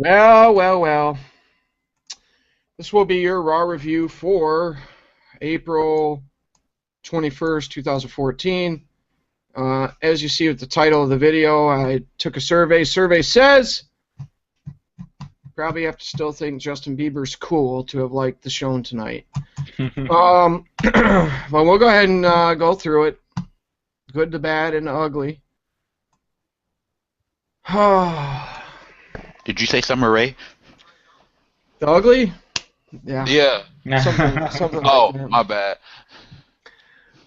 Well, well, well. This will be your Raw review for April 21st, 2014. As you see with the title of the video, I took a survey. Survey says probably have to still think Justin Bieber's cool to have liked the show tonight. Well, we'll go ahead and go through it. Good, the bad, and the ugly. The Did you say Summer Rae? ugly? Yeah. Yeah. Something like Oh, that. my bad.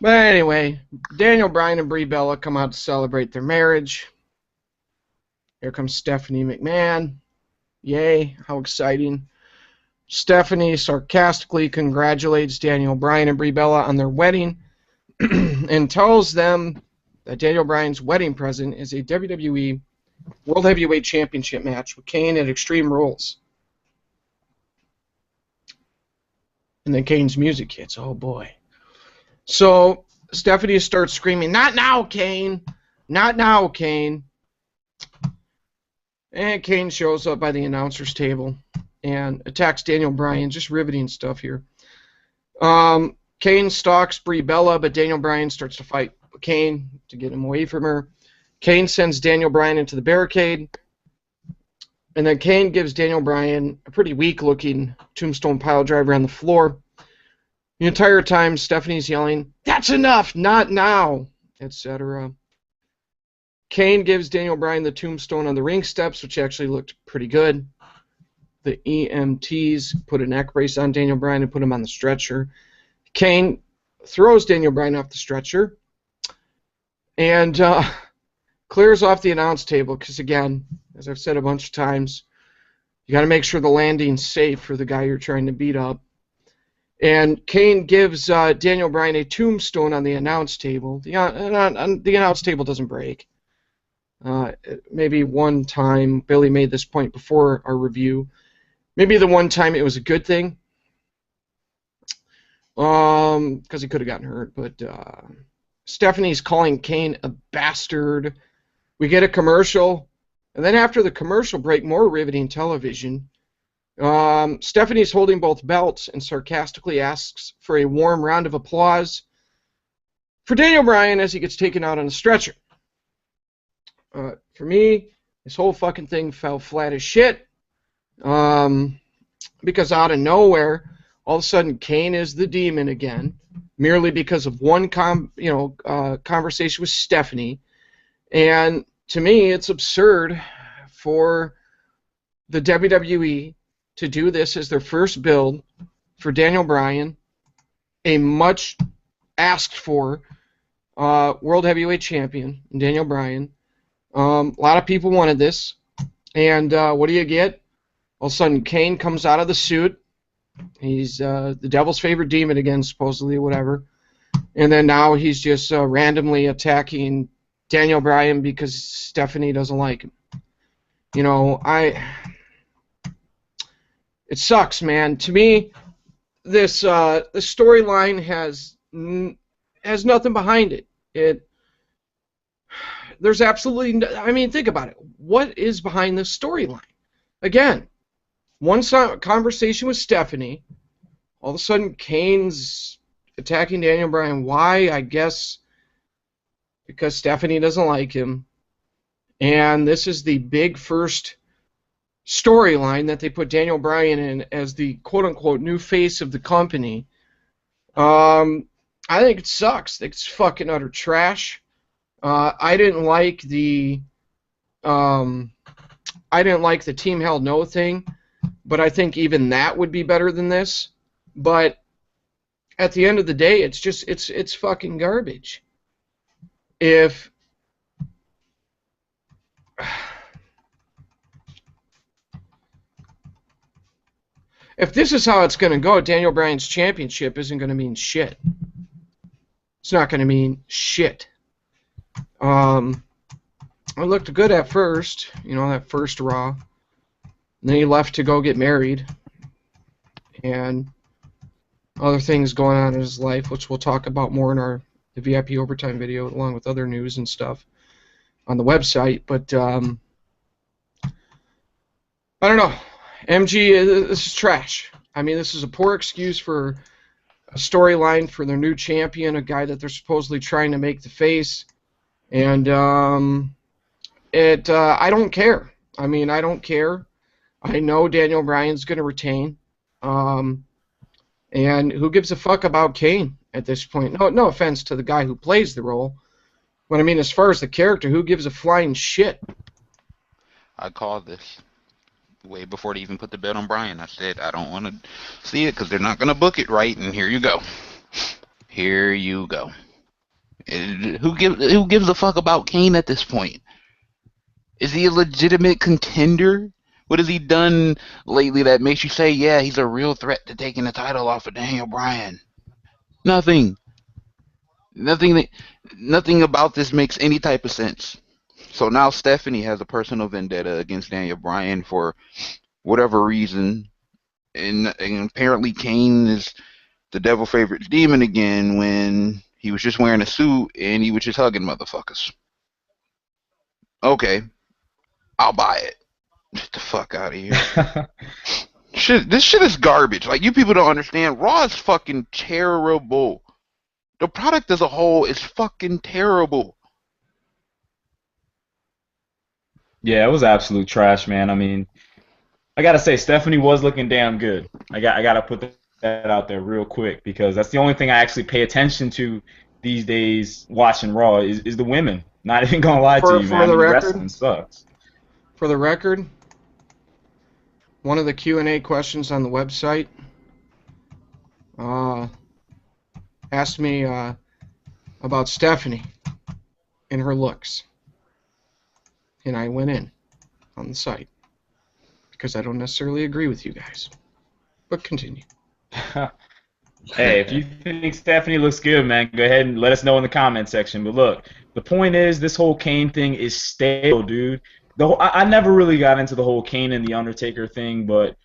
But anyway, Daniel Bryan and Brie Bella come out to celebrate their marriage. Here comes Stephanie McMahon. Yay, how exciting. Stephanie sarcastically congratulates Daniel Bryan and Brie Bella on their wedding and tells them that Daniel Bryan's wedding present is a WWE World Heavyweight Championship match with Kane at Extreme Rules. And then Kane's music hits. Oh boy. So Stephanie starts screaming, "Not now, Kane! Not now, Kane!" And Kane shows up by the announcer's table and attacks Daniel Bryan. Just riveting stuff here. Kane stalks Brie Bella, but Daniel Bryan starts to fight Kane to get him away from her. Kane sends Daniel Bryan into the barricade. And then Kane gives Daniel Bryan a pretty weak-looking tombstone piledriver on the floor. The entire time, Stephanie's yelling, "That's enough! Not now!" etc. Kane gives Daniel Bryan the tombstone on the ring steps, which actually looked pretty good. The EMTs put a neck brace on Daniel Bryan and put him on the stretcher. Kane throws Daniel Bryan off the stretcher and clears off the announce table because, again, as I've said a bunch of times, you got to make sure the landing's safe for the guy you're trying to beat up. And Kane gives Daniel Bryan a tombstone on the announce table. The announce table doesn't break. Maybe one time, Billy made this point before our review, maybe the one time it was a good thing, because he could have gotten hurt, but Stephanie's calling Kane a bastard. We get a commercial, and then after the commercial break, more riveting television. Stephanie's holding both belts and sarcastically asks for a warm round of applause for Daniel Bryan as he gets taken out on a stretcher. For me, this whole fucking thing fell flat as shit, because out of nowhere, all of a sudden Kane is the demon again, merely because of one conversation with Stephanie. And to me, it's absurd for the WWE to do this as their first build for Daniel Bryan, a much asked for World Heavyweight Champion, Daniel Bryan. A lot of people wanted this, and what do you get? All of a sudden, Kane comes out of the suit. He's the devil's favorite demon again, supposedly, whatever. And then now he's just randomly attacking Daniel Bryan because Stephanie doesn't like him. You know, it sucks, man. To me, this storyline has nothing behind it. There's absolutely I mean, think about it. What is behind this storyline? Again, one conversation with Stephanie. All of a sudden, Kane's attacking Daniel Bryan. Why? I guess because Stephanie doesn't like him. And this is the big first storyline that they put Daniel Bryan in as the quote-unquote new face of the company. I think it sucks. It's fucking utter trash. I didn't like the Team Hell No thing, but I think even that would be better than this. But at the end of the day, it's fucking garbage. If this is how it's going to go, Daniel Bryan's championship isn't going to mean shit. It's not going to mean shit. It looked good at first, that first Raw. And then he left to go get married. And other things going on in his life, which we'll talk about more in the VIP Overtime video, along with other news and stuff on the website. But I don't know. MG, this is trash. I mean, this is a poor excuse for a storyline for their new champion, a guy that they're supposedly trying to make the face. And I don't care. I mean, I don't care. I know Daniel Bryan's going to retain. And who gives a fuck about Kane at this point? No offense to the guy who plays the role. But I mean, as far as the character, who gives a flying shit? I called this way before they even put the bet on Bryan. I said I don't want to see it because they're not going to book it right, and here you go. Here you go. Who gives a fuck about Kane at this point? Is he a legitimate contender? What has he done lately that makes you say, yeah, he's a real threat to taking the title off of Daniel Bryan? Nothing. Nothing about this makes any type of sense. So now Stephanie has a personal vendetta against Daniel Bryan for whatever reason. And apparently Kane is the devil favorite demon again when he was just wearing a suit and he was just hugging motherfuckers. Okay. I'll buy it. Get the fuck out of here. This shit is garbage. Like, you people don't understand. Raw is fucking terrible. The product as a whole is fucking terrible. Yeah, it was absolute trash, man. I mean, I gotta say, Stephanie was looking damn good. I gotta put that out there real quick because that's the only thing I actually pay attention to these days watching Raw is the women. Not even gonna lie to you, man. I mean, wrestling sucks. For the record, one of the Q&A questions on the website asked me about Stephanie and her looks. And I went in on the site because I don't necessarily agree with you guys. But continue. Hey, if you think Stephanie looks good, man, go ahead and let us know in the comment section. But look, the point is, this whole Kane thing is stale, dude. I never really got into the whole Kane and the Undertaker thing, but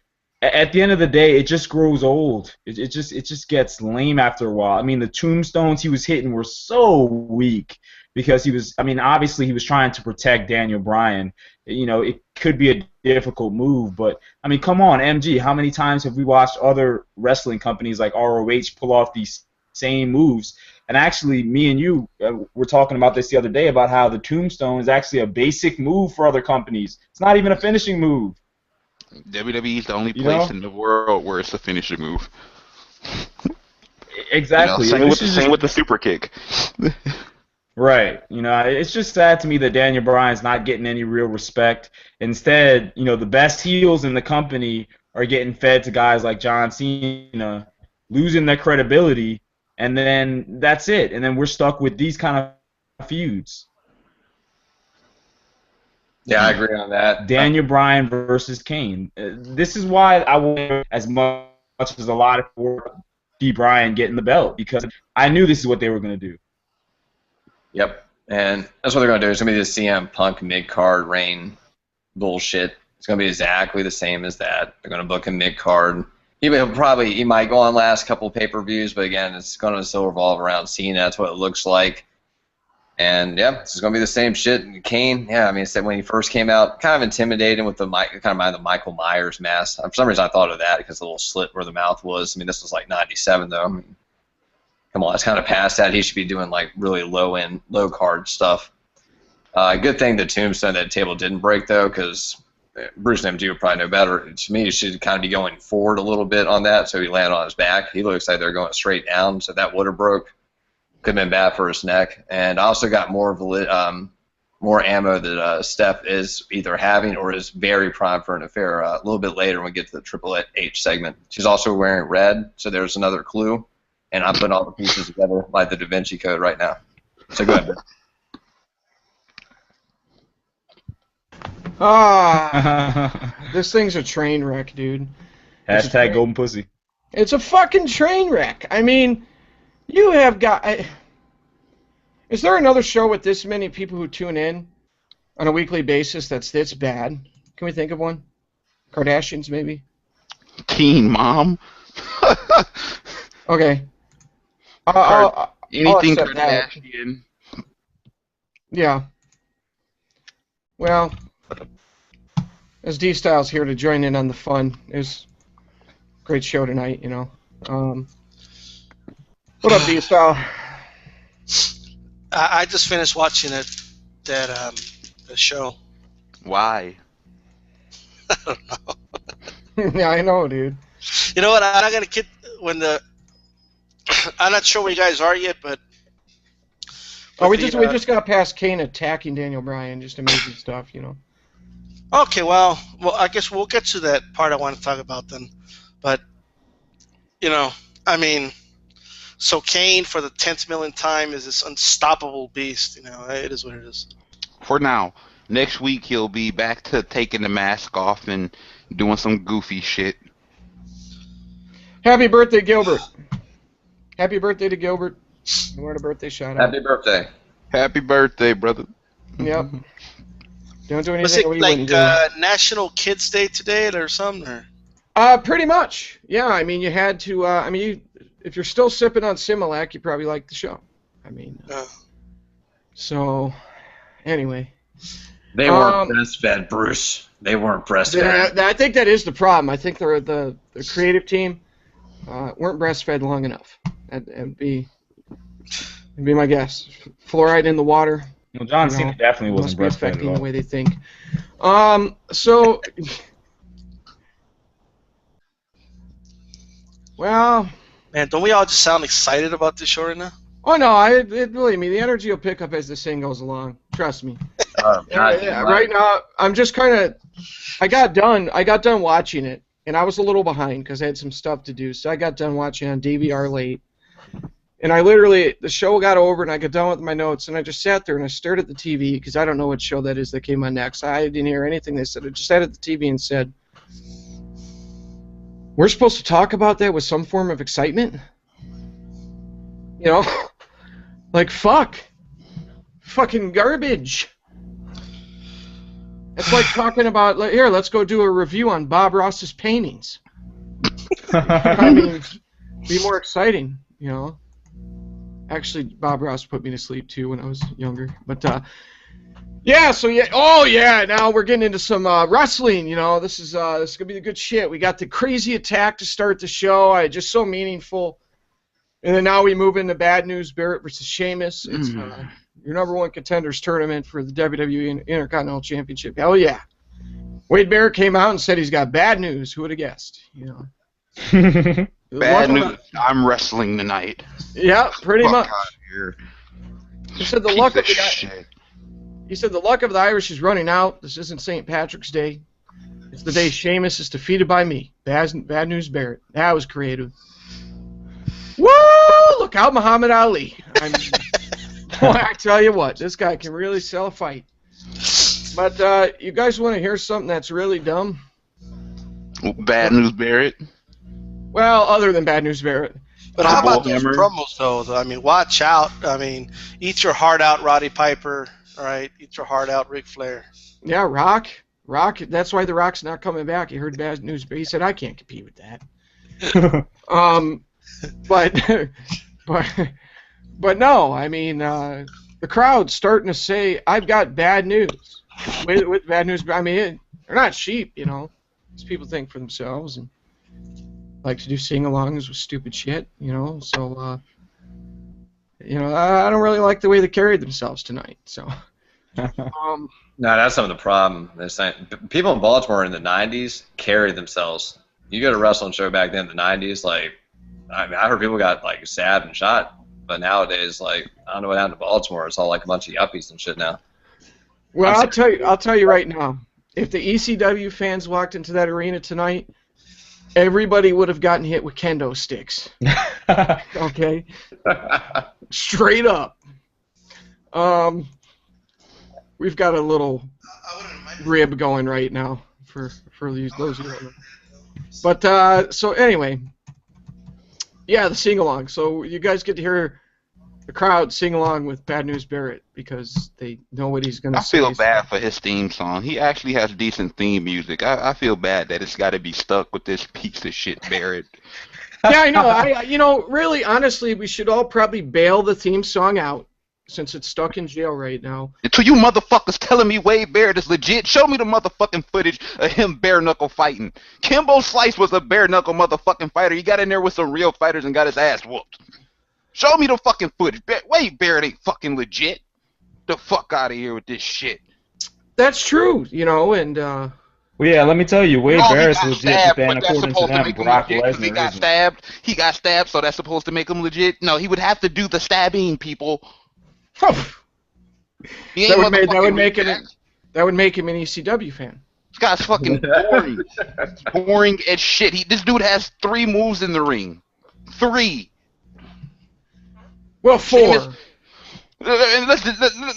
at the end of the day, it just grows old. It just gets lame after a while. I mean, the tombstones he was hitting were so weak because he was. I mean, obviously he was trying to protect Daniel Bryan. You know, it could be a difficult move, but I mean, come on, MG. How many times have we watched other wrestling companies like ROH pull off these same moves? And actually, me and you were talking about this the other day about how the tombstone is actually a basic move for other companies. It's not even a finishing move. WWE is the only place in the world where it's a finishing move. Exactly. You know, same with the super kick. Right. You know, it's just sad to me that Daniel Bryan's not getting any real respect. Instead, you know, the best heels in the company are getting fed to guys like John Cena, losing their credibility, and then that's it. And then we're stuck with these kind of feuds. Yeah, I agree on that. Daniel Bryan versus Kane. This is why I want as much as a lot of D. Bryan getting the belt, because I knew this is what they were going to do. Yep, and that's what they're going to do. It's going to be the CM Punk mid-card reign bullshit. It's going to be exactly the same as that. They're going to book him mid-card. He might go on last couple pay-per-views, but again, it's going to still revolve around Cena. That's what it looks like. And yeah, it's going to be the same shit. And Kane, yeah, I mean, it's that when he first came out, kind of intimidating with the Michael Myers mask. For some reason, I thought of that because the little slit where the mouth was. I mean, this was like '97 though. I mean, come on, it's kind of past that. He should be doing like really low-end, low-card stuff. Good thing the tombstone that table didn't break though, because Bruce and MG would probably know better. To me, he should kind of be going forward a little bit on that, so he landed on his back. He looks like they're going straight down, so that would have broke. Could have been bad for his neck. And I also got more ammo that Steph is either having or is very primed for an affair a little bit later when we get to the Triple H segment. She's also wearing red, so there's another clue. And I'm putting all the pieces together like the Da Vinci Code right now. So go ahead, Ben. This thing's a train wreck, dude. Hashtag golden pussy. It's a fucking train wreck. I mean, you have got... Is there another show with this many people who tune in on a weekly basis that's this bad? Can we think of one? Kardashians, maybe? Teen Mom. Okay. Anything Kardashian. Yeah. Well, as D Styles here to join in on the fun. It was a great show tonight, you know. What up, D Style? I just finished watching that the show. Why? I don't know. Yeah, I know, dude. You know what? I'm not gonna get I'm not sure where you guys are yet, but. Oh, we just got past Kane attacking Daniel Bryan. Just amazing stuff, you know. Okay, well, I guess we'll get to that part I want to talk about then. But, you know, I mean, so Kane for the 10th millionth time is this unstoppable beast. You know, it is what it is. For now. Next week he'll be back to taking the mask off and doing some goofy shit. Happy birthday, Gilbert. Happy birthday to Gilbert. You weren't a birthday shout out. Happy birthday. Happy birthday, brother. Yep. Don't do Was anything it we like wouldn't do. National Kids Day today or something? Or? Pretty much. Yeah, I mean, you had to, if you're still sipping on Similac, you probably like the show. I mean, so, anyway. They weren't breastfed, Bruce. They weren't breastfed. I think that is the problem. I think the creative team weren't breastfed long enough. That'd be my guess. Fluoride in the water. Well, John Cena definitely wasn't must be breastfed affecting at the all. way they think. So, well. Man, don't we all just sound excited about this show right now? Oh no, believe me, the energy will pick up as this thing goes along. Trust me. Right now, I'm just kind of. I got done watching it, and I was a little behind because I had some stuff to do. So I got done watching on DVR late, and the show got over, and I got done with my notes, and I just sat there and I stared at the TV because I don't know what show that is that came on next. I didn't hear anything they said. I just sat at the TV and said, "We're supposed to talk about that with some form of excitement." You know, like fucking garbage. It's like talking about, here, let's go do a review on Bob Ross's paintings. I mean, be more exciting, you know. Actually, Bob Ross put me to sleep too when I was younger. But yeah, so yeah, oh yeah, now we're getting into some wrestling. You know, this is gonna be the good shit. We got the crazy attack to start the show. Just so meaningful. And then now we move into Bad News Barrett versus Sheamus. It's your number one contenders tournament for the WWE Intercontinental Championship. Hell yeah. Wade Barrett came out and said he's got bad news. Who would have guessed? You know. Bad news. I'm wrestling tonight. Yeah, pretty Fuck much. out of here. He said the Piece luck of of the guy. shit. He said the luck of the Irish is running out. This isn't St. Patrick's Day. It's the day Sheamus is defeated by me. Bad News Barrett. That was creative. Woo! Look out, Muhammad Ali. I mean, boy, I tell you what, this guy can really sell a fight. But you guys want to hear something that's really dumb? Bad News Barrett. Well, other than Bad News Barrett. But how about those Hammer. promos, though? I mean, watch out. I mean, eat your heart out, Roddy Piper. All right, eat your heart out, Ric Flair. Yeah, Rock. That's why The Rock's not coming back. He heard Bad News, but he said, I can't compete with that. But no, I mean, the crowd's starting to say, I've got bad news. With Bad News, I mean, they're not sheep, you know. These people think for themselves and like to do sing-alongs with stupid shit, you know. So, you know, I don't really like the way they carried themselves tonight. So, No, that's some of the problem. They're saying people in Baltimore in the '90s carried themselves. You go to a wrestling show back then in the '90s, like, I mean, I heard people got like stabbed and shot. But nowadays, like, I don't know what happened to Baltimore. It's all like a bunch of yuppies and shit now. well, I'll tell you right now. If the ECW fans walked into that arena tonight, everybody would have gotten hit with kendo sticks. Okay, straight up. We've got a little rib going right now for those who don't know. But so anyway, yeah, the sing along. So you guys get to hear the crowd sing along with Bad News Barrett because they know what he's gonna say. I feel bad for his theme song. He actually has decent theme music. I feel bad that it's got to be stuck with this piece of shit Barrett. Yeah, I know. You know, really, honestly, we should all probably bail the theme song out since it's stuck in jail right now. Until you motherfuckers telling me Wade Barrett is legit, show me the motherfucking footage of him bare knuckle fighting. Kimbo Slice was a bare knuckle motherfucking fighter. He got in there with some real fighters and got his ass whooped. Show me the fucking footage. Wade Barrett ain't fucking legit. The fuck out of here with this shit. That's true, you know, and Well, yeah, let me tell you, Wade Barrett's legit, stabbed, but then but that's according to supposed to them, make him Brock legit because Lesnar he got isn't. stabbed. He got stabbed, so that's supposed to make him legit. No, he would have to do the stabbing, people. He ain't that would make him an ECW fan. This guy's fucking boring. Boring as shit. This dude has 3 moves in the ring. 3. Well, 4. Sheamus,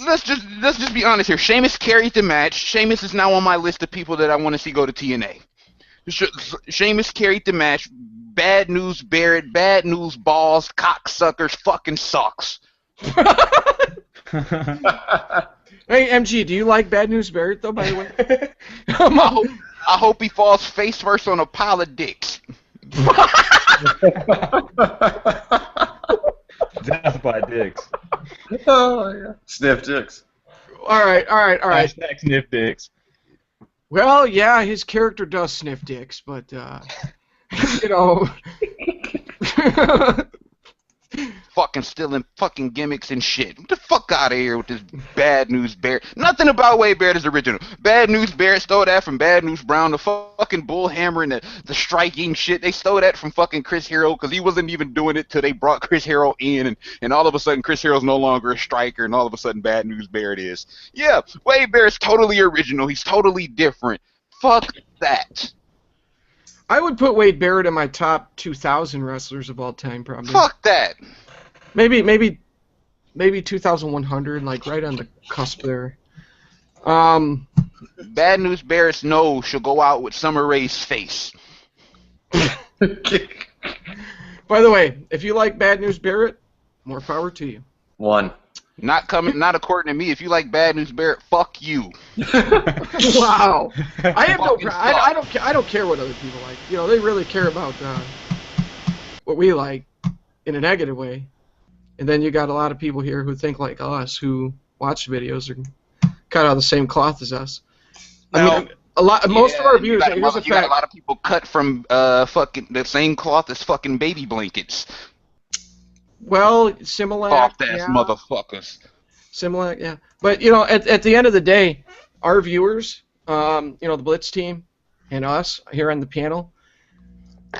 let's just be honest here. Sheamus carried the match. Sheamus is now on my list of people that I want to see go to TNA. Sheamus carried the match. Bad news Barrett. Bad news Balls. Cocksuckers. Fucking sucks. Hey, MG, do you like Bad News Barrett, though, by the way? I hope he falls face first on a pile of dicks. Death by dicks. Oh, yeah. Sniff dicks. All right. Hashtag sniff dicks. Well, yeah, his character does sniff dicks, but, you know... Fucking stealing fucking gimmicks and shit. Get the fuck out of here with this Bad News Barrett. Nothing about Wade Barrett is original. Bad News Barrett stole that from Bad News Brown. The fucking bull hammer and the striking shit. They stole that from fucking Chris Hero because he wasn't even doing it till they brought Chris Hero in. And all of a sudden Chris Hero's no longer a striker and all of a sudden Bad News Barrett is. Yeah, Wade Barrett's totally original. He's totally different. Fuck that. I would put Wade Barrett in my top 2,000 wrestlers of all time, probably. Fuck that. Maybe 2,100, like right on the cusp there. Bad News Barrett's nose should go out with Summer Rae's face. By the way, if you like Bad News Barrett, more power to you. 1. Not according to me. If you like Bad News Barrett, fuck you. Wow. I have no. Fucking I don't care what other people like. You know, they really care about what we like in a negative way. And then you got a lot of people here who think like us, who watch videos are cut out of the same cloth as us. I mean, most of our views. You got a lot of people cut from fucking the same cloth as fucking baby blankets. Well, Similac, Soft ass motherfuckers. Similac, yeah. But you know, at the end of the day, our viewers, you know, the Blitz team, and us here on the panel,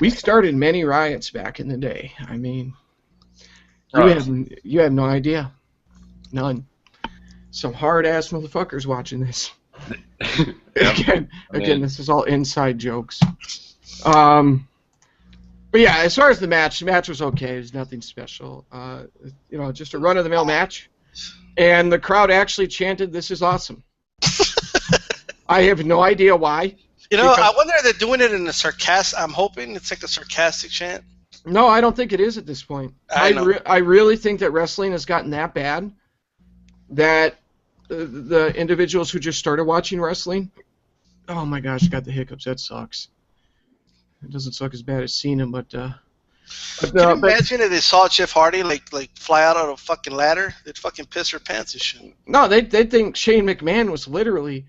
we started many riots back in the day. I mean, you have no idea, none. Some hard ass motherfuckers watching this. Again, this is all inside jokes. But yeah, as far as the match was okay. There's nothing special. You know, just a run-of-the-mill match. And the crowd actually chanted, "This is awesome." I have no idea why. You know, I wonder if they're doing it in a sarcastic. I'm hoping it's like a sarcastic chant. No, I don't think it is at this point. I really think that wrestling has gotten that bad that the individuals who just started watching wrestling, oh my gosh, I got the hiccups. That sucks. It doesn't suck as bad as Cena, but can you imagine if they saw Jeff Hardy like fly out on a fucking ladder? They'd fucking piss their pants and shit. No, they'd think Shane McMahon was literally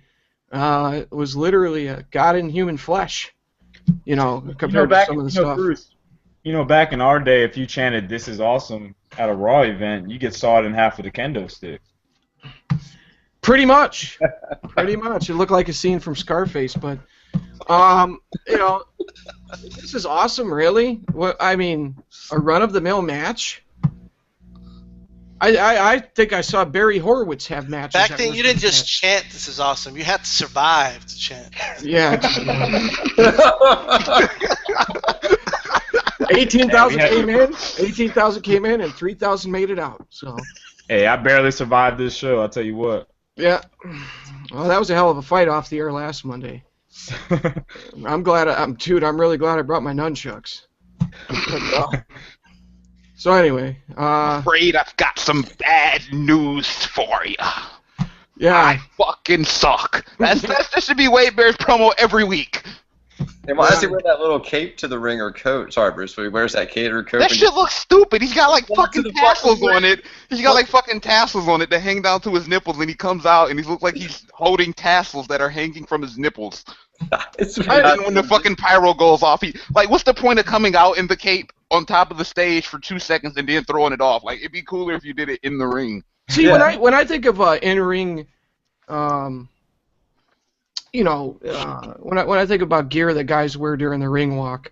a god in human flesh. You know, compared to some of the stuff. Bruce, you know, back in our day, if you chanted "This is awesome" at a Raw event, you get sawed in half with a kendo stick. Pretty much. Pretty much. It looked like a scene from Scarface, but you know, this is awesome, really. What I mean, a run-of-the-mill match. I think I saw Barry Horowitz have matches. Back then, you didn't just chant "This is awesome." You had to survive to chant. Yeah. 18,000 came in. 18,000 came in, and 3,000 made it out. So. Hey, I barely survived this show. I'll tell you what. Yeah. Well, that was a hell of a fight off the air last Monday. I'm really glad I brought my nunchucks. So anyway, afraid I've got some bad news for you. Yeah. I fucking suck. That should be Wade Bear's promo every week. And why does he wear that little cape to the ring or coat? Sorry, Bruce, but he wears that cape or coat. That shit looks stupid. He's got like Well, to fucking the tassels fucking on it. He's got like fucking tassels on it that hang down to his nipples, and he comes out and he looks like he's holding tassels that are hanging from his nipples. It's And when the fucking pyro goes off, he like, what's the point of coming out in the cape on top of the stage for 2 seconds and then throwing it off? Like, it'd be cooler if you did it in the ring. See, Yeah. when I think of in-ring, you know, when I think about gear that guys wear during the ring walk,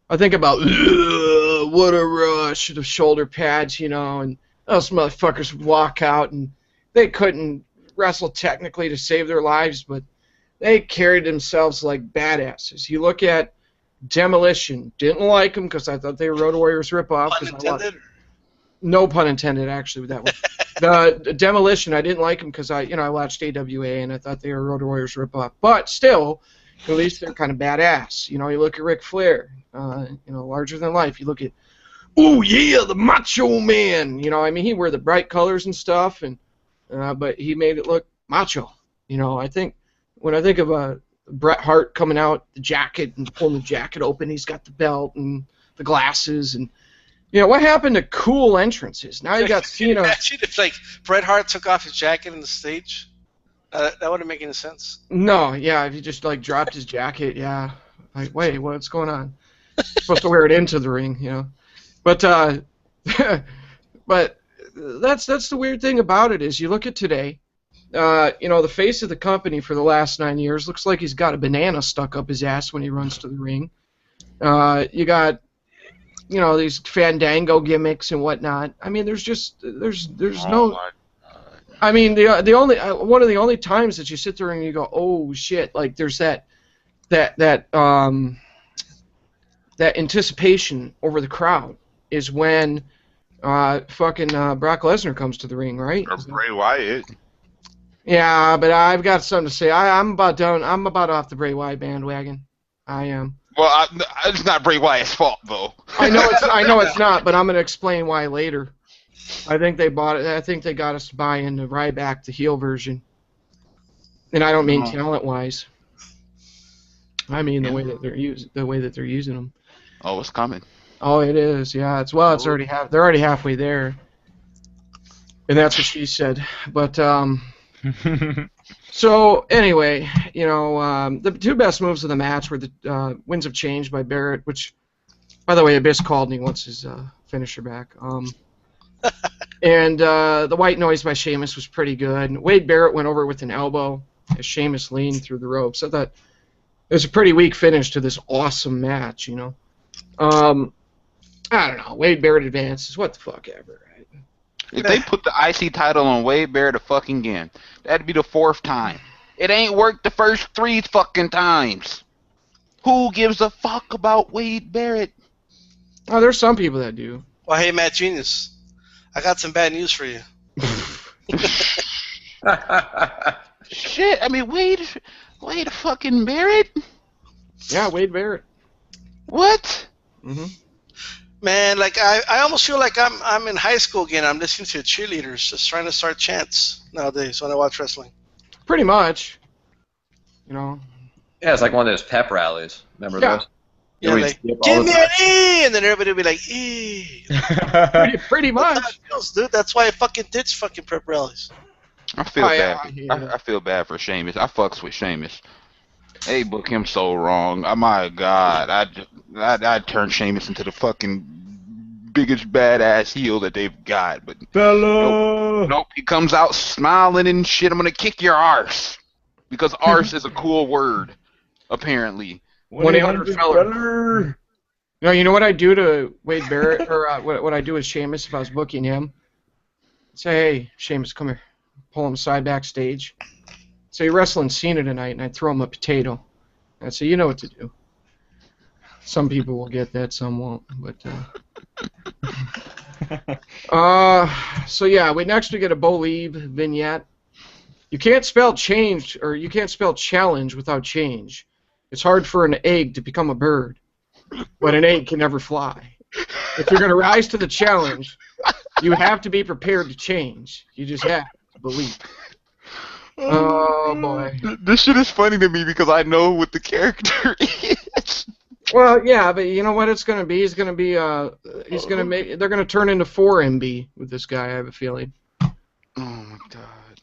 I think about what a rush, the shoulder pads, you know, and those motherfuckers would walk out and they couldn't wrestle technically to save their lives, but they carried themselves like badasses. You look at Demolition, didn't like them because I thought they were Road Warriors ripoff. No pun intended, actually, with that one. The Demolition, I didn't like them because I watched AWA and I thought they were Road Warriors ripoff. But still, at least they're kind of badass. You know, you look at Ric Flair, larger than life. You look at, oh yeah, the Macho Man. You know, I mean, he wore the bright colors and stuff, and but he made it look macho. You know, I think when I think of Bret Hart coming out the jacket and pulling the jacket open, he's got the belt and the glasses and. You know, what happened to cool entrances? Now you got Cena. Imagine if, like, Bret Hart took off his jacket on the stage. That wouldn't make any sense. No, yeah, if he just, like, dropped his jacket, yeah. Like, wait, what's going on? Supposed to wear it into the ring, you know. But, but that's the weird thing about it is you look at today, the face of the company for the last 9 years looks like he's got a banana stuck up his ass when he runs to the ring. You got... these Fandango gimmicks and whatnot. I mean, there's no. I mean, the only one of the only times that you sit there and you go, oh shit, like there's that anticipation over the crowd is when fucking Brock Lesnar comes to the ring, right? Or Bray Wyatt. Yeah, but I've got something to say. I'm about done. I'm about off the Bray Wyatt bandwagon. I am. Well, it's not Bray Wyatt's fault, though. I know it's not, but I'm going to explain why later. I think they bought it. I think they got us to buy into Ryback, the heel version. And I don't mean talent-wise. I mean the way that they're using them. Oh, it's coming. Oh, it is. Yeah, it's already they're already halfway there. And that's what she said. But so anyway, the two best moves of the match were the Winds of Change by Barrett, which, by the way, Abyss called and he wants his finisher back. And the White Noise by Sheamus was pretty good. And Wade Barrett went over with an elbow as Sheamus leaned through the ropes. I thought it was a pretty weak finish to this awesome match, I don't know. Wade Barrett advances. What the fuck ever, right? If they put the IC title on Wade Barrett again, that'd be the 4th time. It ain't worked the first 3 fucking times. Who gives a fuck about Wade Barrett? Oh, there's some people that do. Well, hey, Matt Genius, I got some bad news for you. Shit, I mean, Wade fucking Barrett? Yeah, Wade Barrett. What? Mm-hmm. Man, like I almost feel like I'm in high school again. I'm listening to cheerleaders just trying to start chants nowadays when I watch wrestling. Pretty much. Yeah, it's like one of those pep rallies. Remember those? Yeah, like, give me an E! And then everybody will be like, E! pretty much. That's how it feels, dude. That's why I fucking did fucking prep rallies. I feel bad. I feel bad for Sheamus. I fucks with Sheamus. They book him so wrong. Oh my God, I'd turn Sheamus into the fucking biggest badass heel that they've got. But nope, he comes out smiling and shit. I'm gonna kick your arse because arse is a cool word, apparently. 1-800 feller. You know what I do to Wade Barrett, or what I do with Sheamus if I was booking him? Say, hey, Sheamus, come here. Pull him aside backstage. So you're wrestling Cena tonight, and I'd throw him a potato. I'd say, you know what to do. Some people will get that, some won't. But so yeah, next we get a Belieber vignette. You can't spell change, or you can't spell challenge without change. It's hard for an egg to become a bird, but an egg can never fly. If you're going to rise to the challenge, you have to be prepared to change. You just have to believe. Oh boy. This shit is funny to me because I know what the character is. Well, yeah, but you know what it's gonna be? They're gonna turn into 4MB with this guy. I have a feeling. Oh my god,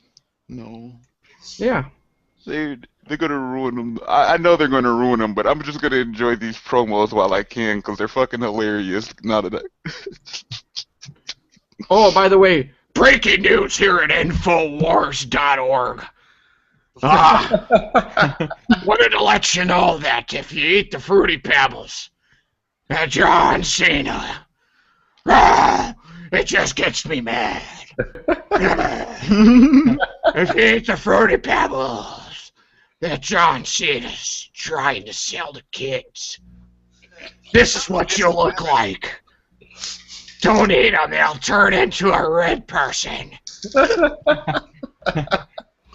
no. Yeah. They're gonna ruin them. I know they're gonna ruin them, but I'm just gonna enjoy these promos while I can because they're fucking hilarious. Now that Oh, by the way, breaking news here at Infowars.org. Wanted to let you know that if you eat the Fruity Pebbles, that John Cena, it just gets me mad. If you eat the Fruity Pebbles, that John Cena's trying to sell to kids. This is what you look like. Don't eat them, they'll turn into a red person.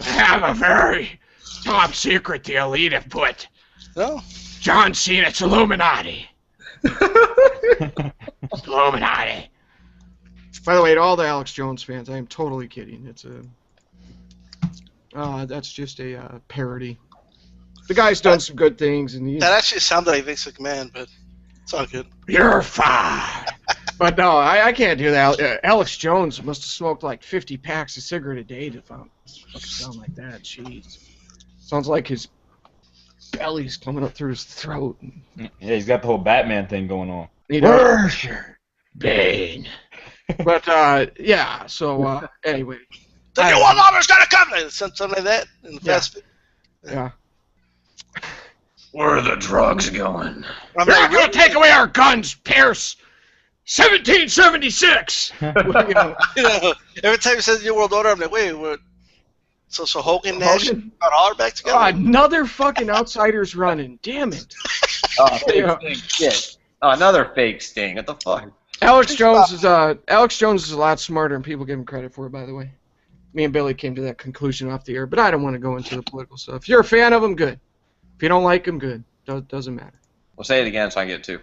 I have a very top secret the elite have put. No. John Cena, it's Illuminati. Illuminati. By the way, to all the Alex Jones fans, I am totally kidding. It's that's just a parody. The guy's done some good things, and That actually sounded like Vince McMahon, but it's all good. You're fired. But no, I can't do that. Alex Jones must have smoked like 50 packs of cigarette a day to fucking sound like that. Jeez. Sounds like his belly's coming up through his throat. Yeah, he's got the whole Batman thing going on. Worship Bane. But, yeah, so, anyway. The new alarm's got to come! Something like that in the fast food. Yeah. Where are the drugs going? I'm You're like, not going to take away our guns, Pierce! 1776! you know, every time he says New World Order, I'm like, wait, what? So Hogan Nash got all back together? Oh, another fucking outsider's running. Damn it. Oh, fake Sting. Shit. Oh, another fake Sting. What the fuck? Alex Jones is a lot smarter than people give him credit for, by the way. Me and Billy came to that conclusion off the air, but I don't want to go into the political stuff. If you're a fan of him, good. If you don't like him, good. Doesn't matter. Well, say it again so I can get two.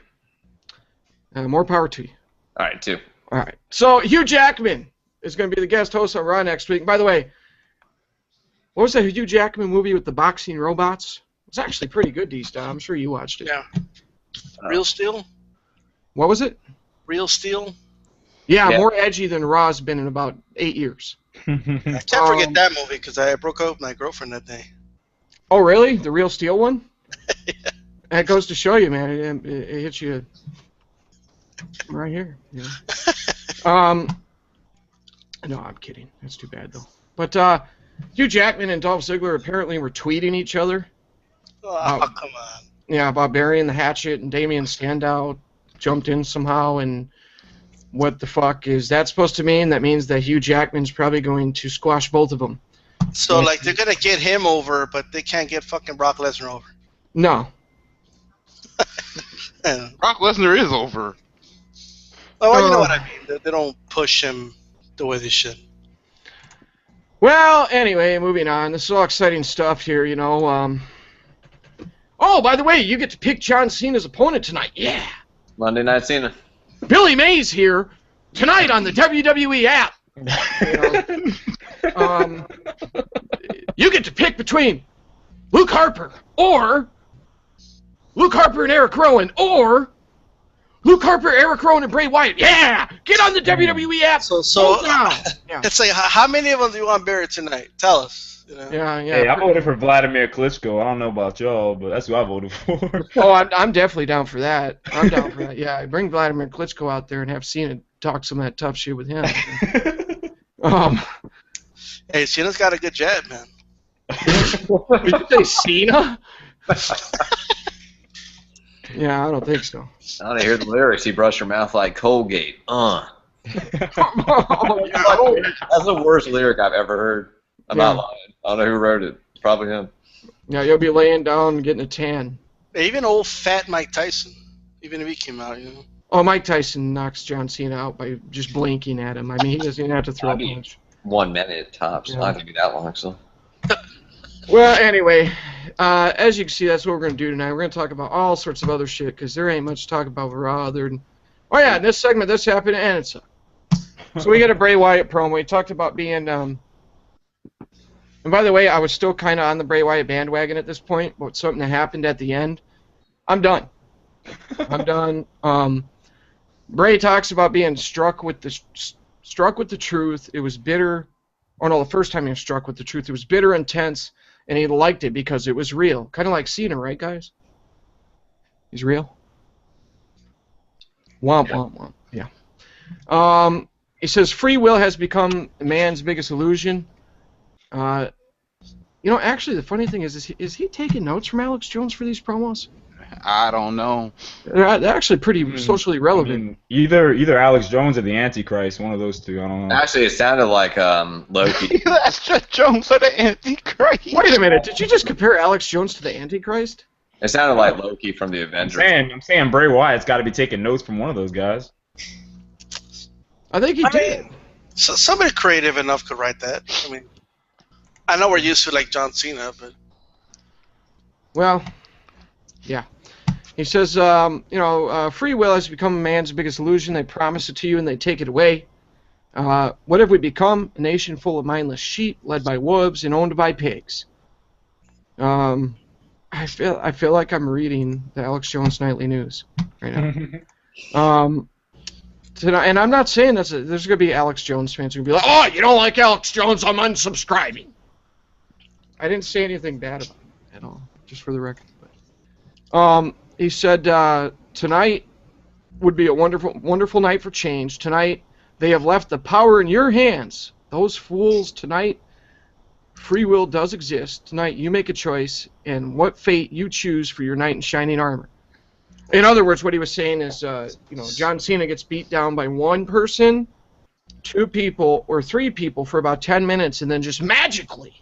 More power to you. All right, two. All right. So Hugh Jackman is going to be the guest host on Raw next week. By the way, what was that Hugh Jackman movie with the boxing robots? It was actually pretty good, D-Star. I'm sure you watched it. Yeah. Real Steel? What was it? Real Steel? Yeah, Yeah. more edgy than Raw's been in about 8 years. I can't forget that movie because I broke up with my girlfriend that day. Oh, really? The Real Steel one? Yeah. That goes to show you, man. It hits you right here. You know? No, I'm kidding. That's too bad, though. But Hugh Jackman and Dolph Ziggler apparently were tweeting each other. Oh, come on. Yeah, about burying the hatchet, and Damian Sandow jumped in somehow, and what the fuck is that supposed to mean? That means that Hugh Jackman's probably going to squash both of them. So, like, they're going to get him over, but they can't get fucking Brock Lesnar over. No. Brock Lesnar is over. Oh, well, you know what I mean. They don't push him the way they should. Well, anyway, moving on. This is all exciting stuff here, you know. Oh, by the way, you get to pick John Cena's opponent tonight. Yeah. Monday Night Cena. Billy Mays here tonight on the WWE app. You get to pick between Luke Harper and Eric Rowan, or Luke Harper, Eric Rowan, and Bray Wyatt. Yeah! Get on the WWE app. So yeah. It's like, how many of them do you want buried tonight? Tell us. You know? Yeah. Hey, I voted for Vladimir Klitschko. I don't know about y'all, but that's who I voted for. Oh, I'm definitely down for that. I'm down for that. Yeah, bring Vladimir Klitschko out there and have Cena talk some of that tough shit with him. Hey, Cena's got a good jab, man. Did you say Cena? Yeah, I don't think so. Now to hear the lyrics, he brushed her mouth like Colgate. Oh, yeah. That's the worst lyric I've ever heard. I'm not lying. I don't know who wrote it. It's probably him. Yeah, you'll be laying down and getting a tan. Even old fat Mike Tyson, even if he came out, you know. Oh, Mike Tyson knocks John Cena out by just blinking at him. I mean, he doesn't even have to throw a punch. 1 minute tops. Yeah. Not going to be that long, so. Well, anyway, as you can see, that's what we're going to do tonight. We're going to talk about all sorts of other shit, because there ain't much to talk about with Raw other than, oh yeah, in this segment, this happened, and it sucked. So we got a Bray Wyatt promo. We talked about being And by the way, I was still kind of on the Bray Wyatt bandwagon at this point, but something that happened at the end, I'm done. I'm done. Bray talks about being struck with the truth. It was bitter. Or no, the first time he was struck with the truth, it was bitter, intense, and he liked it because it was real. Kind of like Cena, right, guys? He's real. Womp womp womp. Yeah. He says free will has become man's biggest illusion. Actually, the funny thing is he taking notes from Alex Jones for these promos? I don't know. They're actually pretty socially relevant. I mean, either Alex Jones or the Antichrist, one of those two. I don't know. Actually, it sounded like Loki. That's just Jones or the Antichrist. Wait a minute, did you just compare Alex Jones to the Antichrist? It sounded like Loki from the Avengers. I'm saying Bray Wyatt's got to be taking notes from one of those guys. I think he did. mean, somebody creative enough could write that. I mean, I know we're used to like John Cena, but Well, yeah. He says, free will has become man's biggest illusion. They promise it to you and they take it away. What have we become? A nation full of mindless sheep, led by wolves and owned by pigs. I feel like I'm reading the Alex Jones Nightly News right now. Tonight, and I'm not saying there's going to be Alex Jones fans who will be like, oh, you don't like Alex Jones, I'm unsubscribing. I didn't say anything bad about him at all, just for the record. But, he said tonight would be a wonderful night for change. Tonight, they have left the power in your hands. Those fools, tonight, free will does exist. Tonight, you make a choice, and what fate you choose for your knight in shining armor. In other words, what he was saying is, John Cena gets beat down by one person, two people, or three people for about 10 minutes, and then just magically,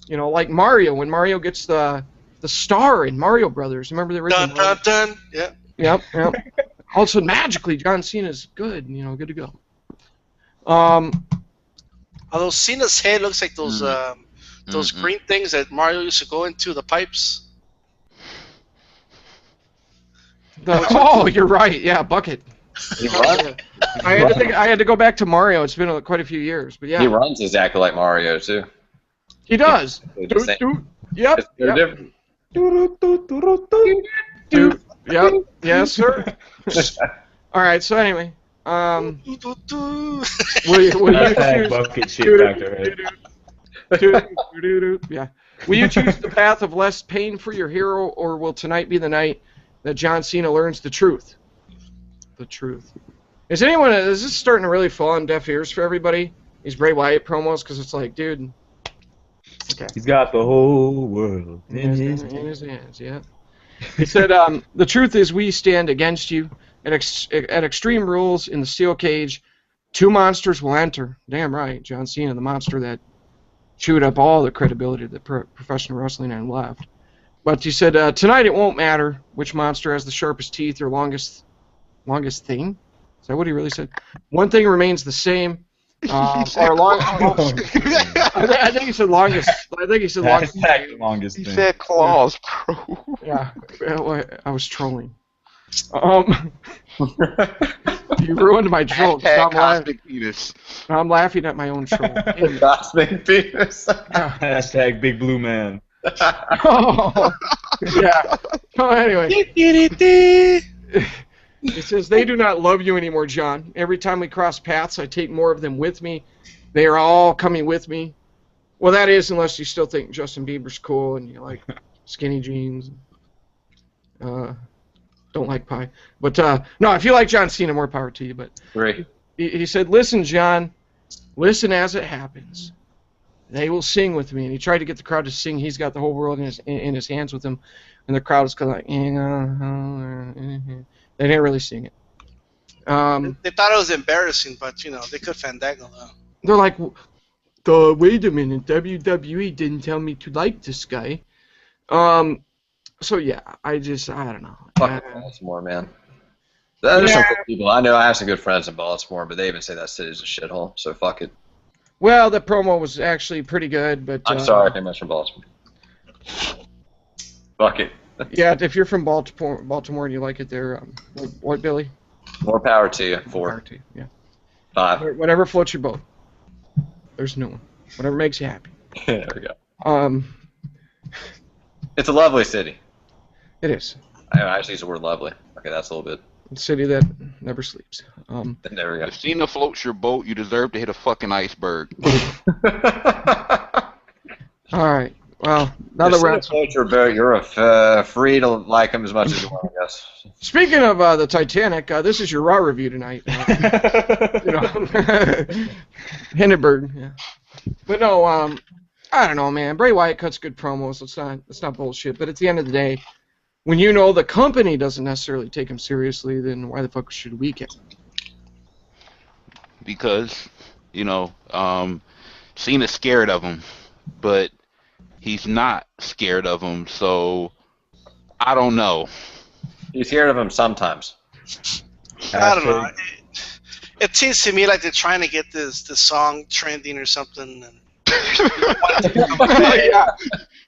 like Mario, when Mario gets the star in Mario Brothers. Remember the original? dun dun dun. Yeah. Yep. All of a sudden, magically, John Cena's good. Good to go. Although Cena's head looks like those green things that Mario used to go into, the pipes. You're right. Yeah, bucket. He runs. I had to go back to Mario. It's been quite a few years, but yeah. He runs exactly like Mario too. He does. Yep. They're different. Yep. Yes, sir. All right. So anyway, will you choose bucket shit factor, right? Yeah. Will you choose the path of less pain for your hero, or will tonight be the night that John Cena learns the truth? The truth. Is this starting to really fall on deaf ears for everybody? These Bray Wyatt promos, because it's like, dude. Okay. He's got the whole world in his hands. Yeah. He said, the truth is we stand against you. At Extreme Rules in the steel cage, two monsters will enter. Damn right, John Cena, the monster that chewed up all the credibility of the professional wrestling and left. But he said, tonight it won't matter which monster has the sharpest teeth or longest thing. Is that what he really said? One thing remains the same. I think he said longest. I think he said longest. Longest thing. He said claws, bro. Yeah, I was trolling. You ruined my troll. I'm laughing at my own troll. Cosmic penis. Hashtag Big Blue Man. Oh, yeah. So anyway. He says, they do not love you anymore, John. Every time we cross paths, I take more of them with me. They are all coming with me. Well, that is, unless you still think Justin Bieber's cool and you like skinny jeans. Don't like pie. But, no, if you like John Cena, more power to you. But Great. He said, listen, John, listen as it happens. They will sing with me. And he tried to get the crowd to sing. He's got the whole world in his hands with him. And the crowd is kind of like, they didn't really sing it. They thought it was embarrassing, but, they could fandangle, though. They're like, wait a minute, WWE didn't tell me to like this guy. So, yeah, I don't know. Fuck Baltimore, man. There's some good people. I know I have some good friends in Baltimore, but they even say that city's a shithole, so fuck it. Well, the promo was actually pretty good, but... I'm sorry, I much from Baltimore. Fuck it. Yeah, if you're from Baltimore and you like it there, what, Billy? More power to you. 4. More power to you, yeah. 5. Whatever floats your boat. There's no one. Whatever makes you happy. There we go. Um, It's a lovely city. it is. I actually use the word lovely. Okay, that's a little bit. A city that never sleeps. There we go. If Cena floats your boat, you deserve to hit a fucking iceberg. All right. Well, now that we're on. You're free to like him as much as you want, I guess. Speaking of the Titanic, this is your Raw review tonight. You know, Hindenburg. Yeah. But no, I don't know, man. Bray Wyatt cuts good promos. It's not bullshit. But at the end of the day, when you know the company doesn't necessarily take him seriously, then why the fuck should we care? Because, you know, Cena's scared of him, but he's not scared of him, so I don't know. He's scared of him sometimes. I don't know. It seems to me like they're trying to get this song trending or something. And Yeah.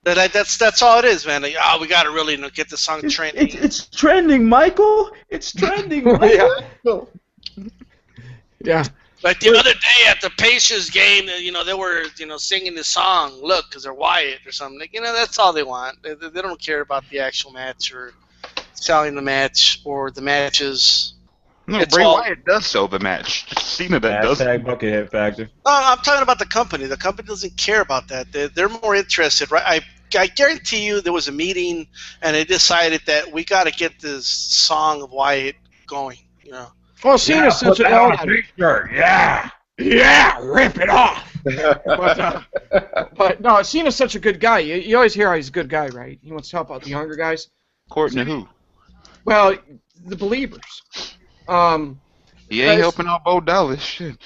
That's all it is, man. Like, we gotta really get the song trending. It's trending, Michael. It's trending, Michael. Yeah. Like the other day at the Pacers game, they were, singing the song, look, because they're Wyatt or something. Like, that's all they want. They don't care about the actual match or selling the match or the matches. No, Bray Wyatt does sell the match. Cena that does. Hashtag Buckethead Factor. No, I'm talking about the company. The company doesn't care about that. They're more interested, right? I guarantee you there was a meeting and they decided that we got to get this song of Wyatt going, Well, Cena's such an Yeah. Yeah, rip it off. But no, Cena's such a good guy. You always hear how he's a good guy, right? He wants to help out the younger guys. According to who? Well, the Believers. He ain't helping out Bo Dallas. Shit.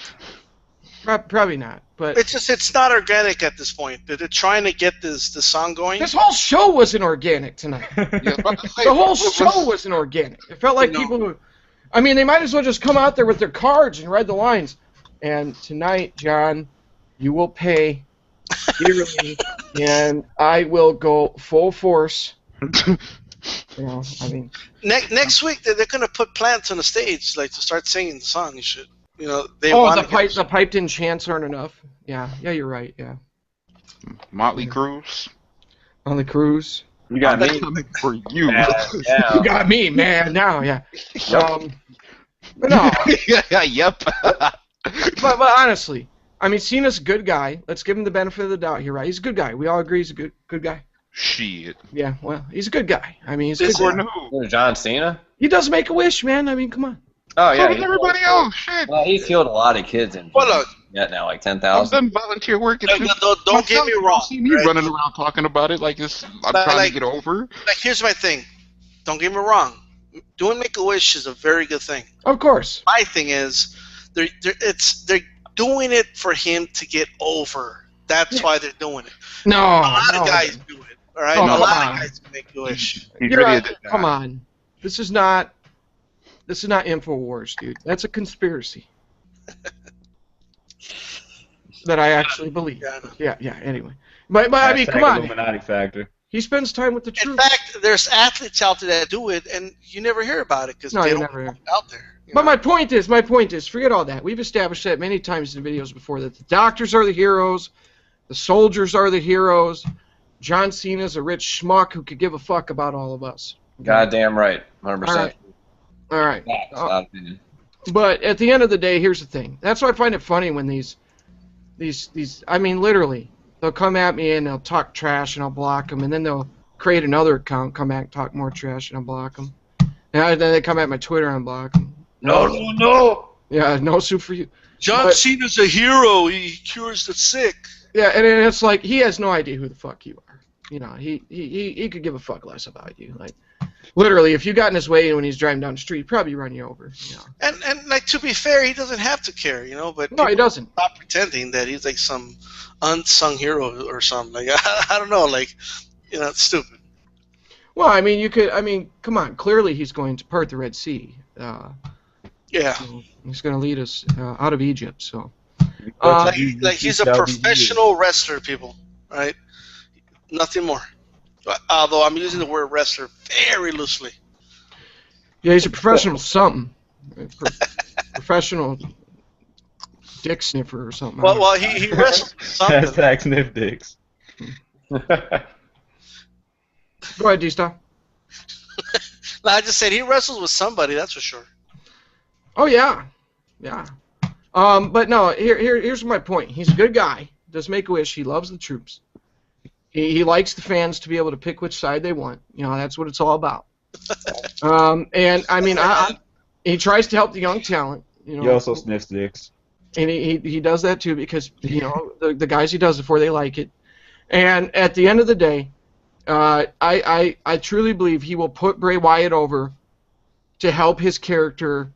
Probably not. But it's not organic at this point. They're trying to get the song going. This whole show wasn't organic tonight. The whole show wasn't organic. It felt like people who, I mean, they might as well just come out there with their cards and read the lines. And tonight, John, you will pay dearly, and I will go full force. I mean, next week they're gonna put plants on the stage, like to start singing the song and shit. The piped in chants aren't enough. Yeah, you're right. Yeah. Motley Crue. On the cruise. You got me. Coming for you. Yeah. You got me, man. Now, yeah. But no. Yep. but honestly, I mean, Cena's a good guy. Let's give him the benefit of the doubt here, right? He's a good guy. We all agree he's a good guy. Shit. Yeah, well, he's a good guy. I mean, he's a good guy. John Cena? He does make a wish, man. I mean, come on. Oh, yeah. So does everybody else. Shit. Well, he's healed a lot of kids in now, like 10,000. I've done volunteer work. Don't get me wrong. See me running around talking about it like this. I'm trying to get over. Like, here's my thing. Don't get me wrong. Doing Make-A-Wish is a very good thing. Of course. My thing is, they're doing it for him to get over. That's why they're doing it. No. A lot of guys do it. All right. Oh, a lot of guys make a wish. Come on. This is not InfoWars, dude. That's a conspiracy. That I actually believe. Yeah. Anyway, but I mean, come on. Illuminati Factor. He spends time with the In truth. fact, there's athletes out there that do it, and you never hear about it because they don't put it out there. But my point is, forget all that. We've established that many times in videos before that the doctors are the heroes, the soldiers are the heroes. John Cena's a rich schmuck who could give a fuck about all of us. Goddamn right, 100%. All right. But at the end of the day, here's the thing. That's why I find it funny when these, I mean, literally, they'll come at me and they'll talk trash and I'll block them, and then they'll create another account, come back, talk more trash, and I'll block them. And then they come at my Twitter and block them. No. Yeah, no soup for you. John Cena's a hero. He cures the sick. Yeah, and it's like he has no idea who the fuck you are. You know, he could give a fuck less about you. Like, literally, if you got in his way when he's driving down the street, he'd probably run you over. You know? And like, to be fair, he doesn't have to care, But no, he doesn't. Stop pretending that he's like some unsung hero or something. Like, I don't know, like, it's stupid. Well, I mean, come on. Clearly, he's going to part the Red Sea. Yeah. So he's going to lead us out of Egypt. So. He's a professional wrestler, people. Right? Nothing more. Although I'm using the word wrestler very loosely. Yeah, he's a professional something. Professional dick sniffer or something. Well, he wrestled with something. Hashtag sniff dicks. Go ahead, D-Star. No, I just said he wrestles with somebody. That's for sure. Oh yeah, yeah. But no, here's my point. He's a good guy. Does Make-A-Wish. He loves the troops. He likes the fans to be able to pick which side they want. You know, that's what it's all about. And I mean, he tries to help the young talent. You know, He also sniffs dicks. and he does that too because you know the guys he does it for, they like it. And at the end of the day, I truly believe he will put Bray Wyatt over to help his character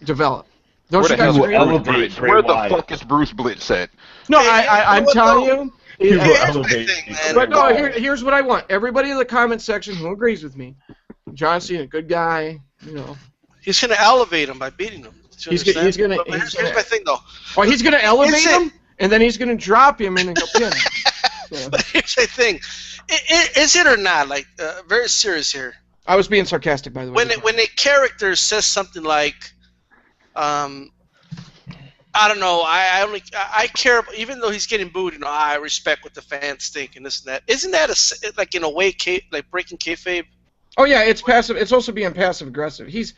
develop. Don't Where you the guys hell agree? is elevate Bruce Blitz? Bray Where the Wyatt. fuck is Bruce Blitz at? No, Hey, I'm what telling the- you. He will Here's my elevate thing, people. man. But no, here's what I want. Everybody in the comment section who agrees with me. John Cena, good guy. You know. He's gonna elevate him by beating him. Do you He's gonna- understand? he's gonna- But he's here's gonna- my thing, though. Oh, he's gonna elevate Is it- him, and then he's gonna drop him and then go pin him. Yeah. But here's the thing. Is it or not? Like, very serious here. I was being sarcastic, by the way. When a character says something like, I don't know, I care, even though he's getting booed, you know, I respect what the fans think and this and that. Isn't that like in a way like breaking kayfabe? Oh yeah, it's passive. It's also being passive aggressive. He's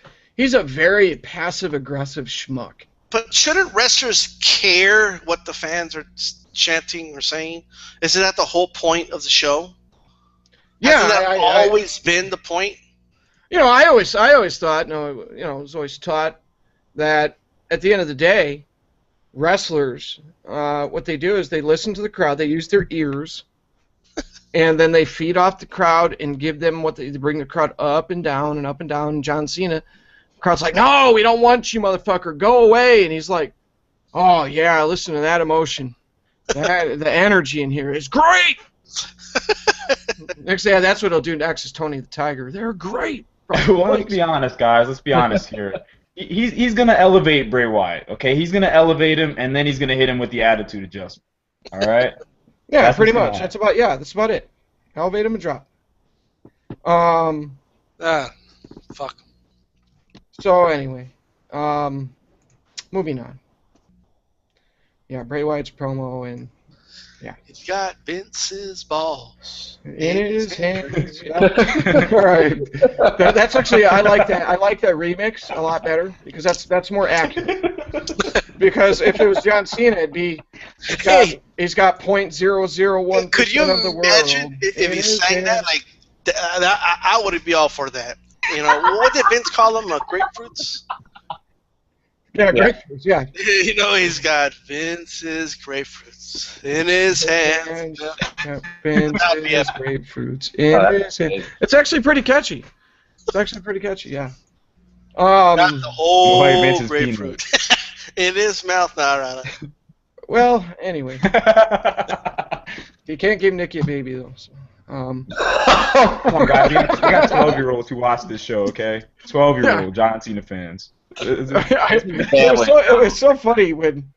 a very passive aggressive schmuck. But shouldn't wrestlers care what the fans are chanting or saying? Isn't that the whole point of the show? Yeah, Hasn't that always been the point? You know, I always thought, no, you know, I was always taught that at the end of the day, wrestlers, what they do is they listen to the crowd, they use their ears, and then they feed off the crowd and give them what they bring the crowd up and down and up and down. And John Cena, the crowd's like, no, we don't want you, motherfucker, go away. And he's like, oh yeah, listen to that emotion, the energy in here is great. Next day, that's what he'll do next is Tony the Tiger. They're great. Well, let's be honest, guys. Let's be honest here. He's gonna elevate Bray Wyatt. Okay, he's gonna elevate him, and then he's gonna hit him with the attitude adjustment. All right. Yeah, That's pretty what's much. gonna That's about it. Elevate him and drop. Fuck. So anyway, moving on. Yeah, Bray Wyatt's promo and He's got Vince's balls. in his hands. Yeah. All right. That's actually I like that. I like that remix a lot better because that's more accurate. Because if it was John Cena, it'd be he's got .001% Could you of the imagine world. if he sang that? Like, I would be all for that. You know, what did Vince call them? Grapefruits? Yeah, grapefruits. Yeah. You know, he's got Vince's grapefruits in his hands. Yeah, Vince's That'd be epic. grapefruits in his hand. It's actually pretty catchy. Yeah. Not the whole Boy, Vince's grapefruit. In his mouth. Nah, right. Well, anyway, you can't give Nikki a baby though. So, Come on, guys. We got 12-year-olds who watch this show. Okay, 12-year-old John Cena fans. it was so funny when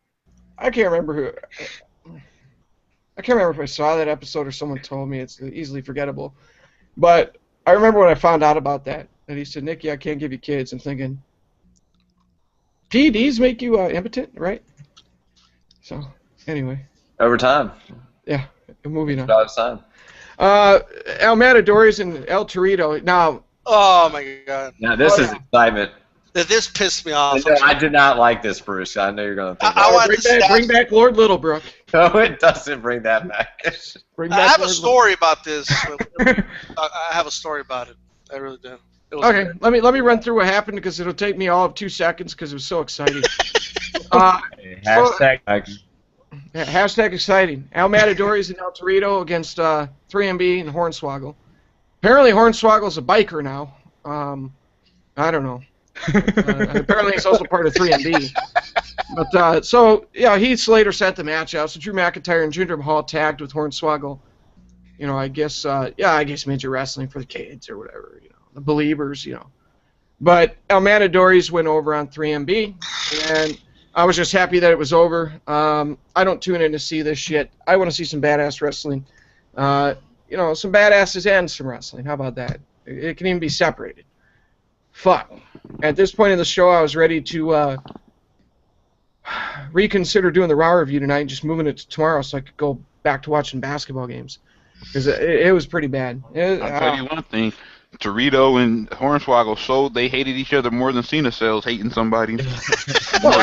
I can't remember if I saw that episode or someone told me. It's easily forgettable, but I remember when I found out about that he said, Nikki, I can't give you kids. I'm thinking, PEDs make you impotent, right? So anyway, Over time. yeah, moving on. Dog's time. El Matadores and El Torito. Now, Oh, my God. Now this is excitement. This pissed me off. I did not like this, Bruce. I know you're going to think I want bring back Lord Littlebrook. no, it doesn't bring that back. Bring I back have a Lord story about this. I have a story about it. I really do. It was Okay, great. let me run through what happened because it'll take me all of 2 seconds because it was so exciting. Hashtag. Yeah, hashtag exciting. El Matadores and El Torito against 3MB and Hornswoggle. Apparently Hornswoggle's a biker now. I don't know. Apparently he's also part of 3MB. But so yeah, Heath Slater set the match out. So Drew McIntyre and Jinder Mahal tagged with Hornswoggle. You know, I guess midget wrestling for the kids or whatever. You know, the Beliebers. You know, but El Matadores went over on 3MB, and I was just happy that it was over. I don't tune in to see this shit. I want to see some badass wrestling. You know, some badasses and some wrestling. How about that? It can even be separated. Fuck. At this point in the show, I was ready to reconsider doing the Raw review tonight and just moving it to tomorrow so I could go back to watching basketball games. Because it was pretty bad. I'll tell you one thing. Torito and Hornswoggle showed they hated each other more than Cena sells hating somebody. Well,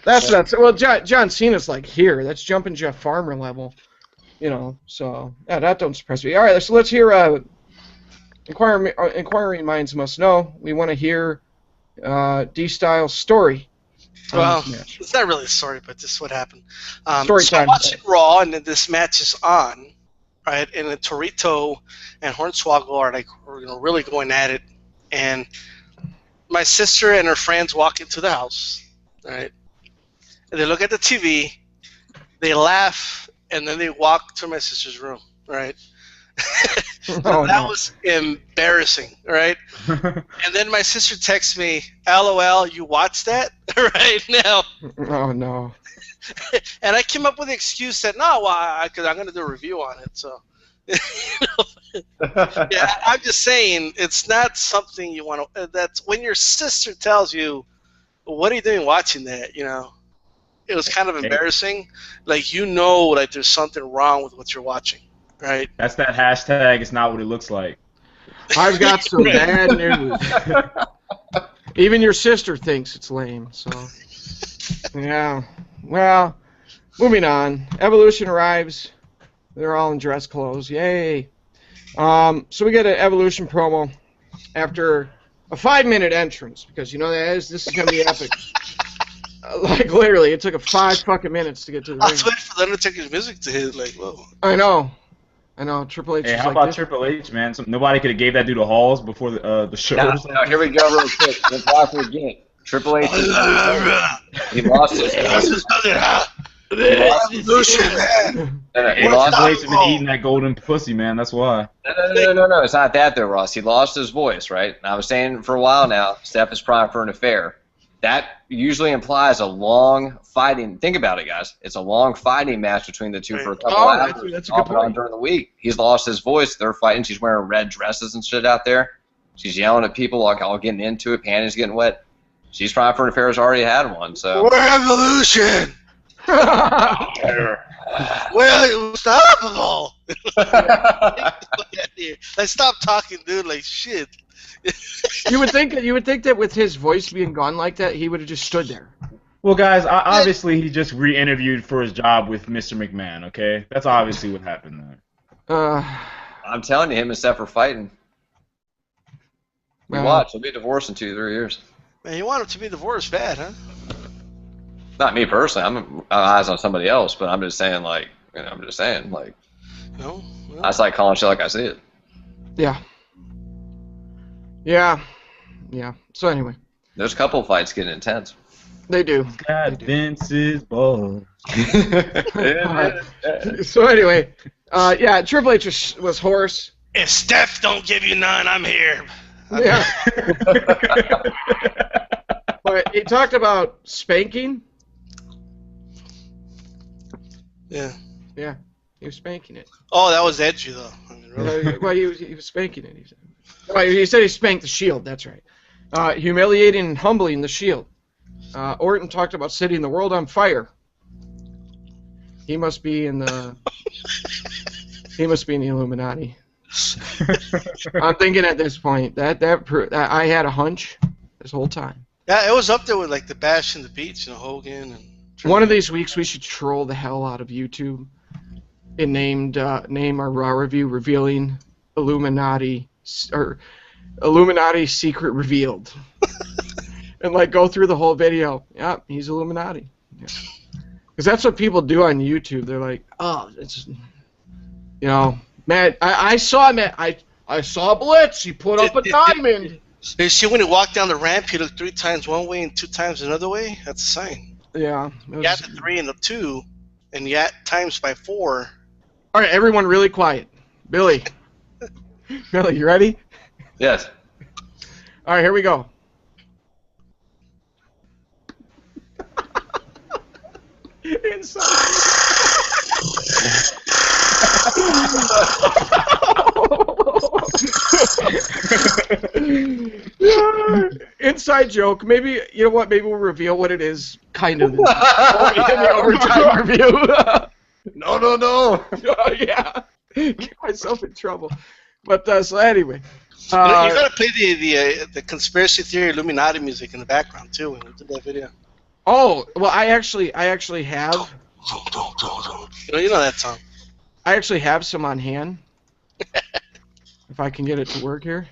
that's nuts. Well, John Cena's like here. That's jumping Jeff Farmer level. You know, so yeah, that don't surprise me. All right, so let's hear inquiring minds must know. We want to hear D-Style's story. Well, it's not really a story, but this is what happened. Story so time. I'm watching Raw, and then this match is on, right? And then Torito and Hornswoggle are like, really going at it. And my sister and her friends walk into the house, right? And they look at the TV, they laugh, and then they walk to my sister's room, right? That was embarrassing, right? And then my sister texts me, LOL, you watched that? Right now. Oh, no. And I came up with the excuse that, no, because I'm going to do a review on it. So, yeah, I'm just saying, it's not something you want to, that's when your sister tells you, what are you doing watching that, you know? It was kind of embarrassing. Like, you know, like there's something wrong with what you're watching. Right. That's that hashtag. It's not what it looks like. I've got some bad news. Even your sister thinks it's lame. So, yeah. Well, moving on. Evolution arrives. They're all in dress clothes. Yay. So we get an Evolution promo after a 5-minute entrance because you know this is gonna be epic. Like literally, it took 5 fucking minutes to get to the ring. I was waiting for the Undertaker's music to hit. Like, whoa. I know, Triple H. Hey, how like about this. Triple H, man? Nobody could have gave that dude a Halls before the show. No, here we go real quick. Let's watch it again. Triple H. He lost his voice. He lost Triple H has been eating that golden pussy, man. That's why. No. It's not that though, Ross. He lost his voice, right? And I was saying for a while now, Steph is primed for an affair. That usually implies a long fighting. Think about it, guys. It's a long fighting match between the two for a couple hours. That's a good point. During the week, he's lost his voice. They're fighting. She's wearing red dresses and shit out there. She's yelling at people, like all getting into it. Panties getting wet. She's primed for an affair. Has already had one. So we're Evolution. We're unstoppable. Like, stop talking, dude. Like shit. You would think that with his voice being gone like that, he would have just stood there. Well, guys, obviously he just re-interviewed for his job with Mr. McMahon. Okay, that's obviously what happened there. I'm telling you, him and Steph are fighting. You watch. They'll be divorced in 2-3 years. Man, you want him to be divorced bad, huh? Not me personally. I'm eyes on somebody else, but I'm just saying, like, No. I just like calling shit like I see it. Yeah. So anyway, There's a couple of fights getting intense. they do. God, Vince's balls. So anyway, Triple H was hoarse. If Steph don't give you none, I'm here. Yeah. But he talked about spanking. Yeah. Yeah, he was spanking it. Oh, that was edgy though. I mean, really. Well, he was spanking it. He said. Well, he said he spanked the Shield. That's right. Humiliating and humbling the Shield. Orton talked about setting the world on fire. He must be in the. He must be in the Illuminati. I'm thinking at this point that I had a hunch this whole time. Yeah, it was up there with like the Bash and the Beach, you know, Hogan and. One of these weeks we should troll the hell out of YouTube and name our Raw review revealing Illuminati or Illuminati secret revealed, and like go through the whole video. Yep, he's Illuminati. Because that's what people do on YouTube. They're like, oh, it's, you know, man, I saw Blitz. He put up a diamond. You see when he walked down the ramp, he looked 3 times one way and 2 times another way. That's a sign. Yeah. You got the 3 and the 2, and you got times by 4. All right, everyone, really quiet. Billy, you ready? Yes. All right, here we go. Inside joke. Maybe, you know what? Maybe we'll reveal what it is, kind of, in the overtime review. No. Yeah. Get myself in trouble. But, so anyway. You gotta play the conspiracy theory Illuminati music in the background, too, when we did that video. Oh, well, I actually have. You know that song. I actually have some on hand. If I can get it to work here.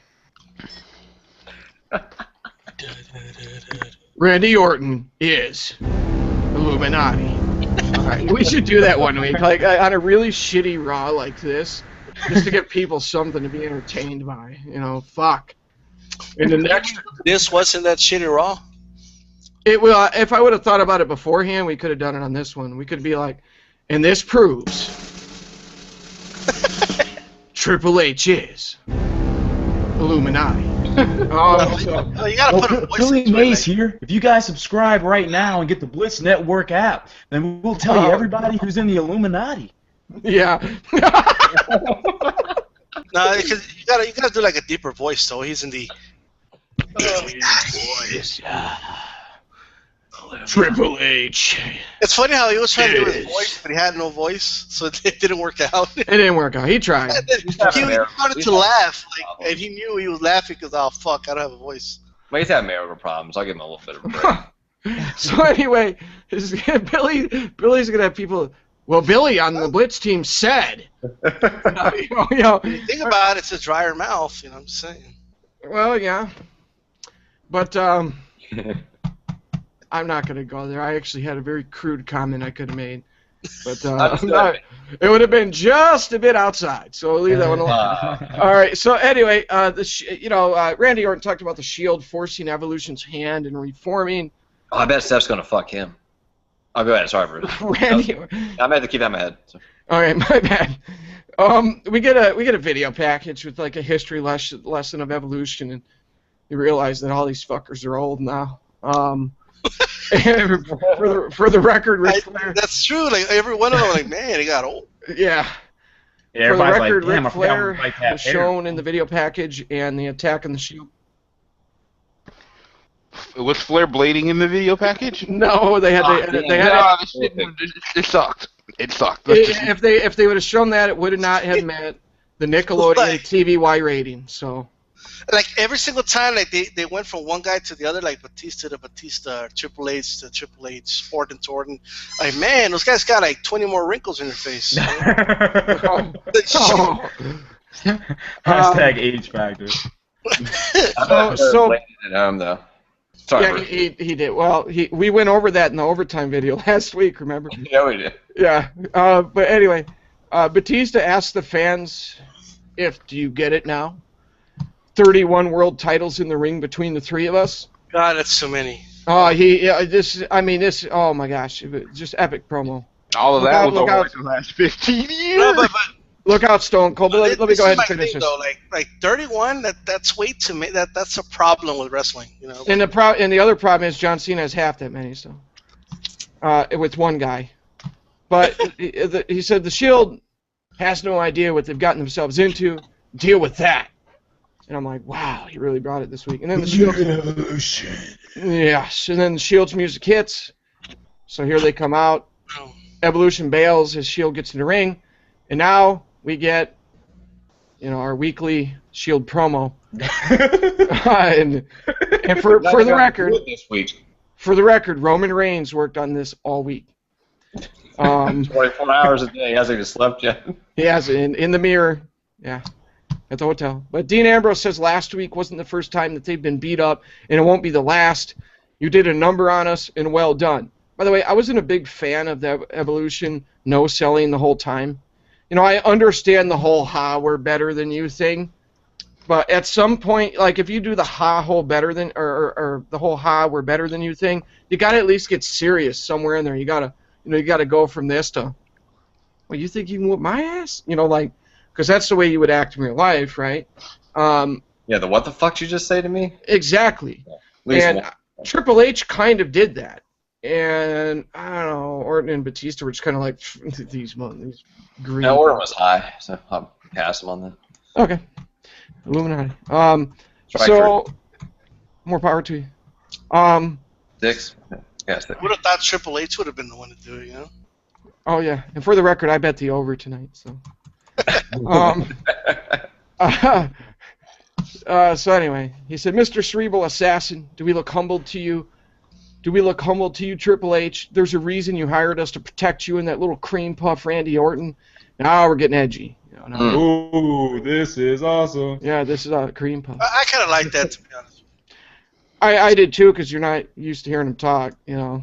Randy Orton is Illuminati. All right, we should do that one week, like on a really shitty Raw like this, just to give people something to be entertained by. You know, fuck. And the next, This wasn't that shitty Raw. it will. If I would have thought about it beforehand, we could have done it on this one. We could be like, and this proves Triple H is Illuminati. Oh, you gotta put a voice Billy into Mays it. here. If you guys subscribe right now and get the Blitz Network app, then we'll tell you everybody who's in the Illuminati. Yeah. No, because you gotta do like a deeper voice. So he's in the. Triple H. It's funny how he was trying to do his voice, but he had no voice, so it didn't work out. It didn't work out. He tried. And then he started to laugh, and he knew he was laughing because, oh fuck, I don't have a voice. Well, he's having marital problems. I'll give him a little bit of a break. So anyway, Billy's gonna have people. Well, Billy on the Blitz team said. You know, When you think about it, it's a drier mouth. You know what I'm saying? well, yeah. But I'm not gonna go there. I actually had a very crude comment I could have made, but it would have been just a bit outside. So I'll leave that one alone. All right. So anyway, Randy Orton talked about the Shield forcing Evolution's hand and reforming. Oh, I bet Steph's gonna fuck him. Oh, go ahead. Sorry, Bruce. Randy. I had to keep that in my head. So. All right, my bad. We get a video package with like a history lesson of evolution, and you realize that all these fuckers are old now. For the record, Ric Flair. That's true. Like every one of them, like man, he got old. Yeah. Yeah, For the everybody's record, like, damn, Ric I forgot Flair we like that was hair. shown in the video package, and the attack on the Shield. Was Flair blading in the video package? No, they had No, this shit, it sucked. It sucked. Let's just- if they would have shown that, it would have not have met the Nickelodeon Like- TVY rating. So. Like every single time, like they went from one guy to the other, like Batista to Batista, Triple H to Triple H, Orton to Orton. Like man, those guys got like 20 more wrinkles in their face. Hashtag age factor. So at home though. Sorry, yeah, Bruce. he did. Well, we went over that in the overtime video last week. Remember? Yeah, we did. Yeah. But anyway, Batista asked the fans, do you get it now? 31 world titles in the ring between the three of us. God, that's so many. Oh, this. Oh my gosh, just epic promo. all of Look that out, was look over out. like the last 15 years. No, but Look out, Stone Cold. But let me go ahead and finish this. Though, like 31, that's way too many. That's a problem with wrestling, you know. And the other problem is John Cena has half that many, so with one guy. But he said the Shield has no idea what they've gotten themselves into. Deal with that. And I'm like, wow, he really brought it this week. And then the Shield. Yes, and then the Shield's music hits. So here they come out. Oh. Evolution bails as Shield gets in the ring, and now we get, our weekly Shield promo. and for the record, this week. For the record, Roman Reigns worked on this all week. 24 hours a day. He hasn't even slept yet. He has in the mirror, yeah, at the hotel. But Dean Ambrose says last week wasn't the first time that they've been beat up, and it won't be the last. You did a number on us, and well done. By the way, I wasn't a big fan of the Evolution no-selling the whole time. I understand the whole we're better than you thing, but at some point, like if you do the whole better than or the whole we're better than you thing, you got to at least get serious somewhere in there. You got to go from this to, well, you think you can whoop my ass? Because that's the way you would act in real life, right? Yeah, the what the fuck did you just say to me? Exactly. At least And one. Triple H kind of did that. And, I don't know, Orton and Batista were just kind of like, these green. No, Orton was high, so I'll pass him on that. Okay. Illuminati. Strike So more power to you. 6. Yeah, 6. Would have thought Triple H would have been the one to do it, you know? Oh yeah. And for the record, I bet the over tonight. So. So anyway, he said, Mr. Cerebral Assassin, do we look humbled to you? Do we look humbled to you, Triple H? There's a reason you hired us to protect you and that little cream puff Randy Orton. Now we're getting edgy. You know, Ooh, this is awesome. Yeah, this is a cream puff. I kind of like that, to be honest. I did too, because you're not used to hearing him talk, you know.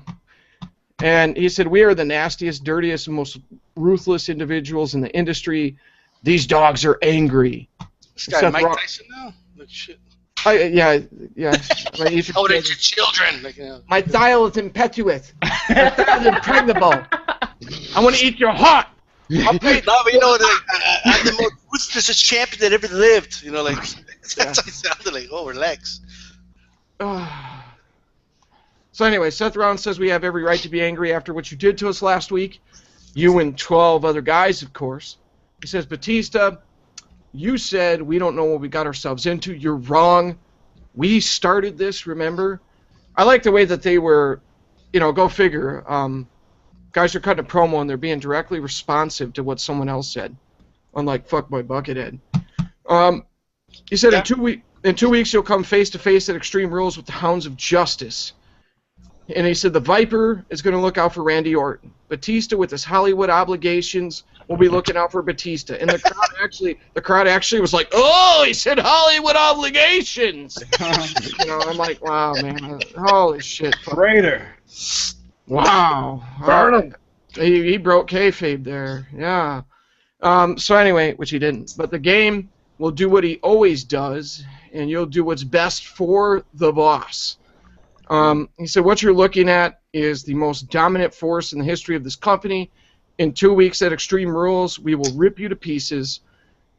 And he said, we are the nastiest, dirtiest, and most ruthless individuals in the industry. These dogs are angry. This guy, Seth Mike Rollins. Tyson now? Like, shit. Yeah. I mean, Oh, it's your children. Like, you know. my style is impetuous. My style is impregnable. I want to eat your heart. No, but you know, like, I'm the most ruthless champion that ever lived. You know, like, that's how he sounded like. Oh, relax. So anyway, Seth Rollins says we have every right to be angry after what you did to us last week. You and 12 other guys, of course. He says, Batista, you said we don't know what we got ourselves into. You're wrong. We started this, remember? I like the way that they were, you know, go figure. Guys are cutting a promo and they're being directly responsive to what someone else said. Unlike Fuckboy Buckethead. He said in 2 weeks you'll come face to face at Extreme Rules with the Hounds of Justice. And he said the Viper is going to look out for Randy Orton. Batista, with his Hollywood obligations, will be looking out for Batista. And the crowd actually was like, "Oh, he said Hollywood obligations." You know, I'm like, wow, man, holy shit, Traitor. wow. Burn him. He broke kayfabe there, yeah. So anyway, which he didn't. But the game will do what he always does, and you'll do what's best for the boss. He said, what you're looking at is the most dominant force in the history of this company. In 2 weeks at Extreme Rules, we will rip you to pieces.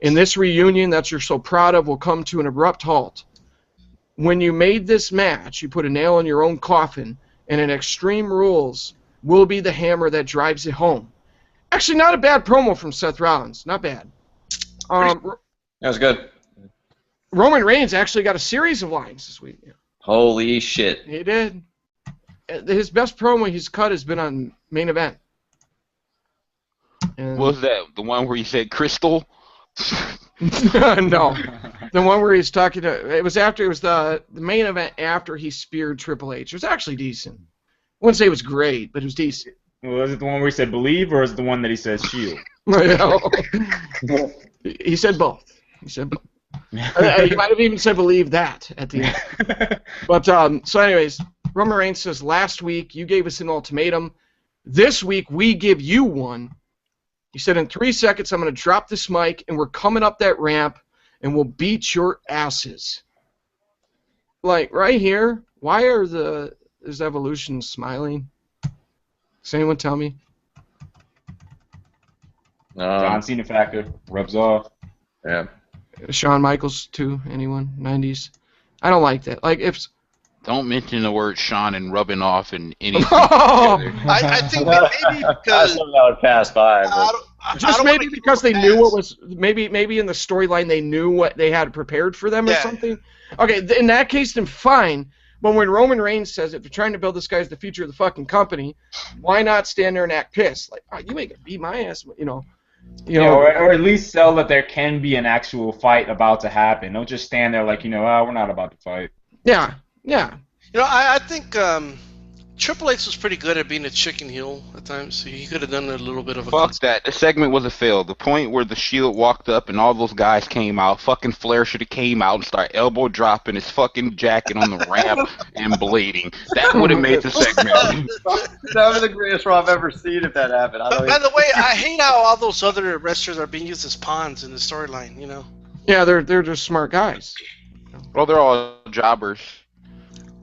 And this reunion that you're so proud of will come to an abrupt halt. When you made this match, you put a nail in your own coffin, and in Extreme Rules will be the hammer that drives it home. Actually, not a bad promo from Seth Rollins. Not bad. That was good. Roman Reigns actually got a series of lines this week. Holy shit. He did. His best promo he's cut has been on Main Event. And What was that? The one where he said Crystal? no. The one where he's talking to... It was the Main Event after he speared Triple H. It was actually decent. I wouldn't say it was great, but it was decent. Well, is it the one where he said believe, or is it the one that he says shield? He said both. He said both. He might have even said believe that at the end. But, so anyways, Roman Reigns says, last week you gave us an ultimatum. This week we give you one. He said, in 3 seconds I'm going to drop this mic and we're coming up that ramp and we'll beat your asses. Like, right here, why is Evolution smiling? Does anyone tell me? John Cena factor rubs off. Yeah. Shawn Michaels too, anyone? 90s? I don't like that. Like, if... Don't mention the word Sean and rubbing off in anything Oh! together. I think that maybe because That would pass by. But Just maybe because they knew what was... Maybe in the storyline they knew what they had prepared for them or something. Okay, in that case, then fine. But when Roman Reigns says, if you're trying to build this guy as the future of the fucking company, why not stand there and act pissed? Like, oh, you ain't gonna beat my ass, you know. Or at least sell that there can be an actual fight about to happen. Don't just stand there like, we're not about to fight. Yeah. I think Triple H was pretty good at being a chicken heel at times. So he could have done a little bit of a... Fuck that. The segment was a fail. The point where the Shield walked up and all those guys came out, fucking Flair should have came out and started elbow dropping his fucking jacket on the ramp and bleeding. That would have made the segment. That was the greatest Raw I've ever seen if that happened. By the way, I hate how all those other wrestlers are being used as pawns in the storyline, Yeah, they're just smart guys. Well, they're all jobbers.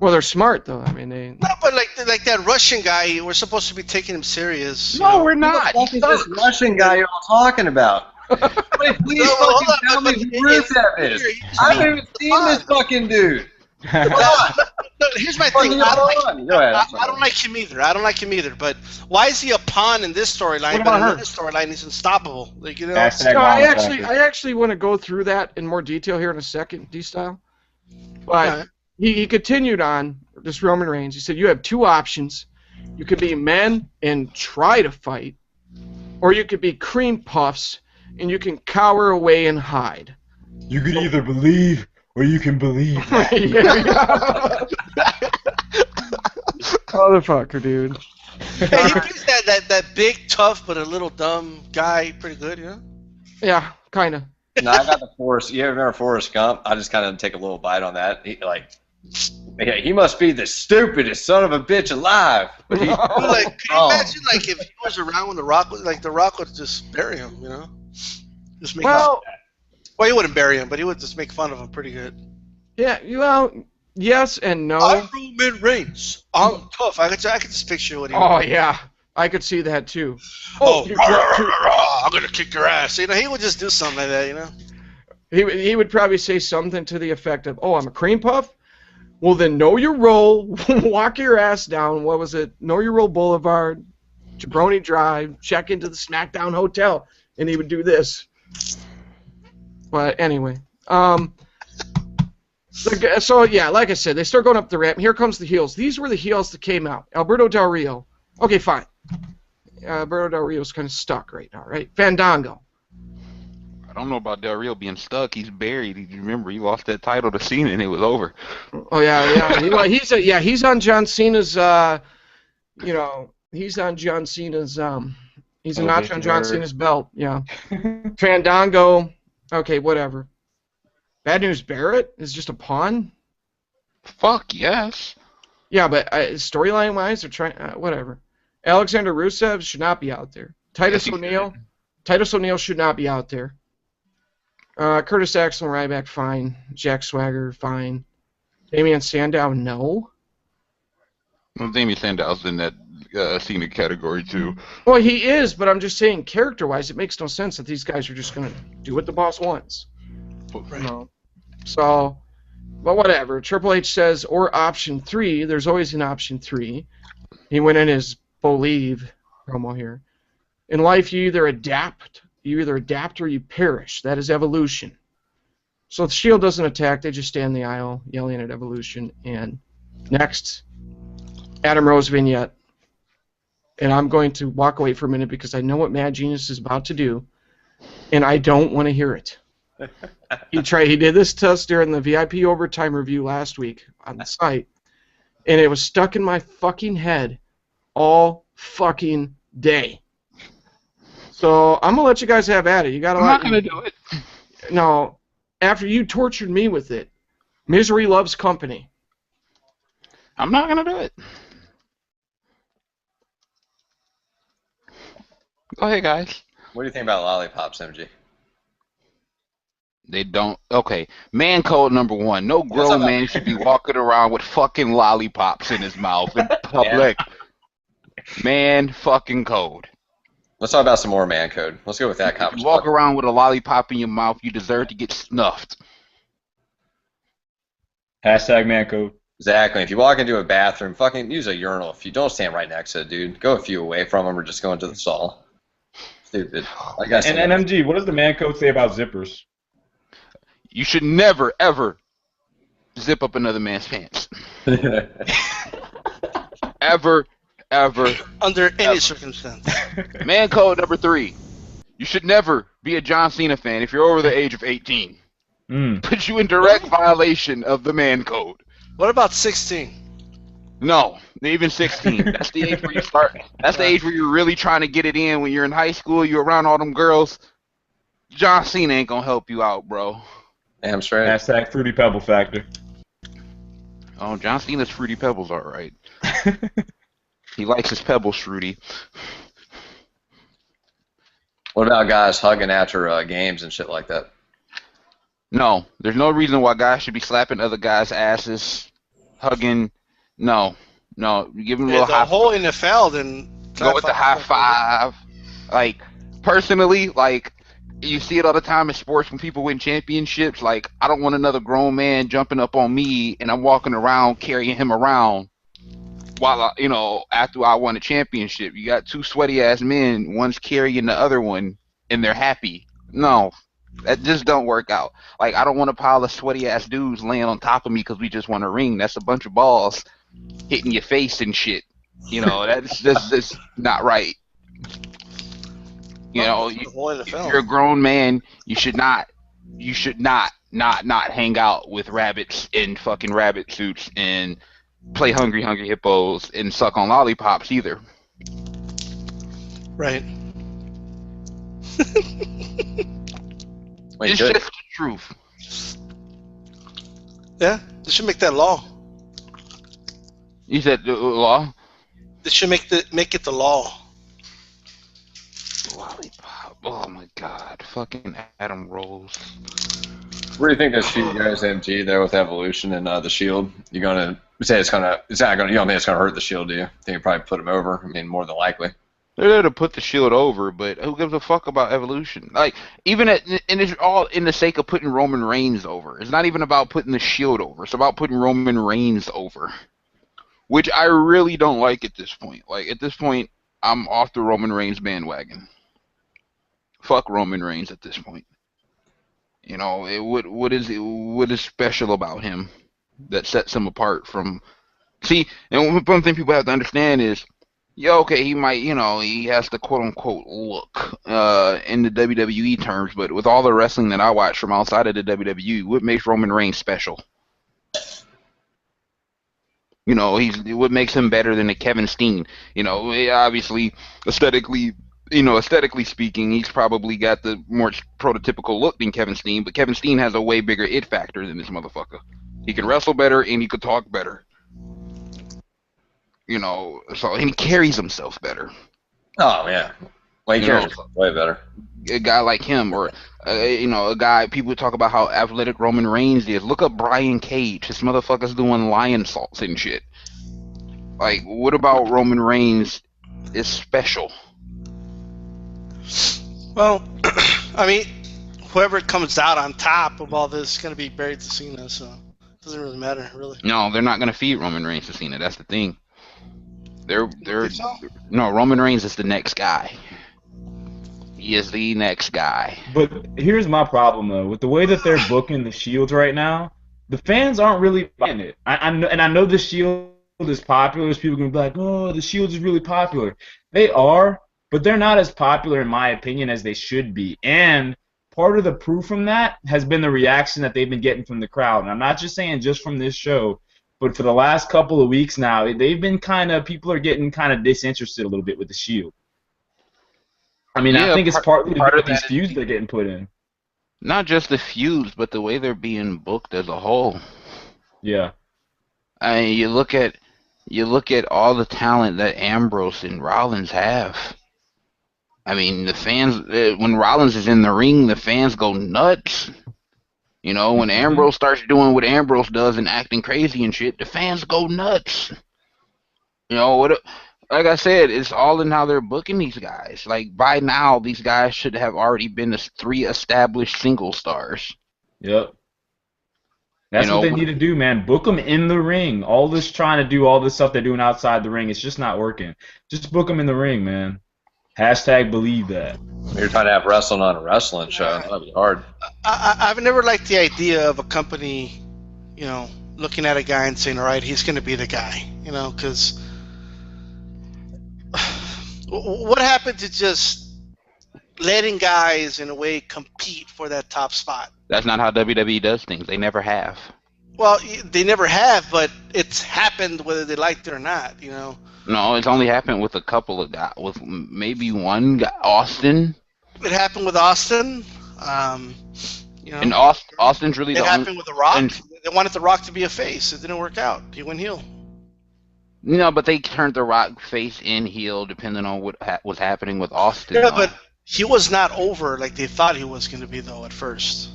Well, they're smart, though. I mean, they... No, but like that Russian guy, we're supposed to be taking him serious. No, we're not. What is this Russian guy you're all talking about? Please fucking tell me who Rusev is. I haven't even seen this fucking dude. Come on. No, here's my Well, thing. you go ahead. I don't like him either. I don't like him either. But why is he a pawn in this storyline? What But about in her? another storyline, he's unstoppable. Like Hashtag No, mom I factor. actually want to go through that in more detail here in a second, D-Style. But Alright. he continued on this Roman Reigns. He said you have two options. You could be men and try to fight, or you could be cream puffs and you can cower away and hide. You can either believe or you can believe. Motherfucker, dude. Hey, he plays that big, tough, but a little dumb guy pretty good, you know? Yeah, kind of. No, I got the Forrest. You ever remember Forrest Gump? I just kind of take a little bite on that. He must be the stupidest son of a bitch alive. But he's Like, can you wrong. imagine, like, if he was around when The Rock was, like, The Rock would just bury him, you know? Just make Well, well, he wouldn't bury him, but he would just make fun of him pretty good. yeah, well, yes and no. I'm Roman Reigns. I'm tough. I could just picture what he Oh, would do. yeah. I could see that, too. Oh, you- rah, rah, rah, rah, I'm going to kick your ass. You know, he would just do something like that, you know? He would probably say something to the effect of, oh, I'm a cream puff? Well, then know your role. Walk your ass down. What was it? Know your role Boulevard, Jabroni Drive, check into the SmackDown Hotel. And he would do this. But anyway. So, yeah, like I said, they start going up the ramp. Here comes the heels. These were the heels that came out. Alberto Del Rio. Okay, fine. Alberto Del Rio's kind of stuck right now, right? Fandango. I don't know about Del Rio being stuck. He's buried. You remember, he lost that title to Cena and it was over. Oh yeah. He's on John Cena's. He's on John Cena's. He's a notch on John Cena's belt. Yeah. Fandango. Okay, whatever. Bad News Barrett is just a pawn. Fuck yes. Yeah, but storyline wise, they're trying. Whatever. Alexander Rusev should not be out there. Titus Yes, he O'Neil. should. Titus O'Neil should not be out there. Curtis Axel and Ryback, fine. Jack Swagger, fine. Damian Sandow, no. Well, Damien Sandow's in that Cena category too. Well, he is, but I'm just saying, character-wise, it makes no sense that these guys are just going to do what the boss wants. Right. No. So, but whatever. Triple H says, or option 3. There's always an option 3. He went in his Believe promo here. In life, you either adapt or you perish. That is evolution. So if the Shield doesn't attack, they just stand in the aisle yelling at evolution. And next, Adam Rose vignette. And I'm going to walk away for a minute because I know what Mad Genius is about to do, and I don't want to hear it. He did this to us during the VIP overtime review last week on the site, and it was stuck in my fucking head all fucking day. So I'm gonna let you guys have at it. You got a I'm lot. not gonna do it. No, after you tortured me with it, misery loves company. I'm not gonna do it. Go ahead, guys. What do you think about lollipops, MG? They don't. Okay, man code number 1. No grown not- man should be walking around with fucking lollipops in his mouth in public. Man fucking code. Let's talk about some more man code. Let's go with that If you conversation. walk around with a lollipop in your mouth, you deserve to get snuffed. Hashtag man code. Exactly. If you walk into a bathroom, fucking use a urinal. If you don't stand right next to it, dude, go a few away from them or just go into the stall. Stupid. Like I said, And MG, what does the man code say about zippers? You should never, ever zip up another man's pants. Ever, ever. Under any circumstance. Man code number 3. You should never be a John Cena fan if you're over the age of 18. Put you in direct violation of the man code. What about 16? No, even 16. That's the age where you start. That's the age where you're really trying to get it in. When you're in high school, you're around all them girls. John Cena ain't gonna help you out, bro. Damn straight. Hashtag fruity pebble factor. Oh, John Cena's Fruity Pebbles are right. He likes his pebbles fruity. What about guys hugging after games and shit like that? No, there's no reason why guys should be slapping other guys' asses, hugging. No, you give them a little The high. whole NFL then. Go with the high five. Like, personally, like, You see it all the time in sports when people win championships. Like, I don't want another grown man jumping up on me and I'm walking around carrying him around while after I won a championship. You got two sweaty ass men, one's carrying the other one, and they're happy. No, that just don't work out. Like, I don't want a pile of sweaty ass dudes laying on top of me because we just won a ring. That's a bunch of balls hitting your face and shit. That's not right. If you're a grown man, you should not hang out with rabbits in fucking rabbit suits and play Hungry Hippos and suck on lollipops either. Right. It's just the truth. Yeah, they should make that law. You said the law? They should make it the law. Lollipop. Oh my god. Fucking Adam Rose. Where do you think this Shield goes, MG, there with Evolution and the Shield? You gonna say it's not gonna? You don't think it's gonna hurt the Shield, do you? Think you probably put him over? I mean, more than likely. They're there to put the Shield over, but who gives a fuck about Evolution? Like, and it's all in the sake of putting Roman Reigns over. It's not even about putting the Shield over. It's about putting Roman Reigns over, which I really don't like at this point. Like, at this point, I'm off the Roman Reigns bandwagon. Fuck Roman Reigns at this point. What is special about him that sets him apart from? See, and one thing people have to understand is, okay, he might, he has the quote-unquote look in the WWE terms, but with all the wrestling that I watch from outside of the WWE, what makes Roman Reigns special? What makes him better than a Kevin Steen? Obviously, aesthetically speaking, he's probably got the more prototypical look than Kevin Steen, but Kevin Steen has a way bigger it factor than this motherfucker. He can wrestle better and he could talk better. And he carries himself better. Oh, yeah. Well, he carries himself way better. A guy like him, or, a guy, people talk about how athletic Roman Reigns is. Look up Brian Cage. This motherfucker's doing lion salts and shit. Like, what about Roman Reigns is special? Well, I mean, whoever comes out on top of all this is going to be buried to Cena, so it doesn't really matter, really. No, they're not going to feed Roman Reigns to Cena. That's the thing. You think so? No, Roman Reigns is the next guy. He is the next guy. But here's my problem, though. With the way that they're booking the Shield right now, the fans aren't really buying it. I know the Shield is popular. There's people going to be like, oh, the Shield is really popular. They are, but they're not as popular, in my opinion, as they should be. And part of the proof from that has been the reaction that they've been getting from the crowd. And I'm not just saying just from this show, but for the last couple of weeks now, they've been people are getting kind of disinterested a little bit with the Shield. I mean, I think it's partly part of these feuds they're getting put in. Not just the feuds, but the way they're being booked as a whole. Yeah. I mean, you look at all the talent that Ambrose and Rollins have. I mean, the fans, when Rollins is in the ring, the fans go nuts. When Ambrose starts doing what Ambrose does and acting crazy and shit, the fans go nuts. Like I said, it's all in how they're booking these guys. Like, by now, these guys should have already been 3 established single stars. Yep. That's what they need to do, man. Book them in the ring. All this trying to do all this stuff they're doing outside the ring, it's just not working. Just book them in the ring, man. #believe that. You're trying to have wrestling on a wrestling show. That'd be hard. I've never liked the idea of a company, looking at a guy and saying, all right, he's going to be the guy, because what happened to just letting guys, in a way, compete for that top spot? That's not how WWE does things. They never have. Well, they never have, but it's happened whether they liked it or not, No, it's only happened with a couple of guys, with maybe one guy, Austin. It happened with Austin. And Austin's really it happened with The Rock. They wanted The Rock to be a face. It didn't work out. He went heel. But they turned The Rock face and heel depending on what was happening with Austin. Yeah, but he was not over like they thought he was going to be, though, at first.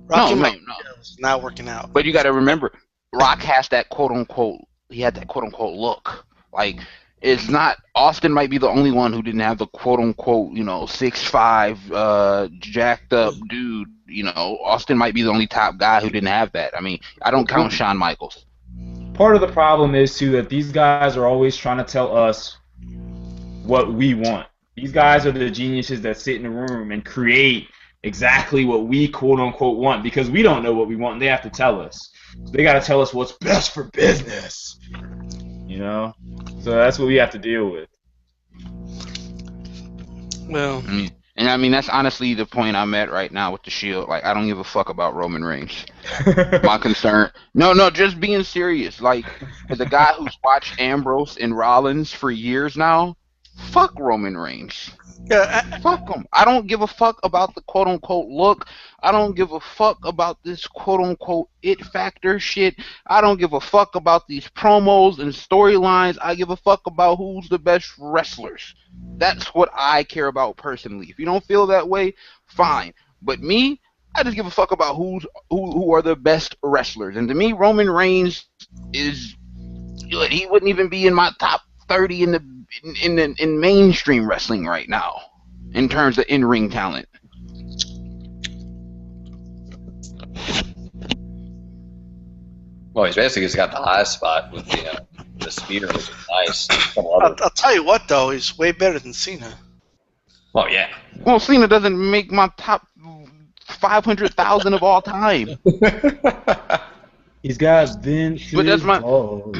Rocky No. was not working out. But you got to remember, Rock has that quote-unquote, he had that quote-unquote look. Like, It's not. Austin might be the only one who didn't have the quote unquote, 6'5", jacked up dude. Austin might be the only top guy who didn't have that. I mean, I don't count Shawn Michaels. Part of the problem is too that these guys are always trying to tell us what we want. These guys are the geniuses that sit in a room and create exactly what we quote unquote want because we don't know what we want and they have to tell us. So they got to tell us what's best for business. So that's what we have to deal with. Well, and I mean that's honestly the point I'm at right now with the Shield. Like I don't give a fuck about Roman Reigns. My concern. No, just being serious. Like as a guy who's watched Ambrose and Rollins for years now, fuck Roman Reigns. yeah, Fuck him. I don't give a fuck about the quote unquote look. I don't give a fuck about this quote unquote it factor shit. I don't give a fuck about these promos and storylines. I give a fuck about who's the best wrestlers. That's what I care about personally. If you don't feel that way, fine. But me, I just give a fuck about who are the best wrestlers. And to me, Roman Reigns he wouldn't even be in my top 30 in mainstream wrestling right now in terms of in-ring talent. Well, he's basically just got the high spot with the speeder, which is nice. I'll tell you what though, he's way better than Cena. Well, yeah. Well, Cena doesn't make my top 500,000 of all time. He's got Vince. But that's my Look,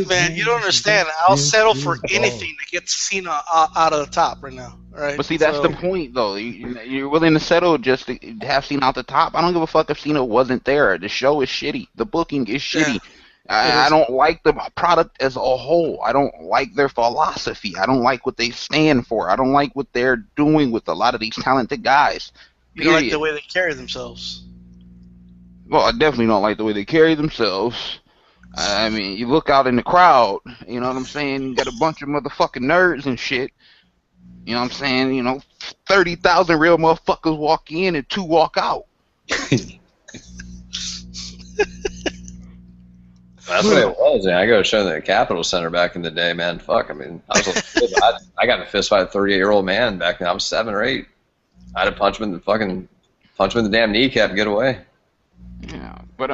man, you don't understand. I'll settle for anything to get Cena out of the top right now. All right. But see, that's the point, though. You're willing to settle just to have Cena out the top. I don't give a fuck if Cena wasn't there. The show is shitty. The booking is shitty. Yeah, I don't like the product as a whole. I don't like their philosophy. I don't like what they stand for. I don't like what they're doing with a lot of these talented guys. You don't like the way they carry themselves. Well, I definitely don't like the way they carry themselves. I mean, you look out in the crowd, you know what I'm saying? You got a bunch of motherfucking nerds and shit. You know what I'm saying? 30,000 real motherfuckers walk in and 2 walk out. That's what it was. Man. I go to show the Capitol Center back in the day, man. Fuck, I mean, I got in a fist fight with a 38-year-old man back then. I was 7 or 8. I had to punch him in the damn kneecap and get away. Yeah, but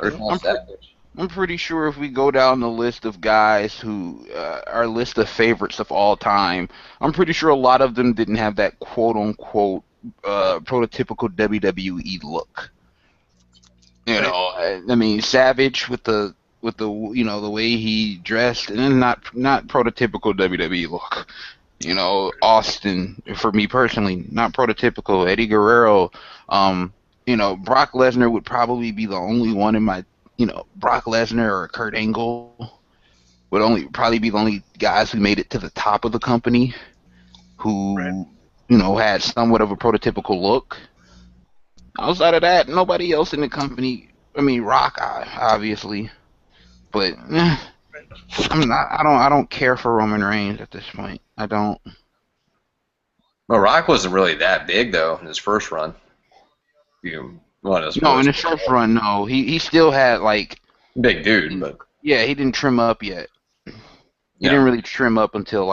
I'm pretty sure if we go down the list of guys who our list of favorites of all time, I'm pretty sure a lot of them didn't have that quote unquote prototypical WWE look. I mean, Savage with the the way he dressed, and then not prototypical WWE look. Austin, for me personally, not prototypical. Eddie Guerrero, Brock Lesnar would probably be the only one in my, Brock Lesnar or Kurt Angle would probably be the only guys who made it to the top of the company who, had somewhat of a prototypical look. Outside of that, nobody else in the company. I mean, Rock, obviously, but I don't care for Roman Reigns at this point. I don't. Well, Rock wasn't really that big though in his first run. In his first run, no. He still had big dude, but yeah, he didn't trim up yet. He didn't really trim up until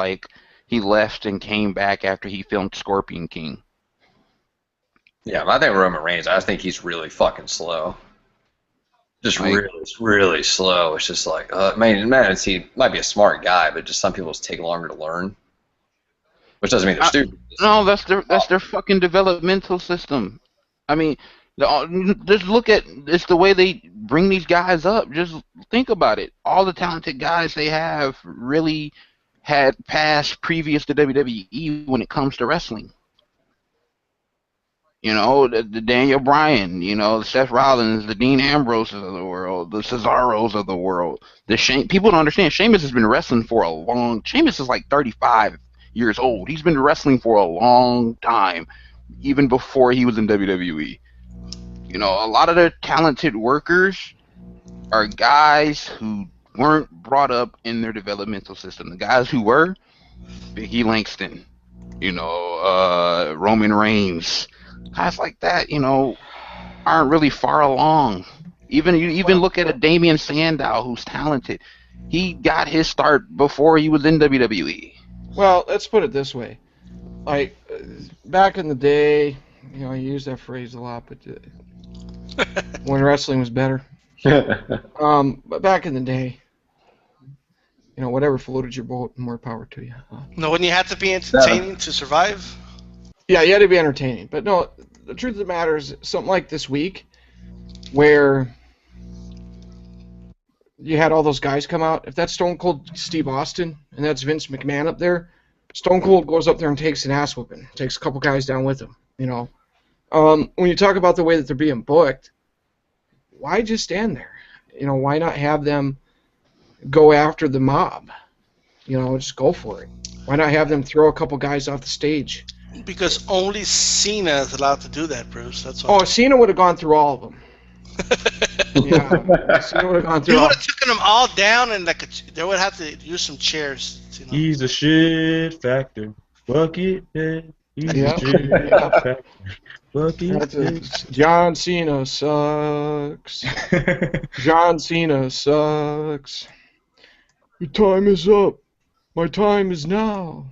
he left and came back after he filmed Scorpion King. Yeah, I think Roman Reigns. I think he's really fucking slow. Just really, really slow. It's just he might be a smart guy, but just some people take longer to learn. Which doesn't mean they're stupid. No, that's their fucking developmental system. I mean, just look at it's the way they bring these guys up. Just think about it. All the talented guys they have really had passed previous to WWE when it comes to wrestling. The Daniel Bryan, the Seth Rollins, the Dean Ambroses of the world, the Cesaros of the world. People don't understand. Sheamus has been wrestling for a long. Sheamus is 35 years old. He's been wrestling for a long time, even before he was in WWE. A lot of the talented workers are guys who weren't brought up in their developmental system. The guys who were, Biggie Langston, Roman Reigns. Guys like that, aren't really far along. You even look at a Damian Sandow who's talented. He got his start before he was in WWE. Well, let's put it this way. Like, back in the day, you know, I use that phrase a lot, but when wrestling was better. But back in the day, you know, whatever floated your boat, more power to you. No, when you had to be entertaining to survive. Yeah, you had to be entertaining. But no, the truth of the matter is, something like this week, where you had all those guys come out. If that's Stone Cold Steve Austin and that's Vince McMahon up there, Stone Cold goes up there and takes an ass whooping, takes a couple guys down with him. You know, when you talk about the way that they're being booked, why just stand there? You know, why not have them go after the mob? You know, just go for it. Why not have them throw a couple guys off the stage? Because only Cena is allowed to do that, Bruce. That's all. Oh, Cena would have gone through all of them. Yeah, Cena would have gone through He all. would have taken them all down, and they would have to use some chairs. You know? He's a shit factor. Bucket head. He's Yeah. a shit factor. Bucket That's head. it. John Cena sucks. John Cena sucks. Your time is up. My time is now.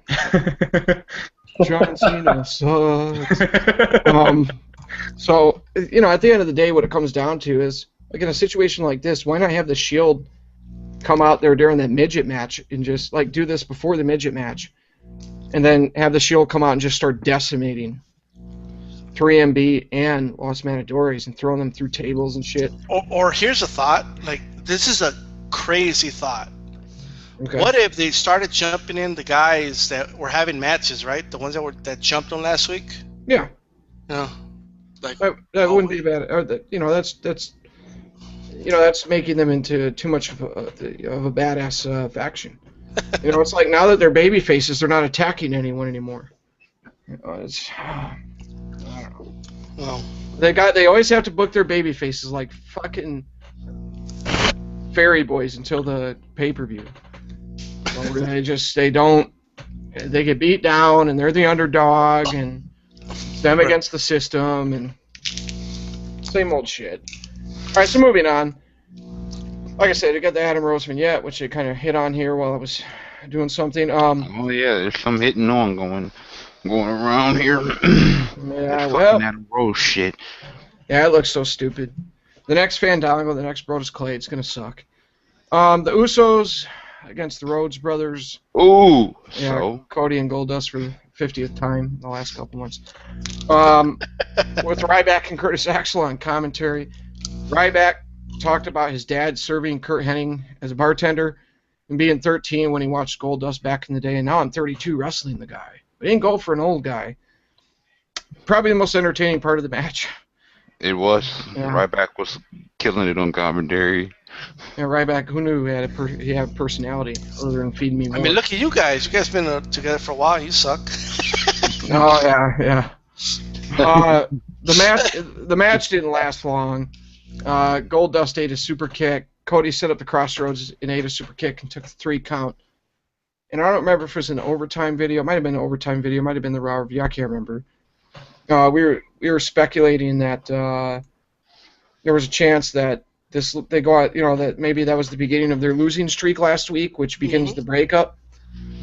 John Cena sucks. So, you know, at the end of the day, what it comes down to is, like, in a situation like this, why not have the Shield come out there during that midget match and just, like, do this before the midget match, and then have the Shield come out and just start decimating 3MB and Los Matadores and throwing them through tables and shit. Or here's a thought. Like, this is a crazy thought. Okay. What if they started jumping in the guys that were having matches, right? The ones that jumped on last week. Yeah. You know, like that wouldn't be bad. Or that, you know, that's making them into too much of a badass faction. You know, it's like now that they're baby faces, they're not attacking anyone anymore. You know, I don't know. Well, They always have to book their baby faces like fucking fairy boys until the pay-per-view. Where they get beat down and they're the underdog and it's them against the system and same old shit. Alright, so moving on. Like I said, I got the Adam Rose vignette, which I kind of hit on here while I was doing something. Oh yeah, there's some hitting on going around here. Yeah, That well, fucking Adam Rose shit. yeah, it looks so stupid. The next Fandango, the next Brodus Clay, it's gonna suck. The Usos against the Rhodes brothers. Ooh, Yeah, so Cody and Goldust for the 50th time in the last couple months. With Ryback and Curtis Axel on commentary. Ryback talked about his dad serving Kurt Hennig as a bartender and being 13 when he watched Goldust back in the day, and now I'm 32 wrestling the guy. But he didn't go for an old guy. Probably the most entertaining part of the match. it was. Yeah. Ryback was killing it on commentary. Yeah, Ryback, who knew he had personality other than feeding me more? I mean, look at you guys. You guys been together for a while. You suck. Oh yeah. The match didn't last long. Goldust ate a super kick. Cody set up the crossroads and ate a super kick and took the 3 count. And I don't remember if it was an overtime video. It might have been an overtime video. It might have been the Raw review. I can't remember. We were speculating that there was a chance that they go out. You know, that maybe that was the beginning of their losing streak last week, which begins the breakup.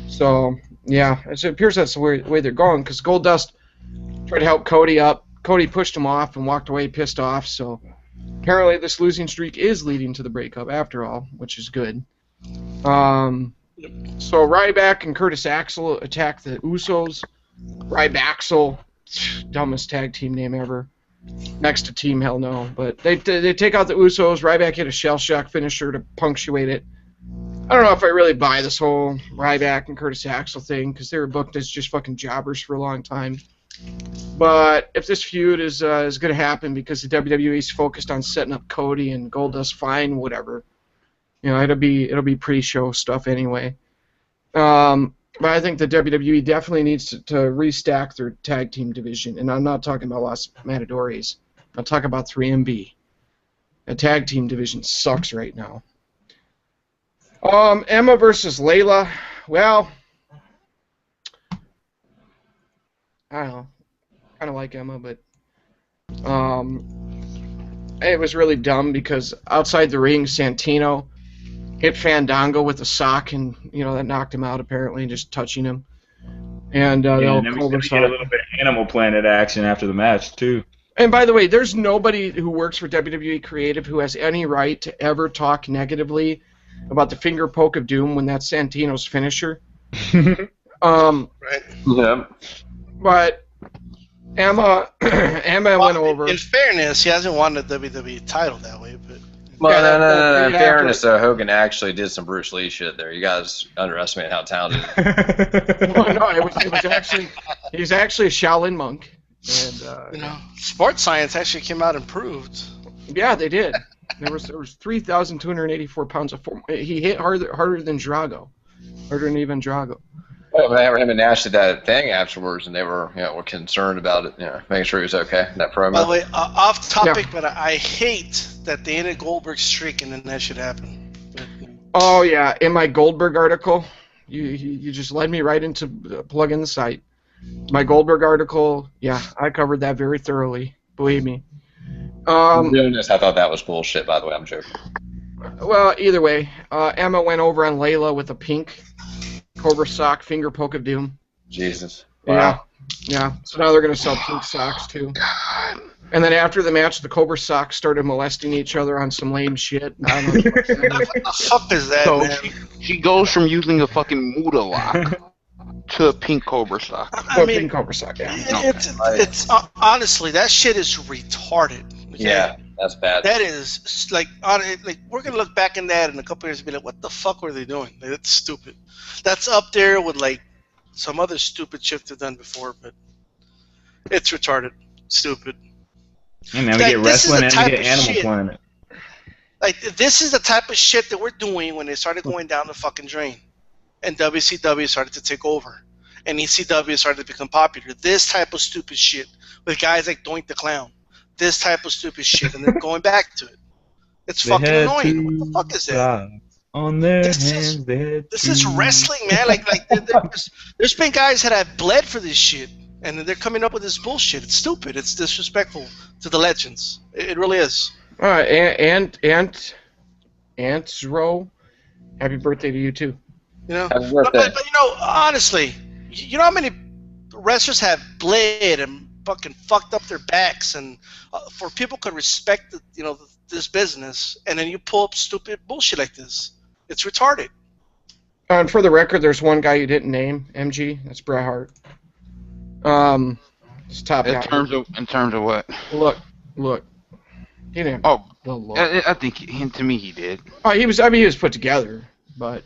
So yeah, it appears that's the way they're going because Goldust tried to help Cody up. Cody pushed him off and walked away pissed off. So apparently this losing streak is leading to the breakup after all, which is good. So Ryback and Curtis Axel attack the Usos. Rybaxel, dumbest tag team name ever. Next to Team Hell No. But they take out the Usos. Ryback hit a shell shock finisher to punctuate it. I don't know if I really buy this whole Ryback and Curtis Axel thing because they were booked as just fucking jobbers for a long time. But if this feud is going to happen because the WWE's focused on setting up Cody and Goldust, fine, whatever. You know, it'll be pre-show stuff anyway. But I think the WWE definitely needs to restack their tag team division, and I'm not talking about Los Matadores. I'm talking about 3MB. The tag team division sucks right now. Emma versus Layla. Well, I don't know. Kind of like Emma, but it was really dumb because outside the ring, Santino hit Fandango with a sock, and that knocked him out apparently, just touching him. And Yeah, they'll and then we Cobra get a sock. little bit of Animal Planet action after the match too. And by the way, there's nobody who works for WWE Creative who has any right to ever talk negatively about the finger poke of doom when that's Santino's finisher. Right. Yeah. But Emma went over. In fairness, he hasn't won the WWE title that way, but. Well, Yeah, no. In yeah, fairness, though, Hogan actually did some Bruce Lee shit there. You guys underestimate how talented. Well, no, it was actually he's actually a Shaolin monk, and Sports Science actually came out and proved. yeah, they did. There was 3,284 pounds of form. He hit harder than Drago, harder than even Drago. Well, him and Nash did that thing afterwards, and they were concerned about it, making sure he was okay in that promo. By the way, off topic, but I hate that they ended Goldberg's streak and then that should happen. Oh yeah, in my Goldberg article, you just led me right into plugging the site. My Goldberg article, yeah, I covered that very thoroughly. Believe me. Doing this, I thought that was bullshit. By the way, I'm joking. Well, either way, Emma went over on Layla with a pink Cobra sock finger poke of doom. Jesus. Wow. Yeah. So now they're gonna sell pink socks too. And then after the match, the Cobra socks started molesting each other on some lame shit. I don't know what the fuck is that, So man? she goes from using a fucking Muda lock to a pink Cobra sock. pink Cobra sock. Yeah. It's honestly, that shit is retarded. Okay? Yeah, that's bad. That is like we're gonna look back in that in a couple years and be like, what the fuck were they doing? Like, that's stupid. That's up there with like some other stupid shit they've done before, but it's retarded, stupid. And now we get wrestling and we get Animal Planet. Like this is the type of shit that we're doing when they started going down the fucking drain, and WCW started to take over, and ECW started to become popular. This type of stupid shit with guys like Doink the Clown. This type of stupid shit, and they're going back to it. It's fucking annoying. What the fuck is that? On their hands, this is wrestling, man. Like there's been guys that have bled for this shit, and they're coming up with this bullshit. It's stupid. It's disrespectful to the legends. It really is. All right, Aunt Ro, happy birthday to you too. Happy birthday. But honestly, you know how many wrestlers have bled and fucking fucked up their backs, and for people could respect this business, and then you pull up stupid bullshit like this. It's retarded. And for the record, there's one guy you didn't name, MG. That's Bret Hart. It's top guy. In terms of what? Look. He didn't. Oh, look. I think to me he did. Oh, he was put together, but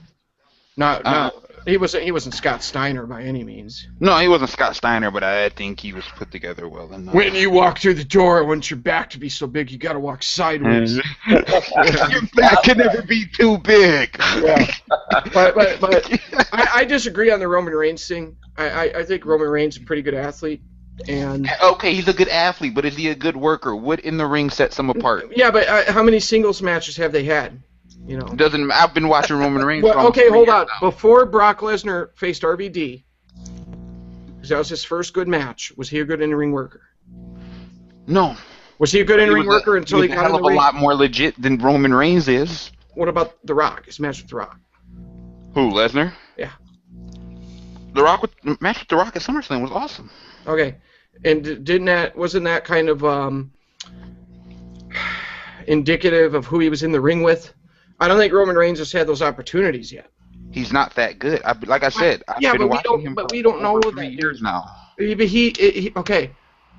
not. He wasn't Scott Steiner by any means. No, he wasn't Scott Steiner, but I think he was put together well enough. When you walk through the door, I want your back to be so big, you got to walk sideways. Your back can never be too big. Yeah. But I disagree on the Roman Reigns thing. I think Roman Reigns is a pretty good athlete. And okay, he's a good athlete, but is he a good worker? What in the ring sets him apart? Yeah, but how many singles matches have they had? Doesn't. I've been watching Roman Reigns. Well, okay, hold on. Now. Before Brock Lesnar faced RVD, because that was his first good match, was he a good in-ring worker? No. Was he a good in-ring worker until he got in the ring? A lot more legit than Roman Reigns is. What about The Rock? His match with The Rock. Who, Lesnar? Yeah. Match with The Rock at SummerSlam was awesome. Okay, and wasn't that kind of indicative of who he was in the ring with? I don't think Roman Reigns has had those opportunities yet. He's not that good. Like I said, I've been watching him for we don't know over that 3 years now. But he okay,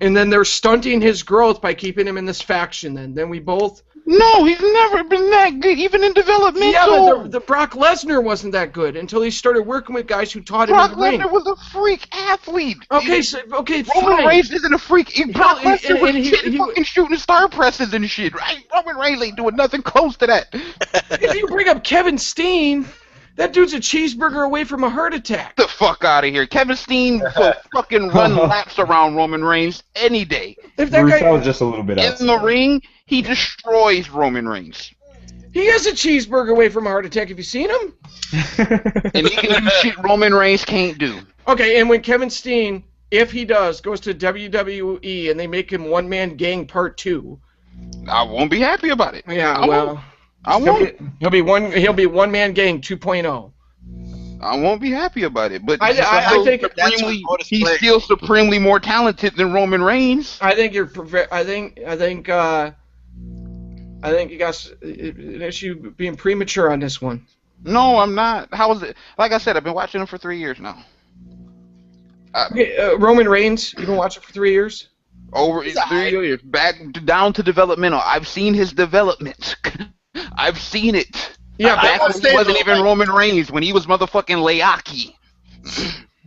and then they're stunting his growth by keeping him in this faction. Then we both. No, he's never been that good, even in development. Yeah, but the Brock Lesnar wasn't that good until he started working with guys who taught him in the ring. Brock Lesnar was a freak athlete. Okay, Roman Reigns isn't a freak. Brock Lesnar was fucking shooting star presses and shit, right? Roman Reigns ain't doing nothing close to that. If you bring up Kevin Steen, that dude's a cheeseburger away from a heart attack. Get the fuck out of here. Kevin Steen will fucking run laps around Roman Reigns any day. If that Bruce, guy I was just a little bit outside. In the ring, he destroys Roman Reigns. He is a cheeseburger away from a heart attack. Have you seen him? And he can do shit Roman Reigns can't do. Okay, and when Kevin Steen, if he does, goes to WWE and they make him One Man Gang Part 2. I won't be happy about it. Yeah, well, I won't. He'll be one man gang 2.0. I won't be happy about it. But I think he's still supremely more talented than Roman Reigns. I think you got an issue being premature on this one. No, I'm not. How is it? Like I said, I've been watching him for 3 years now. Roman Reigns, you've been watching for 3 years? Over 3 years. Back down to developmental. I've seen his development. I've seen it. Yeah, back when he wasn't even Roman Reigns, when he was motherfucking Leaki.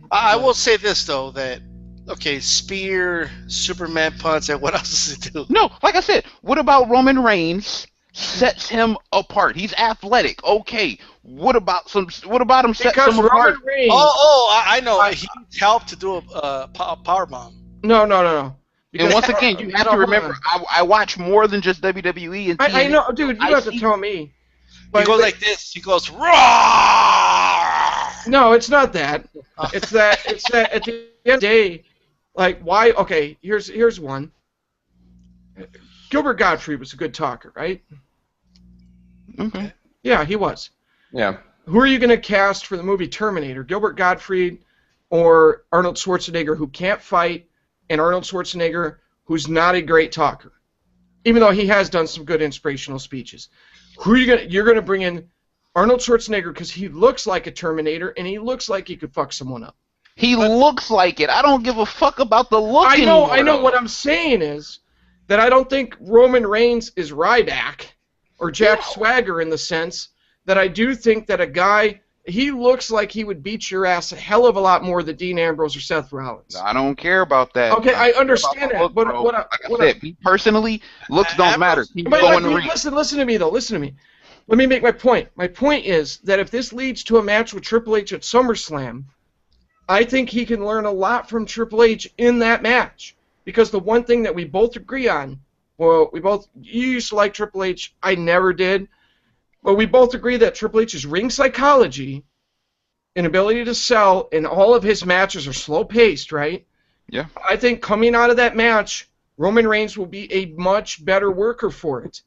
I will say this, though, that, okay, spear, Superman punch, and what else does he do? No, like I said, what about Roman Reigns sets him apart? He's athletic, okay. What about him setting him apart? Reigns, I know. He helped to do a power bomb. No. And once again, you have to remember, I watch more than just WWE and TNA. I know, dude, you have to tell me. He goes like this. He goes, raw! No, it's not that. It's that at the end of the day, like, why? Okay, here's one. Gilbert Gottfried was a good talker, right? Okay. Yeah, he was. Yeah. Who are you going to cast for the movie Terminator? Gilbert Gottfried or Arnold Schwarzenegger, who can't fight, and Arnold Schwarzenegger, who's not a great talker, even though he has done some good inspirational speeches. Who are you going to? You're going to bring in Arnold Schwarzenegger because he looks like a Terminator and he looks like he could fuck someone up. He looks like it. I don't give a fuck about the look anymore. I know. What I'm saying is that I don't think Roman Reigns is Ryback or Jack Swagger in the sense that I do think that a guy, he looks like he would beat your ass a hell of a lot more than Dean Ambrose or Seth Rollins. I don't care about that. Okay, I understand that, but me personally, looks don't matter. Listen to me though. Listen to me. Let me make my point. My point is that if this leads to a match with Triple H at SummerSlam, I think he can learn a lot from Triple H in that match. Because the one thing that we both agree on, you used to like Triple H, I never did, but we both agree that Triple H's ring psychology and ability to sell and all of his matches are slow-paced, right? Yeah. I think coming out of that match, Roman Reigns will be a much better worker for it.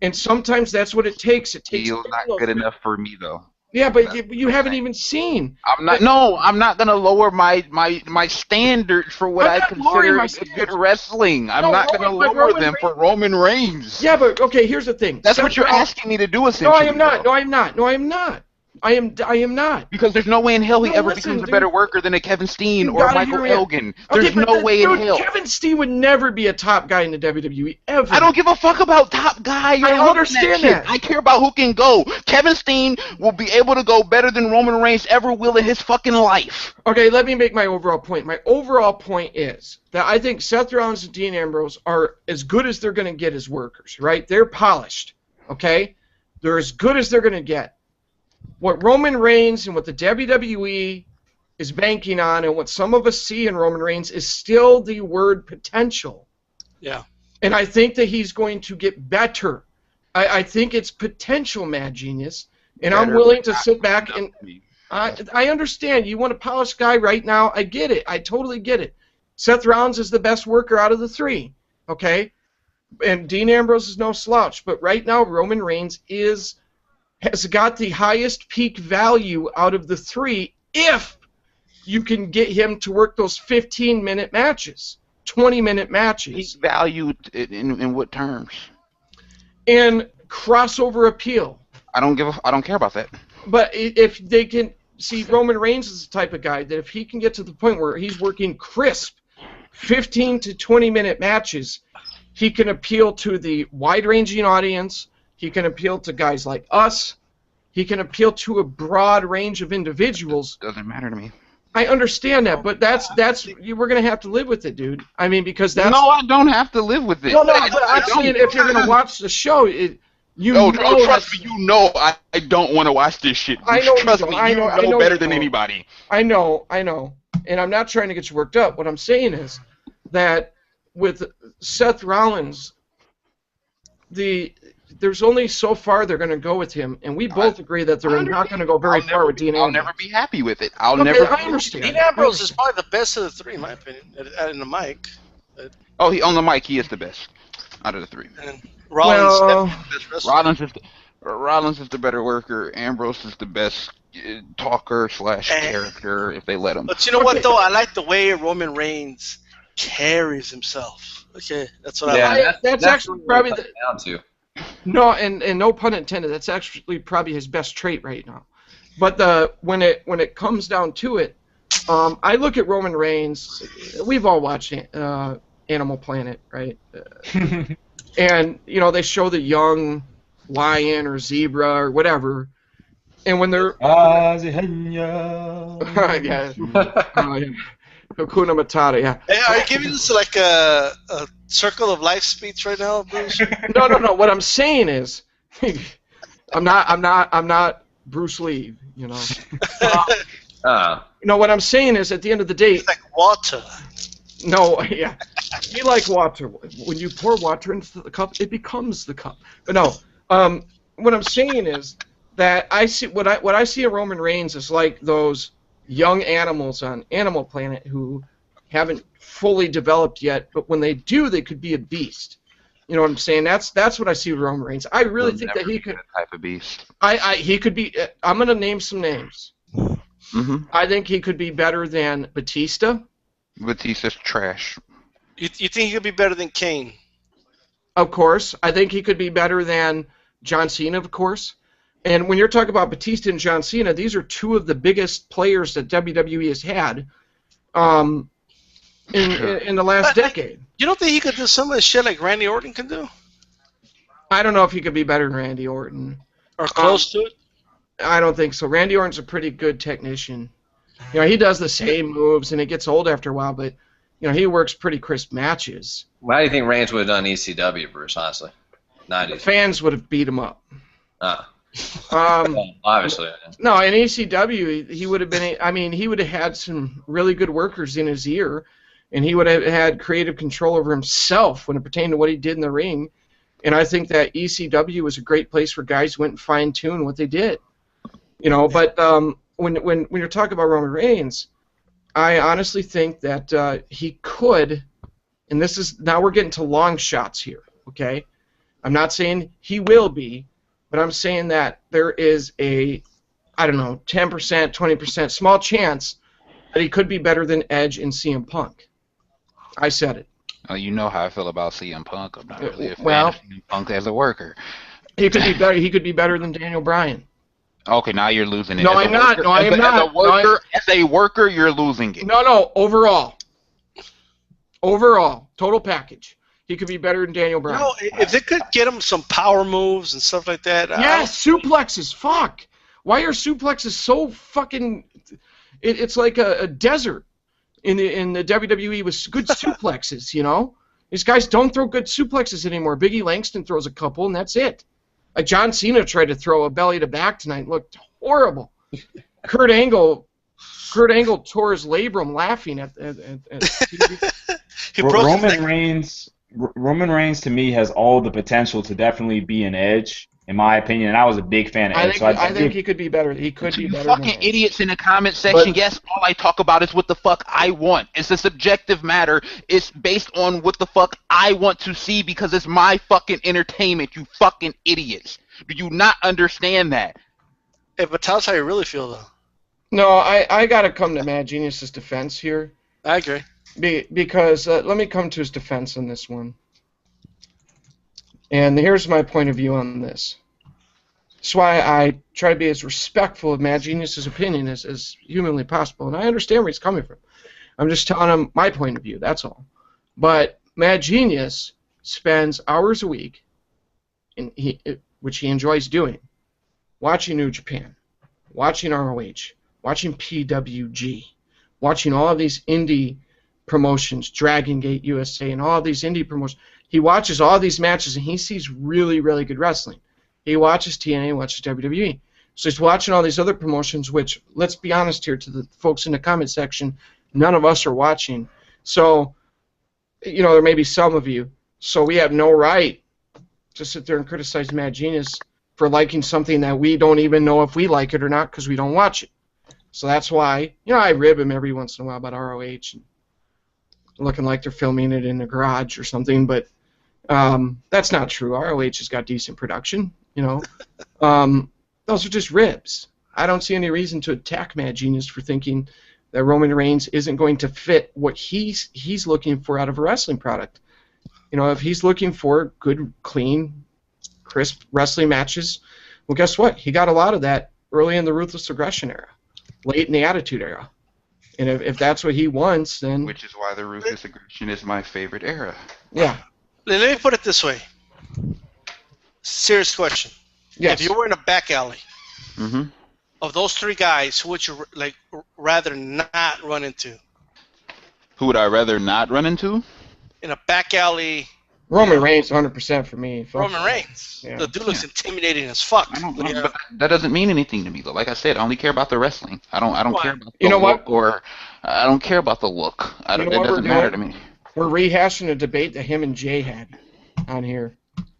And sometimes that's what it takes. It takes. He's not good enough for me, though. Yeah, but you haven't even seen. I'm not gonna lower my standards for what I consider good wrestling. I'm not gonna lower them for Roman Reigns. Yeah, but okay, here's the thing. That's what you're asking me to do, essentially. No, I am not. No, I'm not. No, I'm not. I am not. Because there's no way in hell he ever becomes a better worker than a Kevin Steen or Michael Elgin. There's no way in hell. Kevin Steen would never be a top guy in the WWE, ever. I don't give a fuck about top guy. I understand that. I care about who can go. Kevin Steen will be able to go better than Roman Reigns ever will in his fucking life. Okay, let me make my overall point. My overall point is that I think Seth Rollins and Dean Ambrose are as good as they're going to get as workers, right? They're polished, okay? They're as good as they're going to get. What Roman Reigns and what the WWE is banking on and what some of us see in Roman Reigns is still the word potential. Yeah. And I think that he's going to get better. I think it's potential, Mad Genius. And better, I'm willing to sit back and... I understand. You want a polished guy right now. I get it. I totally get it. Seth Rollins is the best worker out of the three. Okay? And Dean Ambrose is no slouch. But right now, Roman Reigns has got the highest peak value out of the three if you can get him to work those 15-minute matches, 20-minute matches. He's valued in what terms? And crossover appeal. I don't care about that. But if they can see, Roman Reigns is the type of guy that if he can get to the point where he's working crisp 15 to 20-minute matches, he can appeal to the wide-ranging audience. He can appeal to guys like us. He can appeal to a broad range of individuals. Doesn't matter to me. I understand that, but we're gonna have to live with it, dude. I mean, because that's. No, I don't have to live with it. No, but I'm saying if you're gonna watch the show, trust me, I don't want to watch this shit. Trust me, you know better than anybody. I know, and I'm not trying to get you worked up. What I'm saying is that with Seth Rollins, there's only so far they're going to go with him, and we both agree that they're not going to go very far with Dean Ambrose. I'll never be happy with it. I understand. Dean Ambrose is probably the best of the three, in my opinion, in the mic. On the mic, he is the best out of the three. And Rollins is the best wrestler. Rollins is the better worker. Ambrose is the best talker slash character if they let him. But you know what though? I like the way Roman Reigns carries himself. Okay, that's what I like. That's actually probably what it comes down to. no, and no pun intended. That's actually probably his best trait right now. But when it comes down to it, I look at Roman Reigns. We've all watched Animal Planet, right? And they show the young lion or zebra or whatever, and when they're yeah, Hakuna Matata, yeah. Hey, are you giving this like a circle of life speech right now, Bruce? No. What I'm saying is, I'm not Bruce Lee, what I'm saying is, at the end of the day, It's like water. no, yeah, be like water. When you pour water into the cup, it becomes the cup. But no, what I'm saying is that I see what I see in Roman Reigns is like those young animals on Animal Planet who haven't fully developed yet, but when they do, they could be a beast. You know what I'm saying? That's what I see with Roman Reigns. I really think that he could. Type of beast. He could be. I'm gonna name some names. Mm-hmm. I think he could be better than Batista. Batista's trash. You think he could be better than Kane? Of course. I think he could be better than John Cena, of course. And when you're talking about Batista and John Cena, these are two of the biggest players that WWE has had in the last decade. You don't think he could do some of the shit like Randy Orton can do? I don't know if he could be better than Randy Orton. Or close to it? I don't think so. Randy Orton's a pretty good technician. He does the same moves, and it gets old after a while, but he works pretty crisp matches. Why do you think Reigns would have done ECW, Bruce, honestly? The fans would have beat him up. Well, obviously. No, in ECW, he would have been. I mean, he would have had some really good workers in his ear, and he would have had creative control over himself when it pertained to what he did in the ring. And I think that ECW was a great place where guys went and fine-tuned what they did. But when you're talking about Roman Reigns, I honestly think that he could, and this is now we're getting to long shots here. Okay, I'm not saying he will be. But I'm saying that there is a, 10%, 20% small chance that he could be better than Edge and CM Punk. I said it. You know how I feel about CM Punk. I'm not really a fan Well- of CM Punk as a worker. He could be better. He could be better than Daniel Bryan. Okay, now you're losing it. No, As a I'm not. worker- No, I as am a- not. As a worker, you're losing it. No, overall. Overall, total package. He could be better than Daniel Bryan. If they could get him some power moves and stuff like that. Yes, suplexes. Fuck. Why are suplexes so fucking? It's like a desert in the WWE with good suplexes. These guys don't throw good suplexes anymore. Biggie Langston throws a couple, and that's it. Like John Cena tried to throw a belly to back tonight. Looked horrible. Kurt Angle tore his labrum laughing at TV. Roman Reigns to me has all the potential to definitely be an Edge, in my opinion, and I was a big fan of Edge. I think he could be better. He could be better. Fucking idiots in the comment section. Yes, all I talk about is what the fuck I want. It's a subjective matter. It's based on what the fuck I want to see because it's my fucking entertainment. You fucking idiots. Do you not understand that? Hey, but tell us how you really feel, though. No, I gotta come to Mad Genius's defense here. I agree. Because let me come to his defense on this one. And here's my point of view on this. That's why I try to be as respectful of Mad Genius's opinion as humanly possible. And I understand where he's coming from. I'm just telling him my point of view, that's all. But Mad Genius spends hours a week, which he enjoys doing, watching New Japan, watching ROH, watching PWG, watching all of these indie promotions, Dragon Gate USA, and all these indie promotions. He watches all these matches, and he sees really, really good wrestling. He watches TNA, he watches WWE. So he's watching all these other promotions, which, let's be honest here to the folks in the comment section, none of us are watching. So, there may be some of you. So we have no right to sit there and criticize Mad Genius for liking something that we don't even know if we like it or not because we don't watch it. So that's why, I rib him every once in a while about ROH and looking like they're filming it in a garage or something, but that's not true. ROH has got decent production. You know, those are just ribs. I don't see any reason to attack Mad Genius for thinking that Roman Reigns isn't going to fit what he's looking for out of a wrestling product. You know, if he's looking for good, clean, crisp wrestling matches, well, guess what? He got a lot of that early in the Ruthless Aggression era, late in the Attitude era. And if that's what he wants, then... Which is why the Ruthless Aggression is my favorite era. Yeah. Let me put it this way. Serious question. Yes. If you were in a back alley, Mm-hmm. of those three guys, who would you rather not run into? Who would I rather not run into? In a back alley, Roman Reigns, 100% for me. Fuck Roman that. Reigns. Yeah. The dude looks intimidating as fuck. I don't know, but that doesn't mean anything to me though. Like I said, I only care about the wrestling. I don't care about the You know what? look, or I don't care about the look. It You know what doesn't we're matter to doing? me. We're rehashing a debate that him and Jay had on here.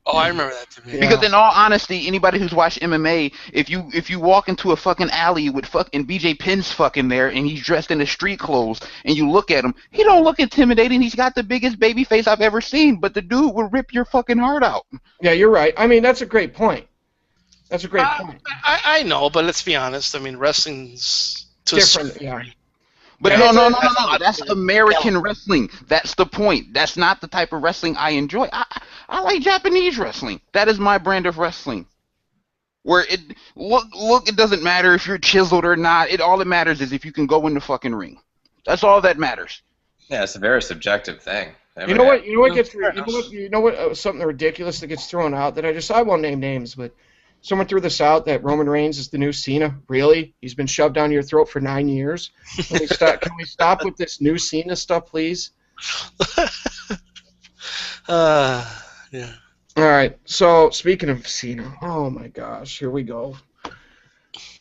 Oh, I remember that to me. Yeah. Because in all honesty, anybody who's watched MMA, if you walk into a fucking alley with fucking BJ Penn's fucking there and he's dressed in his street clothes and you look at him, he don't look intimidating. He's got the biggest baby face I've ever seen, but the dude will rip your fucking heart out. Yeah, you're right. I mean, that's a great point. That's a great point. I know, but let's be honest. I mean, wrestling's to Different, yeah. But Yeah, no. that's- That's American wrestling. That's the point. That's not the type of wrestling I enjoy. I like Japanese wrestling. That is my brand of wrestling. Where it look, it doesn't matter if you're chiseled or not. All it matters is if you can go in the fucking ring. That's all that matters. Yeah, it's a very subjective thing. You know what? You know what? Something ridiculous that gets thrown out that I won't name names, but someone threw this out that Roman Reigns is the new Cena. Really? He's been shoved down your throat for 9 years. Can we stop with this new Cena stuff, please? Yeah. All right. So speaking of Cena, oh my gosh, here we go.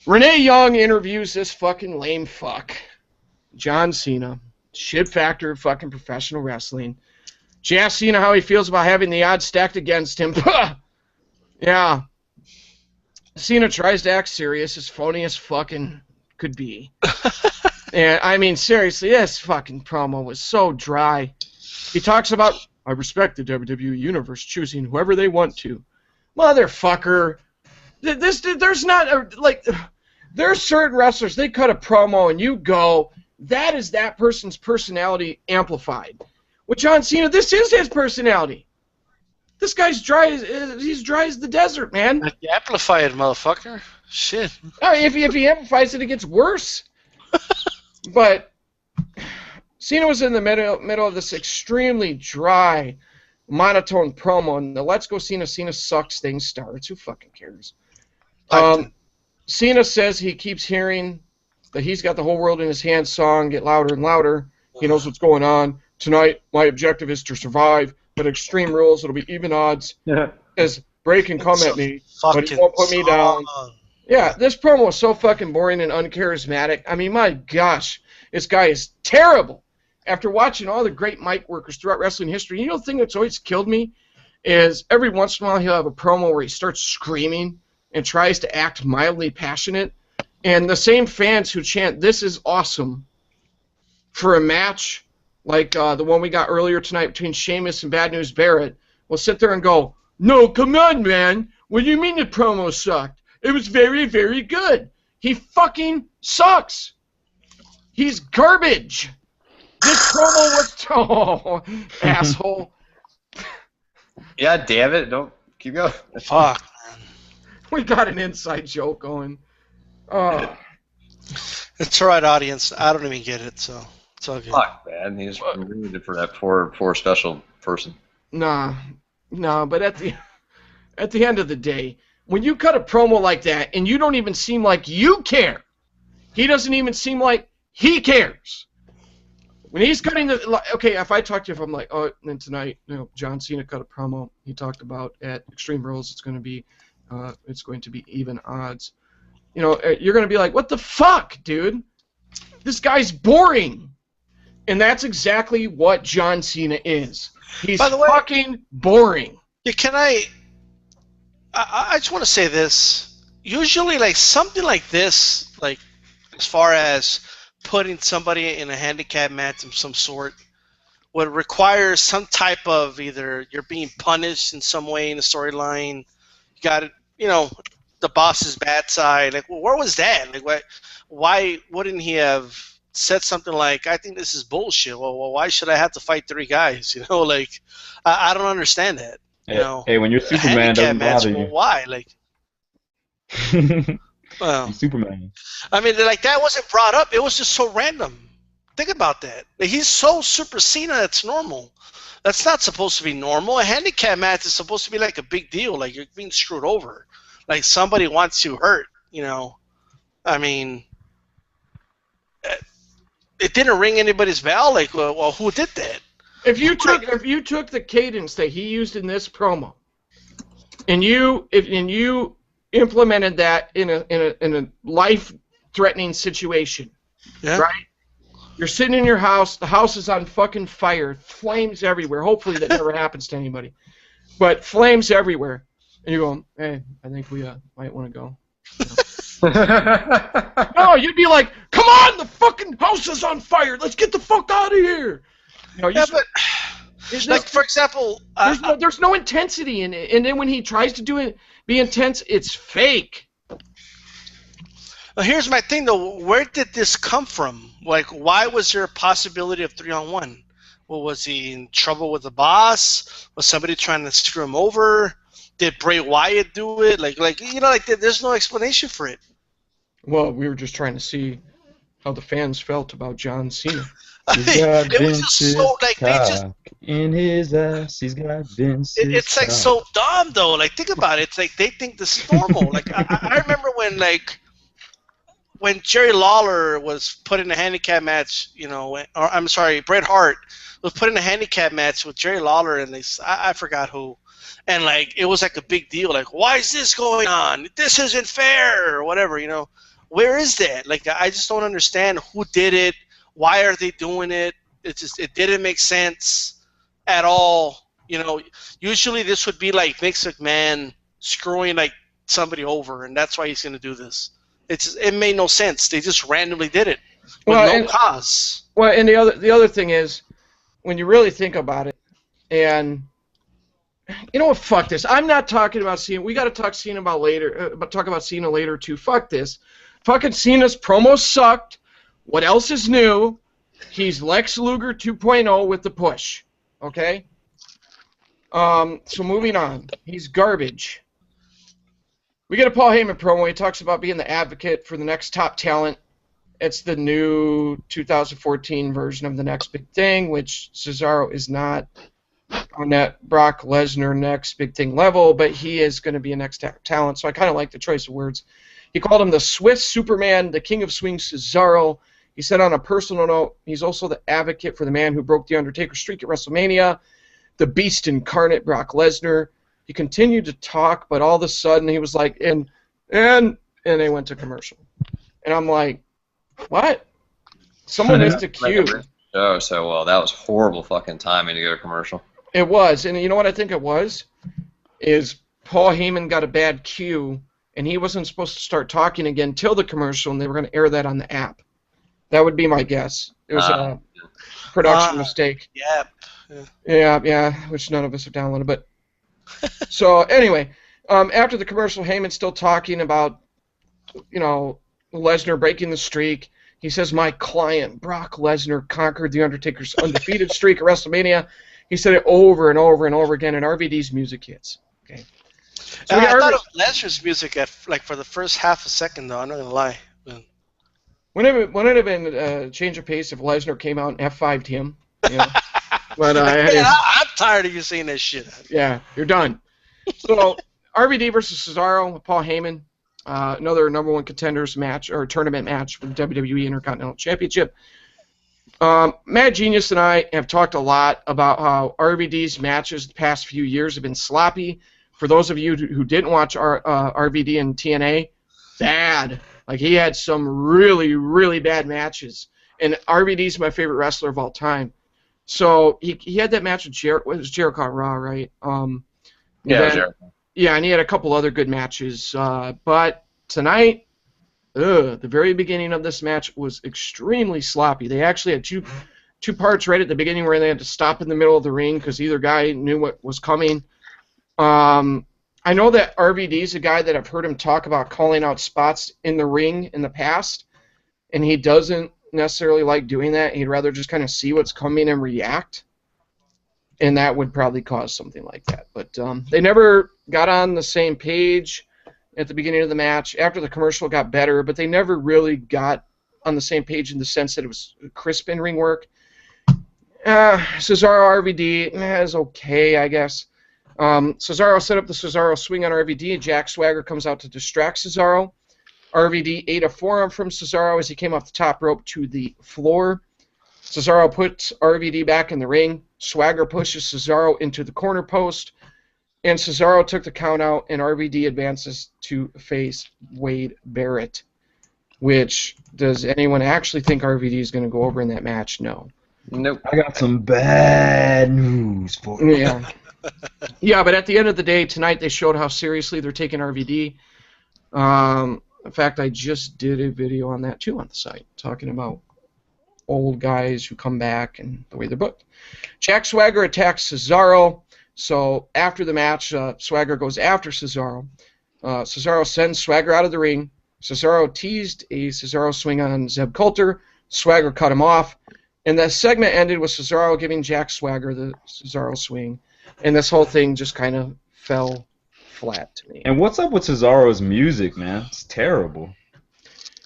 Renee Young interviews this fucking lame fuck, John Cena, shit factor of fucking professional wrestling. She asks Cena how he feels about having the odds stacked against him. Yeah. Cena tries to act serious, as phony as fucking could be. And I mean, seriously, this fucking promo was so dry. He talks about, I respect the WWE Universe choosing whoever they want to. Motherfucker. There's not, there's certain wrestlers, they cut a promo and you go, that is that person's personality amplified. With John Cena, this is his personality. This guy's he's dry as the desert, man. Amplify it, motherfucker. Shit. If he amplifies it, it gets worse. But Cena was in the middle of this extremely dry, monotone promo, and the Let's Go Cena sucks thing starts. Who fucking cares? Cena says he keeps hearing that he's got the whole world in his hands song get louder and louder. He knows what's going on. Tonight, my objective is to survive, but Extreme Rules, it'll be even odds. Because Bray can come at me, but he won't put me down. Yeah, this promo was so fucking boring and uncharismatic. I mean, my gosh, this guy is terrible. After watching all the great mic workers throughout wrestling history, you know the thing that's always killed me is every once in a while he'll have a promo where he starts screaming and tries to act mildly passionate. And the same fans who chant, "This is awesome," for a match like the one we got earlier tonight between Sheamus and Bad News Barrett will sit there and go, "No, come on, man. What do you mean the promo sucked? It was very, very good." He fucking sucks. He's garbage. This promo was... Oh, asshole. Yeah, damn it. Don't keep going. Fuck. We got an inside joke going. Oh. It's all right, audience. I don't even get it, so it's all good. Fuck, man. He's ruined it for that poor special person. Nah, but at the end of the day, when you cut a promo like that and you don't even seem like you care, he doesn't even seem like he cares. When he's cutting okay, if I talk to you, if I'm like, oh, and tonight, John Cena cut a promo. He talked about at Extreme Rules, it's going to be even odds. You're going to be like, what the fuck, dude? This guy's boring. And that's exactly what John Cena is. He's fucking boring. Yeah, can I just want to say this. Usually, something like this, as far as putting somebody in a handicap match of some sort, would require some type of either you're being punished in some way in the storyline. You got it. the boss's bad side. Like, where was that? Like, why wouldn't he have said something like, "I think this is bullshit. Well, why should I have to fight 3 guys?" Like, I don't understand that. Hey, when you're A Superman, it handicap doesn't match. bother Well, you. why? Like, well, He's Superman. I mean, like that wasn't brought up. It was just so random. Think about that. Like, he's so Super Cena. That's normal. That's not supposed to be normal. A handicap match is supposed to be like a big deal. Like you're being screwed over. Like somebody wants you hurt. I mean, it didn't ring anybody's bell. Like, well, who did that? If you took the cadence that he used in this promo, and you implemented that in a life-threatening situation, Yeah. right? You're sitting in your house. The house is on fucking fire, flames everywhere. Hopefully that never happens to anybody, but flames everywhere. And you go, "Hey, I think we might want to go." No, you'd be like, "Come on, the fucking house is on fire. Let's get the fuck out of here." Yeah, but like for example, there's no intensity in it, and then when he tries to be intense, it's fake. Well, here's my thing though. Where did this come from? Like, why was there a possibility of 3-on-1? Well, was he in trouble with the boss? Was somebody trying to screw him over? Did Bray Wyatt do it? Like there's no explanation for it. Well, we were just trying to see how the fans felt about John Cena. It was just so like they just in his ass. He's got Vince's it's like so dumb though. Like think about it. It's like they think this is normal. Like I remember when Jerry Lawler was put in a handicap match, or I'm sorry, Bret Hart was put in a handicap match with Jerry Lawler, and I forgot who, and like it was like a big deal. Like, why is this going on? This isn't fair, or whatever. Where is that? Like, I just don't understand who did it. Why are they doing it? It didn't make sense at all. Usually this would be like Vince McMahon screwing like somebody over, and that's why he's going to do this. It made no sense. They just randomly did it with no cause. Well, and the other thing is, when you really think about it, and fuck this. I'm not talking about Cena. We got to talk Cena talk about Cena later too. Fuck this. Fucking Cena's promo sucked. What else is new? He's Lex Luger 2.0 with the push. Okay? So moving on. He's garbage. We get a Paul Heyman promo. He talks about being the advocate for the next top talent. It's the new 2014 version of the next big thing, which Cesaro is not on that Brock Lesnar next big thing level, but he is going to be a next talent. So I kind of like the choice of words. He called him the Swiss Superman, the King of Swing Cesaro. He said on a personal note, he's also the advocate for the man who broke the Undertaker streak at WrestleMania, the Beast incarnate Brock Lesnar. He continued to talk, but all of a sudden he was like, and they went to commercial. And I'm like, what? Someone missed a cue. Oh, so well, that was horrible fucking timing to go to commercial. It was, and you know what I think it was? Is Paul Heyman got a bad cue, and he wasn't supposed to start talking again till the commercial, and they were going to air that on the app. That would be my guess. It was a production mistake. Yeah, which none of us have downloaded, but... So anyway, after the commercial, Heyman's still talking about, Lesnar breaking the streak. He says, "My client Brock Lesnar conquered the Undertaker's undefeated streak at WrestleMania." He said it over and over and over again, and RVD's music hits. Okay. So I thought of Lesnar's music for the first half a second though. I'm not gonna lie. Wouldn't it have been a change of pace if Lesnar came out and F5'd him? But I'm tired of you saying that shit. Yeah, you're done. So RVD versus Cesaro, Paul Heyman, another number one contenders match or tournament match for the WWE Intercontinental Championship. Mad Genius and I have talked a lot about how RVD's matches the past few years have been sloppy. For those of you who didn't watch RVD and TNA, bad. Like he had some really, really bad matches. And RVD's my favorite wrestler of all time. So he had that match with Jericho on Raw, right? Jericho. Yeah, and he had a couple other good matches. But tonight, the very beginning of this match was extremely sloppy. They actually had two parts right at the beginning where they had to stop in the middle of the ring because either guy knew what was coming. I know that RVD is a guy that I've heard him talk about calling out spots in the ring in the past, and he doesn't necessarily like doing that. He'd rather just kind of see what's coming and react, and that would probably cause something like that. But they never got on the same page at the beginning of the match. After the commercial, it got better, but they never really got on the same page in the sense that it was crisp in ring work. Cesaro RVD is okay, I guess. Cesaro set up the Cesaro swing on RVD, and Jack Swagger comes out to distract Cesaro. RVD ate a forearm from Cesaro as he came off the top rope to the floor. Cesaro puts RVD back in the ring. Swagger pushes Cesaro into the corner post, and Cesaro took the count out, and RVD advances to face Wade Barrett. Which, does anyone actually think RVD is going to go over in that match? No. Nope. I got some bad news for you. Yeah. Yeah, but at the end of the day, tonight they showed how seriously they're taking RVD. In fact, I just did a video on that too on the site, talking about old guys who come back and the way they're booked. Jack Swagger attacks Cesaro. So after the match, Swagger goes after Cesaro. Cesaro sends Swagger out of the ring. Cesaro teased a Cesaro swing on Zeb Coulter. Swagger cut him off. And the segment ended with Cesaro giving Jack Swagger the Cesaro swing. And this whole thing just kind of fell flat to me. And what's up with Cesaro's music, man? It's terrible.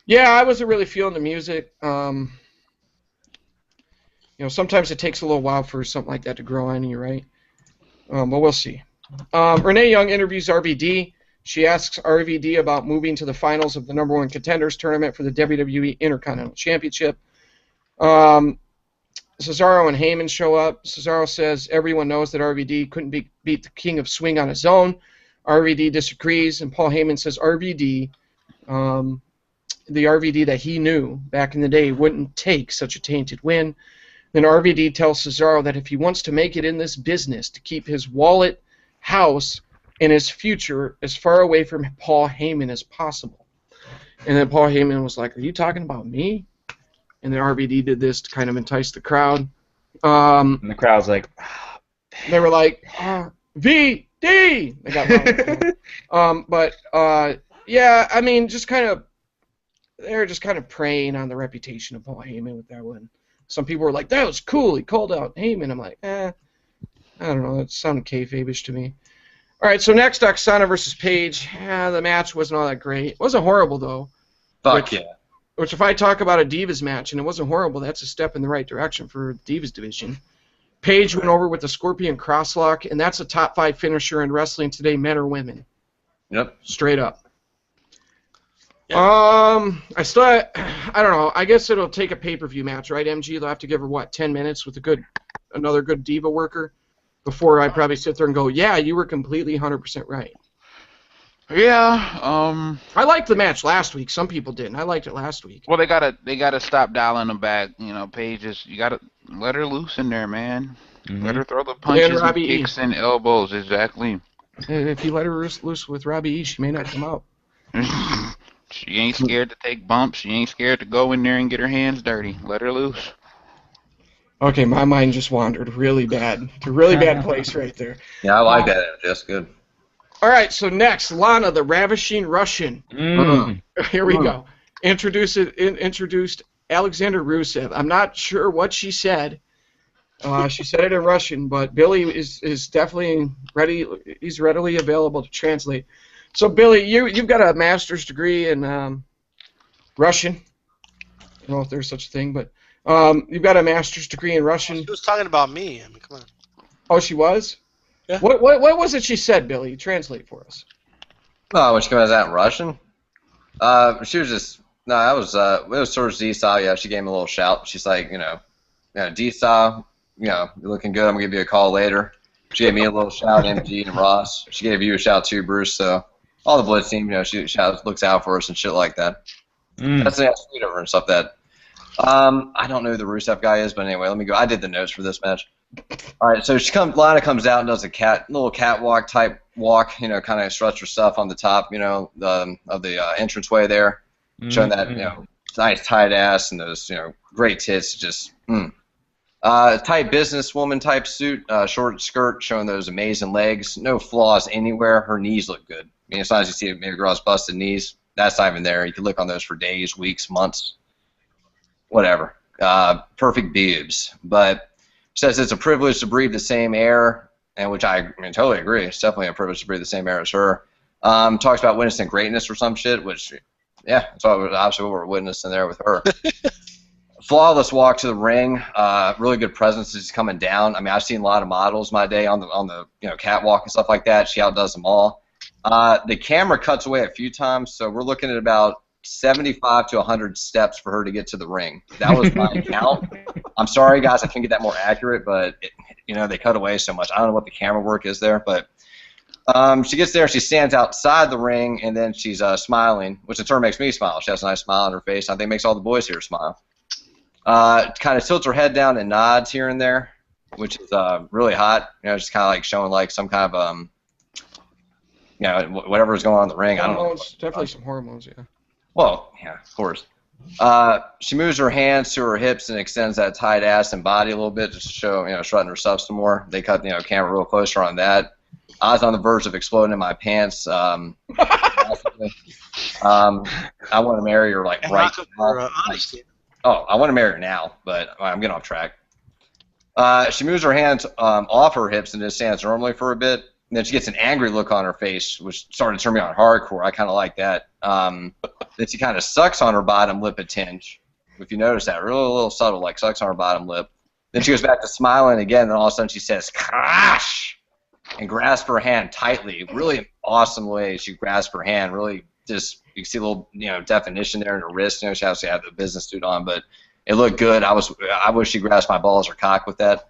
Yeah, I wasn't really feeling the music. Sometimes it takes a little while for something like that to grow on you, right? But we'll see. Renee Young interviews RVD. She asks RVD about moving to the finals of the number one contenders tournament for the WWE Intercontinental Championship. Cesaro and Heyman show up. Cesaro says everyone knows that RVD couldn't beat the King of Swing on his own. RVD disagrees, and Paul Heyman says RVD, the RVD that he knew back in the day, wouldn't take such a tainted win. Then RVD tells Cesaro that if he wants to make it in this business, to keep his wallet, house, and his future as far away from Paul Heyman as possible. And then Paul Heyman was like, "Are you talking about me?" And then RVD did this to kind of entice the crowd. And the crowd's like, they were like, VD! They got loud. Yeah, I mean, they're just kind of preying on the reputation of Paul Heyman with that one. Some people were like, that was cool, he called out Heyman. I'm like, I don't know, it sounded kayfabe-ish to me. All right, so next, Oksana versus Paige. The match wasn't all that great. It wasn't horrible, though. Fuck yeah. Which, if I talk about a Divas match and it wasn't horrible, that's a step in the right direction for Divas division. Paige went over with the Scorpion Crosslock, and that's a top 5 finisher in wrestling today, men or women. Yep. Straight up. Yep. I don't know. I guess it'll take a pay-per-view match, right, MG? They'll have to give her, 10 minutes with another good Diva worker before I probably sit there and go, yeah, you were completely 100% right. Yeah. I liked the match last week. Some people didn't. I liked it last week. Well, they gotta stop dialing them back. Paige you gotta let her loose in there, man. Mm-hmm. Let her throw the punches and Robbie E. kicks and elbows. Exactly. If you let her loose with Robbie E, she may not come out. She ain't scared to take bumps. She ain't scared to go in there and get her hands dirty. Let her loose. Okay, my mind just wandered really bad. To a really bad place right there. Yeah, I like that. That's good. All right, so next, Lana, the Ravishing Russian. Here we go. Introduced Alexander Rusev. I'm not sure what she said. She said it in Russian, but Billy is definitely ready. He's readily available to translate. So, Billy, you've got a master's degree in Russian. I don't know if there's such a thing, but you've got a master's degree in Russian. She was talking about me. I mean, come on. Oh, she was? Yeah. What was it she said, Billy? Translate for us. Oh, when she comes out in Russian? She was just, no, it was sort of D-style. Yeah, she gave me a little shout. She's like, D-style, you're looking good. I'm going to give you a call later. She gave me a little shout, MG and Ross. She gave you a shout too, Bruce. So all the Blitz team, she looks out for us and shit like that. That's sweet of her and stuff that. I don't know who the Rusev guy is, but anyway, let me go. I did the notes for this match. All right, so Lana comes out and does a little catwalk type walk, kind of struts her stuff on the top, of the entranceway there, showing that, nice tight ass and those, great tits. Just, Tight businesswoman type suit, short skirt showing those amazing legs. No flaws anywhere. Her knees look good. I mean, sometimes you see maybe a girl's busted knees. That's not even there. You can look on those for days, weeks, months, whatever. Perfect boobs. But says it's a privilege to breathe the same air, and which I mean, totally agree. It's definitely a privilege to breathe the same air as her. Talks about witnessing greatness or some shit, which, yeah, that's obviously what we're witnessing there with her. Flawless walk to the ring. Really good presence as she's coming down. I mean, I've seen a lot of models my day on the catwalk and stuff like that. She outdoes them all. The camera cuts away a few times, so we're looking at about 75 to 100 steps for her to get to the ring. That was my count. I'm sorry, guys, I can't get that more accurate, but they cut away so much. I don't know what the camera work is there, but she gets there, she stands outside the ring, and then she's smiling, which in turn makes me smile. She has a nice smile on her face. I think makes all the boys here smile. Kind of tilts her head down and nods here and there, which is really hot. Just kind of like showing like some kind of whatever's going on in the ring. Hormones, I don't know. definitely some hormones, yeah. Well, yeah, of course. She moves her hands to her hips and extends that tight ass and body a little bit just to show, strutting herself some more. They cut, camera real closer on that. I was on the verge of exploding in my pants. I want to marry her like right now. I want to marry her now, but I'm getting off track. She moves her hands off her hips and just stands normally for a bit. And then she gets an angry look on her face, which started to turn me on hardcore. I kind of like that. Then she kind of sucks on her bottom lip a tinge. If you notice that, really a little subtle, like sucks on her bottom lip. Then she goes back to smiling again, and then all of a sudden she says, "Crash!" and grasps her hand tightly. Really awesome way she grasps her hand. Really just, you can see a little, definition there in her wrist. She obviously had the business suit on, but it looked good. I wish she grasped my balls or cock with that.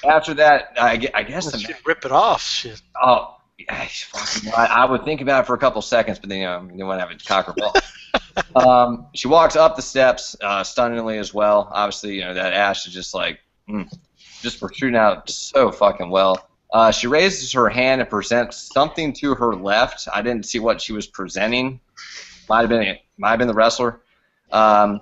After that, I guess the She'd rip it off. Shit. Oh, I would think about it for a couple seconds, but then you want to have a cock or ball. She walks up the steps stunningly as well. Obviously, that ass is just like just protruding out so fucking well. She raises her hand and presents something to her left. I didn't see what she was presenting. Might have been the wrestler. And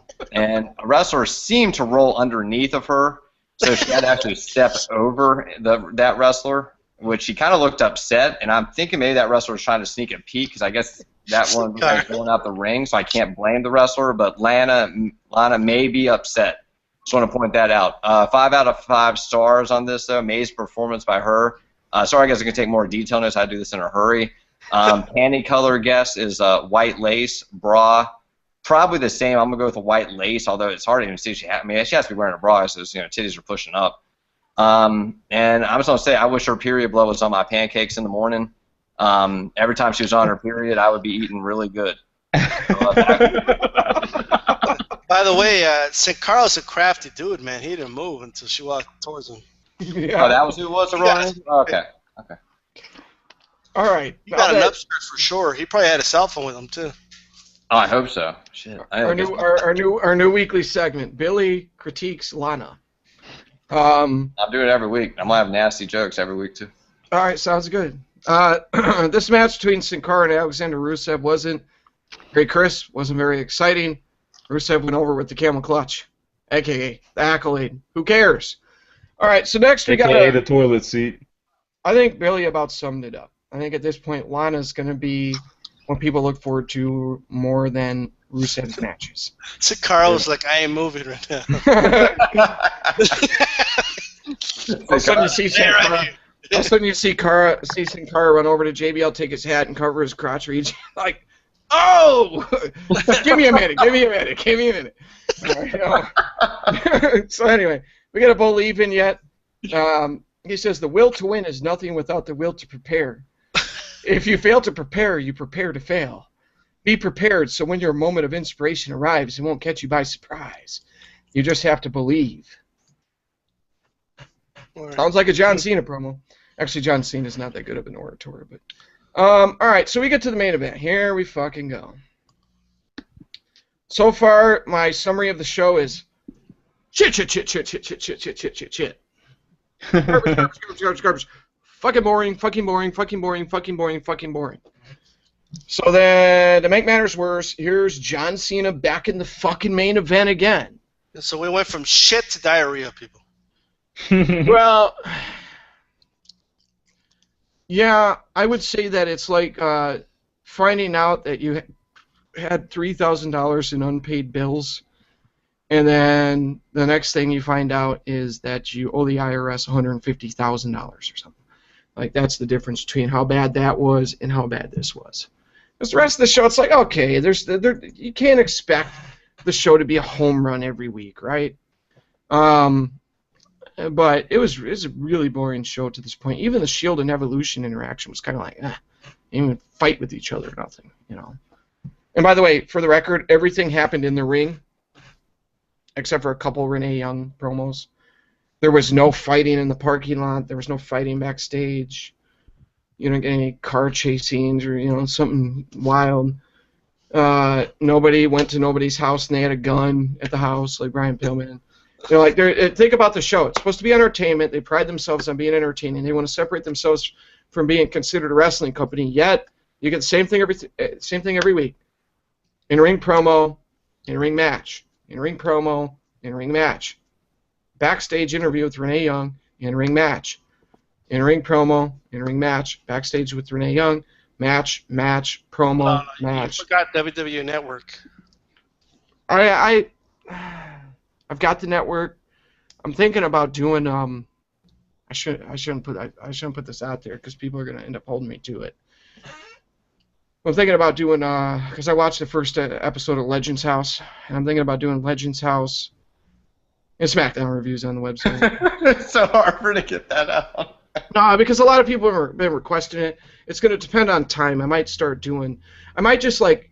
a wrestler seemed to roll underneath of her, so she had to actually step over that wrestler, which she kind of looked upset. And I'm thinking maybe that wrestler was trying to sneak a peek, because I guess that one was going out the ring, so I can't blame the wrestler. But Lana may be upset. Just want to point that out. 5 out of 5 stars on this, though. Amazing performance by her. Sorry, guys, I can take more detail on this. I do this in a hurry. Panty color guess is white lace, bra. Probably the same. I'm going to go with a white lace, although it's hard to even see. She has to be wearing a bra, so titties are pushing up. And I'm just going to say, I wish her period blood was on my pancakes in the morning. Every time she was on her period, I would be eating really good. By the way, St. Carl's a crafty dude, man. He didn't move until she walked towards him. Yeah. Oh, that was who it was? Okay. All right. He got an upstairs for sure. He probably had a cell phone with him, too. Oh, I hope so. Shit. Our new weekly segment, Billy critiques Lana. I'm doing it every week. I'm gonna have nasty jokes every week too. All right, sounds good. This match between Sin Cara and Alexander Rusev wasn't very crisp, wasn't very exciting. Rusev went over with the camel clutch, aka the accolade. Who cares? All right, so next we got the toilet seat. I think Billy about summed it up. I think at this point Lana's going to be what people look forward to more than Rusev's matches. So Carl was like, I ain't moving right now. All of a sudden you see Sin Cara. All of a sudden you see Sin Cara run over to JBL, take his hat and cover his crotch region. Like, oh! Give me a minute. All right, so anyway, we got a believe in yet. He says the will to win is nothing without the will to prepare. If you fail to prepare, you prepare to fail. Be prepared so when your moment of inspiration arrives, it won't catch you by surprise. You just have to believe. Right. Sounds like a John Cena promo. Actually, John Cena's not that good of an orator, but all right, so we get to the main event. Here we fucking go. So far, my summary of the show is shit. Garbage. Fucking boring. So then, to make matters worse, here's John Cena back in the fucking main event again. So we went from shit to diarrhea, people. Well, yeah, I would say that it's like finding out that you had $3,000 in unpaid bills, and then the next thing you find out is that you owe the IRS $150,000 or something. Like, that's the difference between how bad that was and how bad this was. Because the rest of the show, it's like, okay, you can't expect the show to be a home run every week, right? But it was a really boring show to this point. Even the Shield and Evolution interaction was kind of like, they didn't even fight with each other or nothing, you know. And by the way, for the record, everything happened in the ring, except for a couple Renee Young promos. There was no fighting in the parking lot. There was no fighting backstage. You don't get any car chase scenes or, you know, something wild. Nobody went to nobody's house and they had a gun at the house like Brian Pillman. You know, like, think about the show. It's supposed to be entertainment. They pride themselves on being entertaining. They want to separate themselves from being considered a wrestling company. Yet you get the same thing every week. In-ring promo, in-ring match. In-ring promo, in-ring match. Backstage interview with Renee Young, in-ring match. In-ring promo, in-ring match. Backstage with Renee Young, match, promo, match. You forgot WWE Network. I've got the network. I'm thinking about doing. I shouldn't put this out there because people are gonna end up holding me to it. I'm thinking about doing because I watched the first episode of Legends House, and I'm thinking about doing Legends House and SmackDown reviews on the website. It's so hard for to get that out. No, because a lot of people have been requesting it. It's going to depend on time. I might just like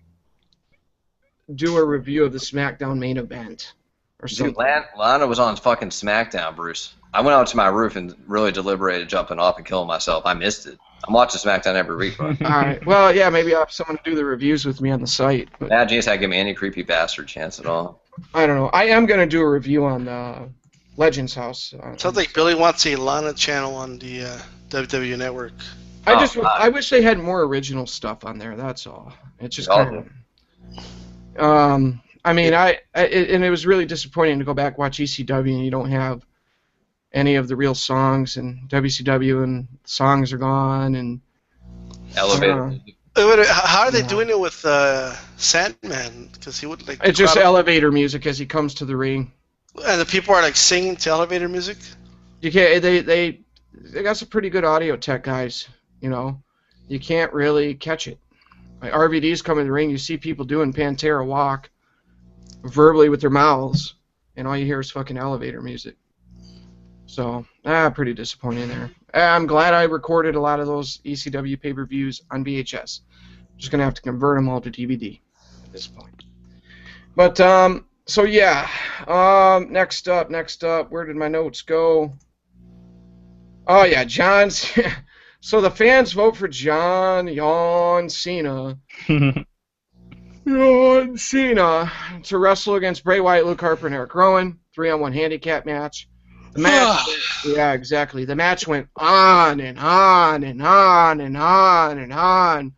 do a review of the SmackDown main event or something. Dude, Lana was on fucking SmackDown, Bruce. I went out to my roof and really deliberated jumping off and killing myself. I missed it. I'm watching SmackDown every week, bro. All right. Well, yeah, maybe I'll have someone to do the reviews with me on the site. But Now, James, give me any creepy bastard chance at all. I don't know. I am going to do a review on Legends House. Sounds like Billy wants a Lana channel on the WWE Network. I wish they had more original stuff on there. That's all. It's just kind of. I mean, and it was really disappointing to go back watch ECW and you don't have any of the real songs, and WCW and songs are gone, and Elevator. How are they doing it with Sandman? Because he would like. It's just elevator music as he comes to the ring. And the people are like singing to elevator music. You can't. They got some pretty good audio tech guys. You know, you can't really catch it. Like RVD's coming to the ring, you see people doing Pantera walk verbally with their mouths, and all you hear is fucking elevator music. So, pretty disappointing there. I'm glad I recorded a lot of those ECW pay-per-views on VHS. Just gonna have to convert them all to DVD at this point. But so yeah. Next up. Where did my notes go? Oh yeah, John's. So the fans vote for John Cena. John Cena to wrestle against Bray Wyatt, Luke Harper, and Eric Rowan. 3-on-1 handicap match. The match, yeah, exactly. The match went on and on and on and on and on.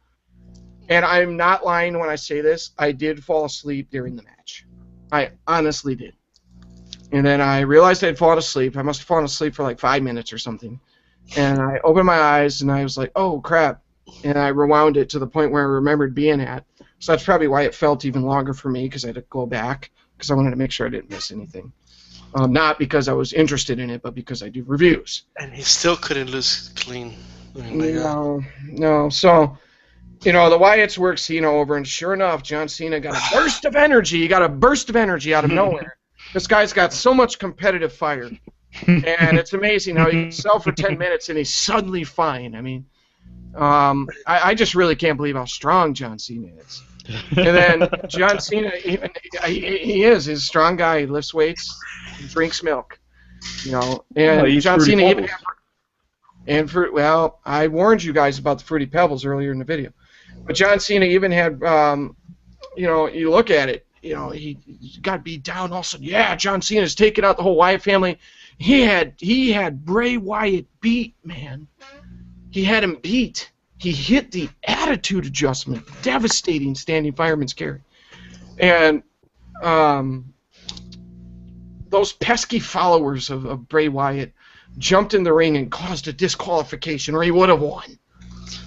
And I'm not lying when I say this. I did fall asleep during the match. I honestly did. And then I realized I'd fallen asleep. I must have fallen asleep for like 5 minutes or something. And I opened my eyes and I was like, oh, crap. And I rewound it to the point where I remembered being at. So that's probably why it felt even longer for me, because I had to go back because I wanted to make sure I didn't miss anything. Not because I was interested in it, but because I do reviews. And he still couldn't lose clean. No. So, you know, the Wyatts worked Cena over, and sure enough, John Cena got a burst of energy. He got a burst of energy out of nowhere. This guy's got so much competitive fire. And it's amazing how he can sell for 10 minutes and he's suddenly fine. I mean, I just really can't believe how strong John Cena is. And then John Cena, he is. He's a strong guy. He lifts weights. He drinks milk. You know, and John Cena even had well, I warned you guys about the Fruity Pebbles earlier in the video. But John Cena even had, you know, you look at it, you know, he got beat down. All of a sudden, yeah, John Cena's taking out the whole Wyatt family. He had Bray Wyatt beat, man. He had him beat. He hit the attitude adjustment, devastating standing fireman's carry. And those pesky followers of Bray Wyatt jumped in the ring and caused a disqualification, or he would have won.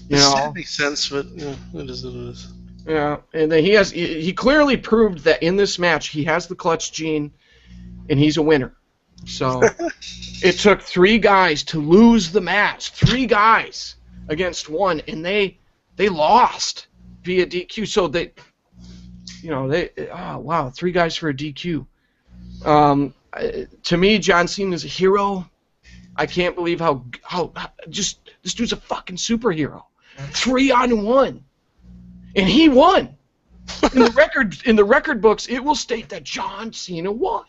You know, That makes sense, but yeah, it is what it is. Yeah, and then he clearly proved that in this match he has the clutch gene, and he's a winner. So it took 3 guys to lose the match, 3 guys against 1, and they lost via DQ. So they, oh wow, 3 guys for a DQ. To me, John Cena is a hero. I can't believe how just this dude's a fucking superhero. 3-on-1. And he won. In the record books, it will state that John Cena won.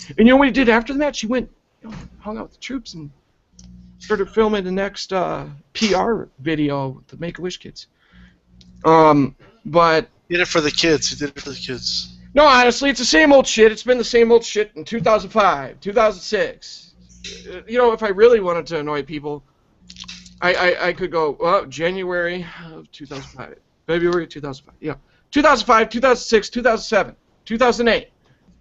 And you know what he did after the match? He went, hung out with the troops and started filming the next PR video with the Make-A-Wish kids. But He did it for the kids. He did it for the kids. no, honestly, it's the same old shit. It's been the same old shit in 2005, 2006. If I really wanted to annoy people, I could go, January of 2005. February 2005. Yeah. 2005, 2006, 2007, 2008,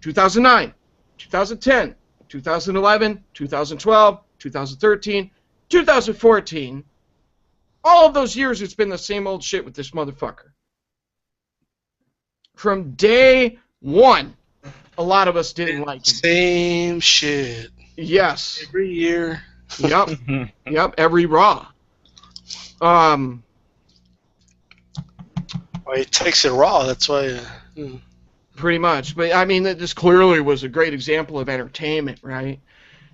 2009, 2010, 2011, 2012, 2013, 2014. All of those years, it's been the same old shit with this motherfucker. From day one, a lot of us didn't like him. Same shit. Yes. Every year. Yep. Yep. Every Raw. Well, he takes it raw. That's why. Pretty much. But, I mean, this clearly was a great example of entertainment, right?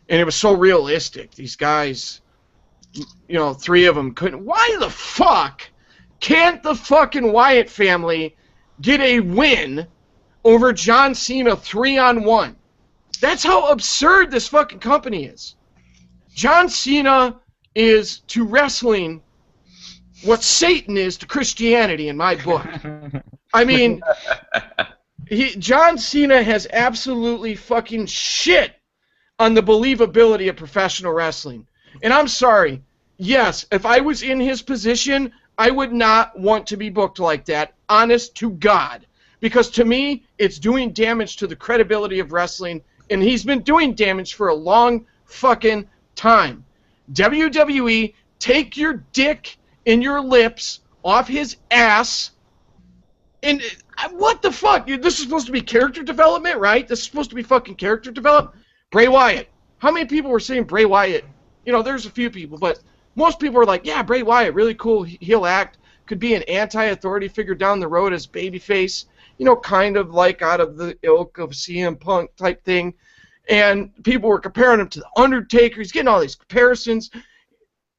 And it was so realistic. These guys, 3 of them couldn't. Why the fuck can't the fucking Wyatt family get a win over John Cena 3-on-1? That's how absurd this fucking company is. John Cena is to wrestling what Satan is to Christianity in my book. I mean, John Cena has absolutely fucking shit on the believability of professional wrestling. And I'm sorry. Yes, if I was in his position, I would not want to be booked like that, honest to God. Because to me, it's doing damage to the credibility of wrestling, and he's been doing damage for a long fucking time. WWE, take your dick and your lips off his ass. And what the fuck? This is supposed to be character development, right? This is supposed to be fucking character development. Bray Wyatt. How many people were saying Bray Wyatt? There's a few people, but most people were like, yeah, Bray Wyatt, really cool. He'll act. Could be an anti-authority figure down the road as babyface. Kind of like out of the ilk of CM Punk type thing. And people were comparing him to The Undertaker. He's getting all these comparisons.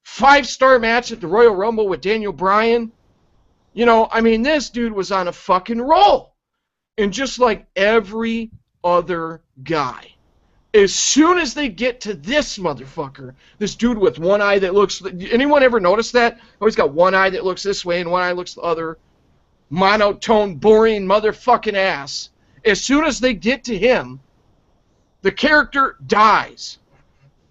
5-star match at the Royal Rumble with Daniel Bryan. This dude was on a fucking roll. And just like every other guy, as soon as they get to this motherfucker, this dude with one eye that looks... Anyone ever notice that? Oh, he's got one eye that looks this way and one eye looks the other. Monotone, boring motherfucking ass. As soon as they get to him, the character dies.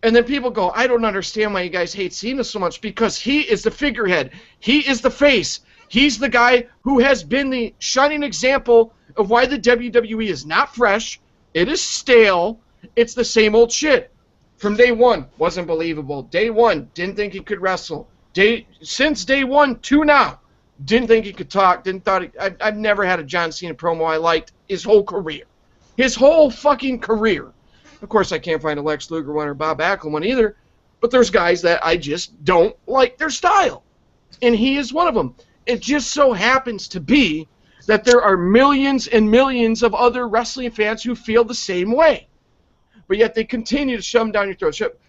And then people go, I don't understand why you guys hate Cena so much, because he is the figurehead. He is the face. He's the guy who has been the shining example of why the WWE is not fresh. It is stale. It's the same old shit. From day one, wasn't believable. Day one, didn't think he could wrestle. Since day one to now, didn't think he could talk. I've never had a John Cena promo I liked his whole career. His whole fucking career. Of course, I can't find a Lex Luger one or Bob Backlund one either, but there's guys that I just don't like their style. And he is one of them. It just so happens to be that there are millions and millions of other wrestling fans who feel the same way. But yet they continue to shove them down your throat.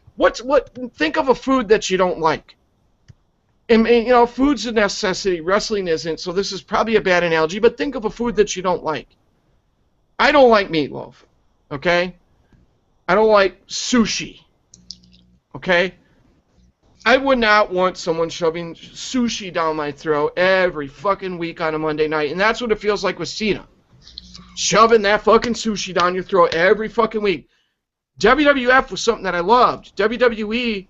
Think of a food that you don't like. And food's a necessity. Wrestling isn't, so this is probably a bad analogy, but think of a food that you don't like. I don't like meatloaf, okay? I don't like sushi, okay? I would not want someone shoving sushi down my throat every fucking week on a Monday night, and that's what it feels like with Cena. Shoving that fucking sushi down your throat every fucking week. WWF was something that I loved. WWE,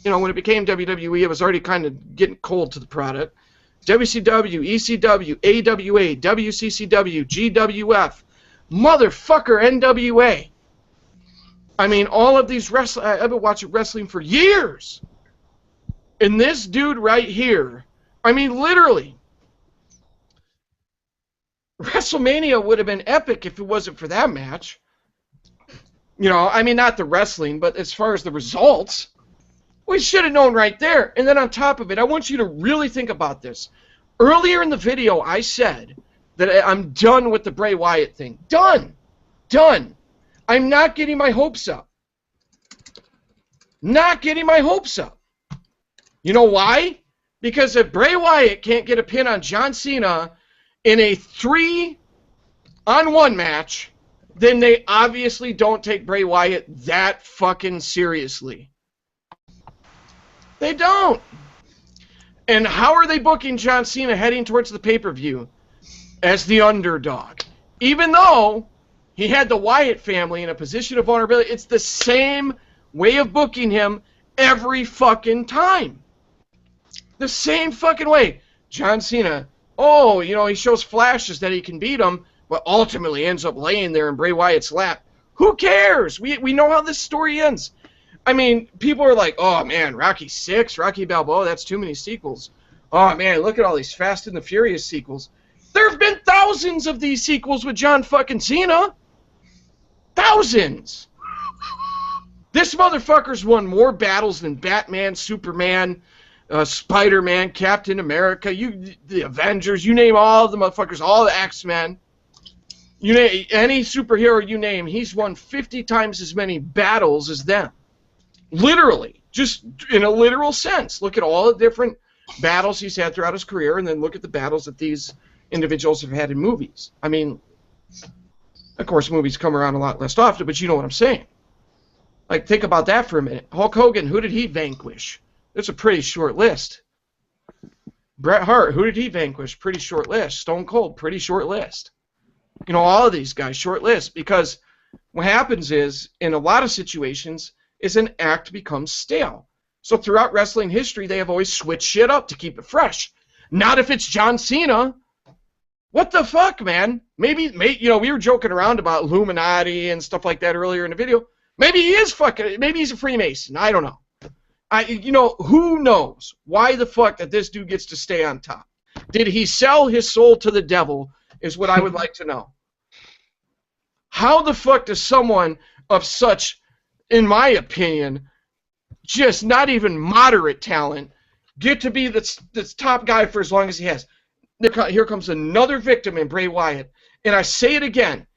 when it became WWE, it was already kind of getting cold to the product. WCW, ECW, AWA, WCCW, GWF, motherfucker NWA. I mean, all of these wrestling, I've been watching wrestling for years. And this dude right here, I mean, literally, WrestleMania would have been epic if it wasn't for that match. You know, I mean, not the wrestling, but as far as the results, we should have known right there. And then on top of it, I want you to really think about this. Earlier in the video, I said that I'm done with the Bray Wyatt thing. Done. Done. I'm not getting my hopes up. Not getting my hopes up. You know why? Because if Bray Wyatt can't get a pin on John Cena in a 3-on-1 match, then they obviously don't take Bray Wyatt that fucking seriously. They don't. And how are they booking John Cena heading towards the pay-per-view? As the underdog. Even though he had the Wyatt family in a position of vulnerability, it's the same way of booking him every fucking time. The same fucking way. John Cena, oh, you know, he shows flashes that he can beat him, but ultimately ends up laying there in Bray Wyatt's lap. Who cares? We know how this story ends. I mean, people are like, oh man, Rocky 6, Rocky Balboa, that's too many sequels. Oh man, look at all these Fast and the Furious sequels. There have been thousands of these sequels with John fucking Cena. Thousands. This motherfucker's won more battles than Batman, Superman, Spider-Man, Captain America, the Avengers, you name all the motherfuckers, all the X-Men. You name any superhero you name, he's won 50 times as many battles as them. Literally. Just in a literal sense. Look at all the different battles he's had throughout his career, and then look at the battles that these individuals have had in movies. I mean, of course, movies come around a lot less often, but you know what I'm saying. Like, think about that for a minute. Hulk Hogan, who did he vanquish? That's a pretty short list. Bret Hart, who did he vanquish? Pretty short list. Stone Cold, pretty short list. You know, all of these guys, short list, because what happens is, in a lot of situations, is an act becomes stale. So throughout wrestling history, they have always switched shit up to keep it fresh. Not if it's John Cena. What the fuck, man? Maybe, you know, we were joking around about Illuminati and stuff like that earlier in the video. Maybe he is fucking, maybe he's a Freemason. I don't know. You know, who knows why the fuck that this dude gets to stay on top? Did he sell his soul to the devil is what I would like to know. How the fuck does someone of such, in my opinion, just not even moderate talent get to be this top guy for as long as he has? Here comes another victim in Bray Wyatt. And I say it again.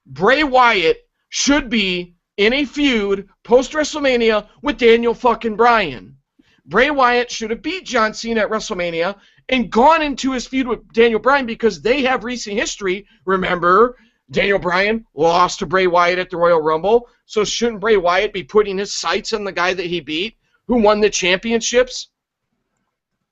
Bray Wyatt should be in a feud post-WrestleMania with Daniel fucking Bryan. Bray Wyatt should have beat John Cena at WrestleMania and gone into his feud with Daniel Bryan because they have recent history. Remember, Daniel Bryan lost to Bray Wyatt at the Royal Rumble. So shouldn't Bray Wyatt be putting his sights on the guy that he beat, who won the championships?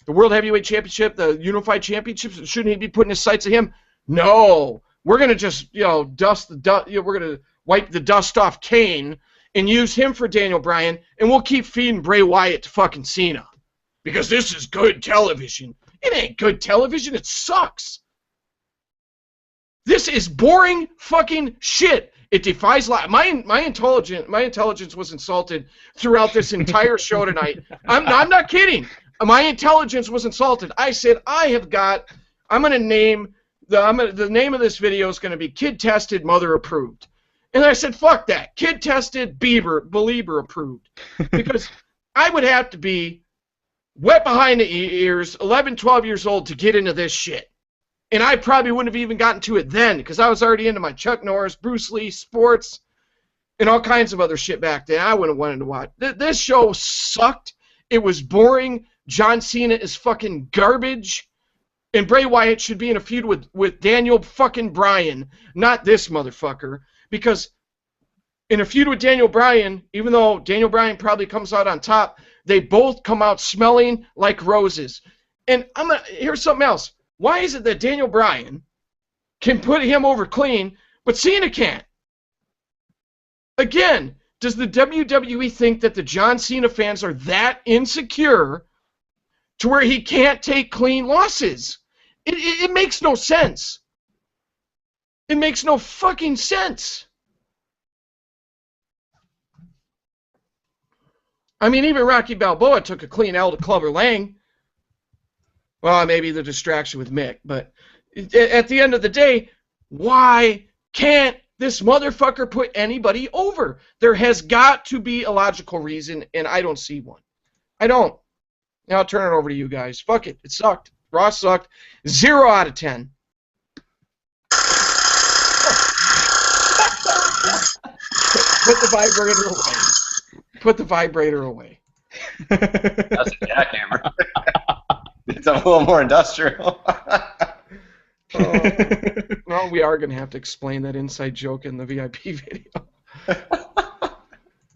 The World Heavyweight Championship, the Unified Championships, shouldn't he be putting his sights on him? No. We're going to just, you know, we're going to wipe the dust off Kane and use him for Daniel Bryan, and we'll keep feeding Bray Wyatt to fucking Cena. Because this is good television. It ain't good television. It sucks. This is boring fucking shit. It defies life. My intelligence was insulted throughout this entire show tonight. I'm not kidding. My intelligence was insulted. I said I'm going to name the name of this video is going to be Kid Tested, Mother Approved. And I said, fuck that. Kid Tested, Belieber Approved. Because I would have to be wet behind the ears, 11, 12 years old to get into this shit. And I probably wouldn't have even gotten to it then because I was already into my Chuck Norris, Bruce Lee, sports, and all kinds of other shit back then. I wouldn't have wanted to watch. This show sucked. It was boring. John Cena is fucking garbage. And Bray Wyatt should be in a feud with Daniel fucking Bryan, not this motherfucker. Because in a feud with Daniel Bryan, even though Daniel Bryan probably comes out on top, they both come out smelling like roses. And here's something else. Why is it that Daniel Bryan can put him over clean, but Cena can't? Again, does the WWE think that the John Cena fans are that insecure to where he can't take clean losses? It makes no sense. It makes no fucking sense. I mean, even Rocky Balboa took a clean L to Clubber Lang. Well, maybe the distraction with Mick, but at the end of the day, why can't this motherfucker put anybody over? There has got to be a logical reason, and I don't see one. I don't. Now I'll turn it over to you guys. Fuck it. It sucked. Raw sucked. 0 out of 10. Put the vibrator away. Put the vibrator away. That's a jackhammer. It's a little more industrial. Well, we are going to have to explain that inside joke in the VIP video.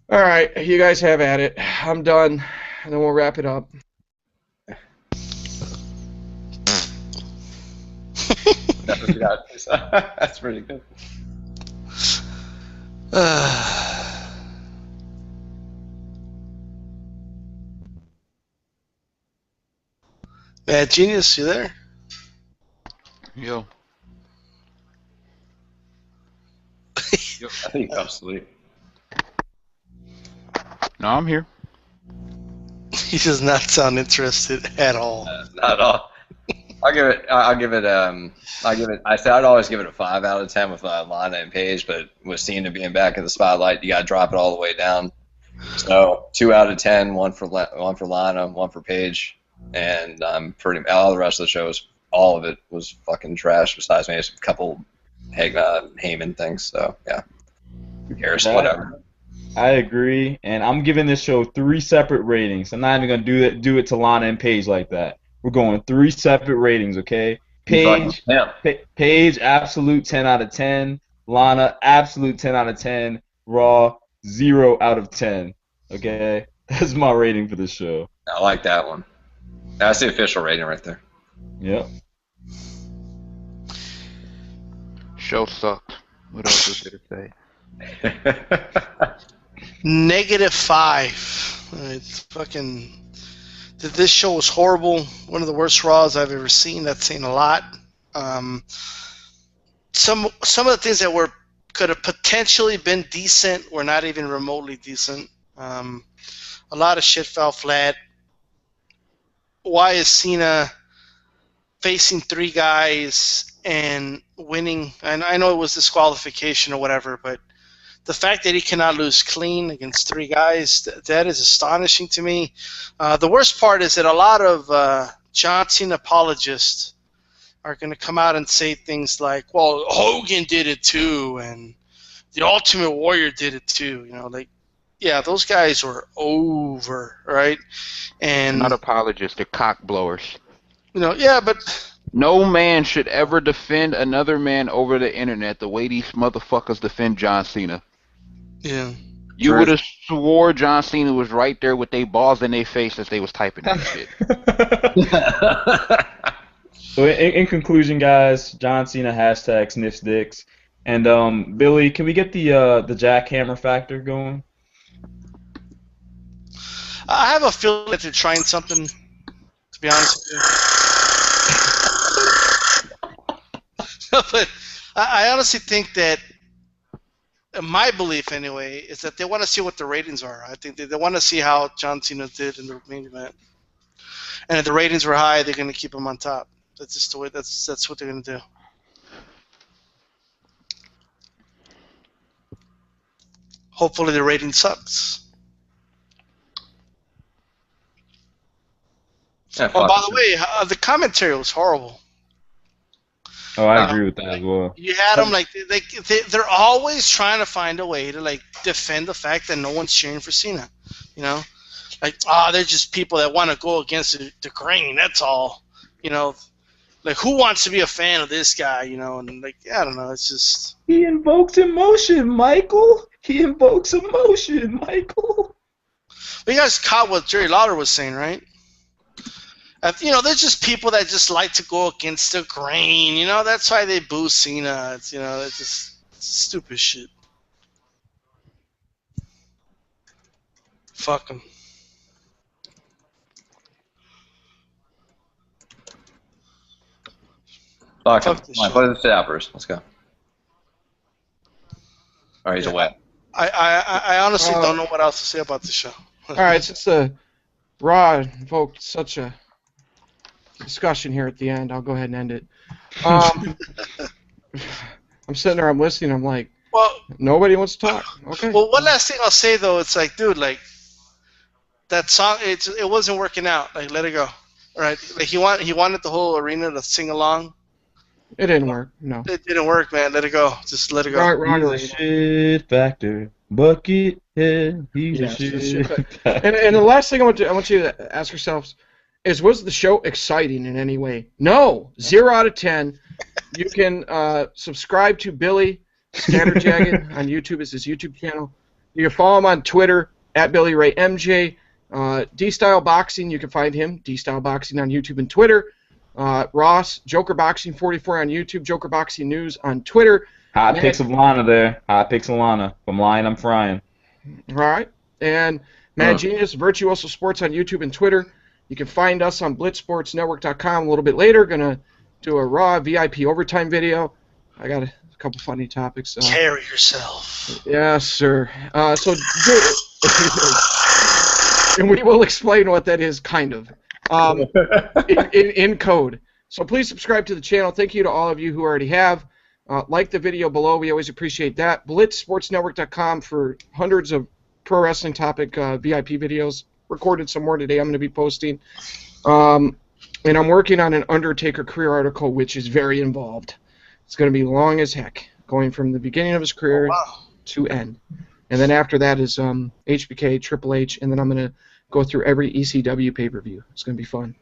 All right, you guys have at it. I'm done, and then we'll wrap it up. That's pretty good. Mad Genius, you there? Yo. I think I'm asleep. No, I'm here. He does not sound interested at all. Not at all. I'll give it. I said I'd always give it a 5 out of 10 with Lana and Paige, but with Cena being back in the spotlight, you got to drop it all the way down. So 2 out of 10, one for Lana, 1 for Paige, and all the rest of the shows, all of it was fucking trash. Besides maybe a couple Heyman things. So yeah, who cares? Whatever. I agree, and I'm giving this show 3 separate ratings. I'm not even gonna do it to Lana and Paige like that. We're going 3 separate ratings, okay? Paige, Paige, absolute 10 out of 10. Lana, absolute 10 out of 10. Raw, 0 out of 10. Okay, that's my rating for this show. I like that one. That's the official rating right there. Yep. Show sucked. What else is there to say? -5. It's fucking. This show was horrible. One of the worst Raws I've ever seen. That's saying a lot. Some of the things that could have potentially been decent were not even remotely decent. A lot of shit fell flat. Why is Cena facing 3 guys and winning? And I know it was disqualification or whatever, but the fact that he cannot lose clean against 3 guys, that is astonishing to me. The worst part is that a lot of John Cena apologists are going to come out and say things like, well, Hogan did it too, and the Ultimate Warrior did it too. You know, like, yeah, those guys were over, right? And Not apologists, they're cock blowers. you know, yeah, but No man should ever defend another man over the internet the way these motherfuckers defend John Cena. yeah. You would have swore John Cena was right there with their balls in their face as they was typing that shit. So in conclusion, guys, John Cena # sniffs dicks. And Billy, can we get the jackhammer factor going? I have a feeling that they're trying something, to be honest with you. But I honestly think that, my belief anyway, is that they want to see what the ratings are. I think they want to see how John Cena did in the main event. And if the ratings were high, they're going to keep him on top. That's just the way. That's what they're going to do. Hopefully the rating sucks. Yeah, Oh, by the way, the commentary was horrible. Oh, I agree with that as well. You had them like they're always trying to find a way to like defend the fact that no one's cheering for Cena. You know, like they're just people that want to go against the grain. That's all. You know, like who wants to be a fan of this guy? You know, and like I don't know. It's just He invokes emotion, Michael. He invokes emotion, Michael. you guys caught what Jerry Lawler was saying, right? You know, there's just people that just like to go against the grain. You know, that's why they boo Cena. It's, you know, it's just stupid shit. Fuck them. Fuck him. Fuck this Come on, shit. put it in the shoppers. Let's go. All right, he's away. I honestly don't know what else to say about the show. All right, since the Raw invoked such a discussion here at the end, I'll go ahead and end it. I'm sitting there, I'm listening, I'm like, Well, nobody wants to talk. Okay. well, one last thing I'll say though, it's like, dude, like that song, it wasn't working out. Like, let it go. All right, like he wanted the whole arena to sing along. It didn't work. No. It didn't work, man. Let it go. Just let it go. Wrong He's a arena. shit factor. Bucket head. He's Yes, a it's shit shit factor. And the last thing I want you to ask yourselves is, was the show exciting in any way? No. 0 out of 10. You can subscribe to Billy Scatterjagged on YouTube. It's his YouTube channel. You can follow him on Twitter at BillyRayMJ. D-Style Boxing, you can find him, D-Style Boxing on YouTube and Twitter. Ross, Joker Boxing 44 on YouTube, Joker Boxing News on Twitter. Hot picks of Lana there. Hot picks of Lana. If I'm lying, I'm frying. All right. And Mad Genius, Virtuoso Sports on YouTube and Twitter. You can find us on BlitzSportsNetwork.com a little bit later. Going to do a Raw VIP overtime video. I got a couple funny topics. Carry yourself. Yes, sir. And we will explain what that is, kind of, in code. So please subscribe to the channel. Thank you to all of you who already have. Like the video below. We always appreciate that. BlitzSportsNetwork.com for hundreds of pro wrestling topic VIP videos. Recorded some more today I'm going to be posting. And I'm working on an Undertaker career article, which is very involved. It's going to be long as heck, going from the beginning of his career to end. And then after that is HBK, Triple H, and then I'm going to go through every ECW pay-per-view. It's going to be fun.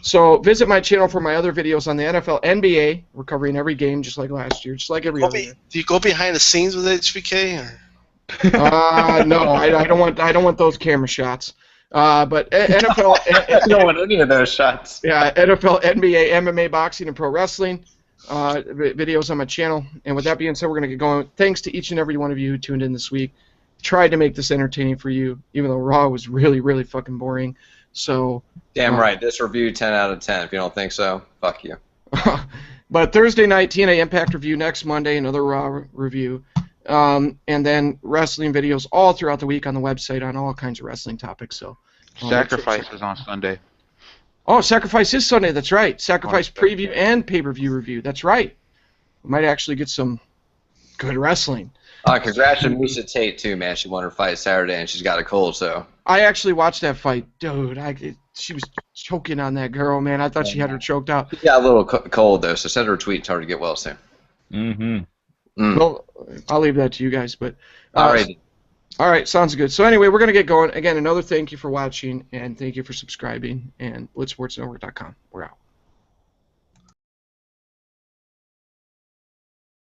So visit my channel for my other videos on the NFL, NBA. We're covering every game just like last year, just like every other year. Do you go behind the scenes with HBK? Or? No, I don't want those camera shots. But NFL, I don't want any of those shots. Yeah, NFL, NBA, MMA, boxing, and pro wrestling videos on my channel. And with that being said, we're going to get going. Thanks to each and every one of you who tuned in this week. Tried to make this entertaining for you, even though Raw was really, really fucking boring. So Damn right. This review, 10 out of 10. If you don't think so, fuck you. But Thursday night, TNA Impact review. Next Monday, another Raw review. And then wrestling videos all throughout the week on the website on all kinds of wrestling topics. So Sacrifice is on Sunday. Oh, Sacrifice is Sunday. That's right. Sacrifice preview and pay-per-view review. That's right. We might actually get some good wrestling. Congrats to Misa Tate, too, man. She won her fight Saturday, and she's got a cold, so. I actually watched that fight. Dude, she was choking on that girl, man. I thought she had her choked out. She got a little cold, though, so send her a tweet and tell her to get well soon. Well, I'll leave that to you guys. But All right. All right, sounds good. So anyway, we're going to get going. Again, another thank you for watching, and thank you for subscribing, and BlitzSportsNetwork.com. We're out.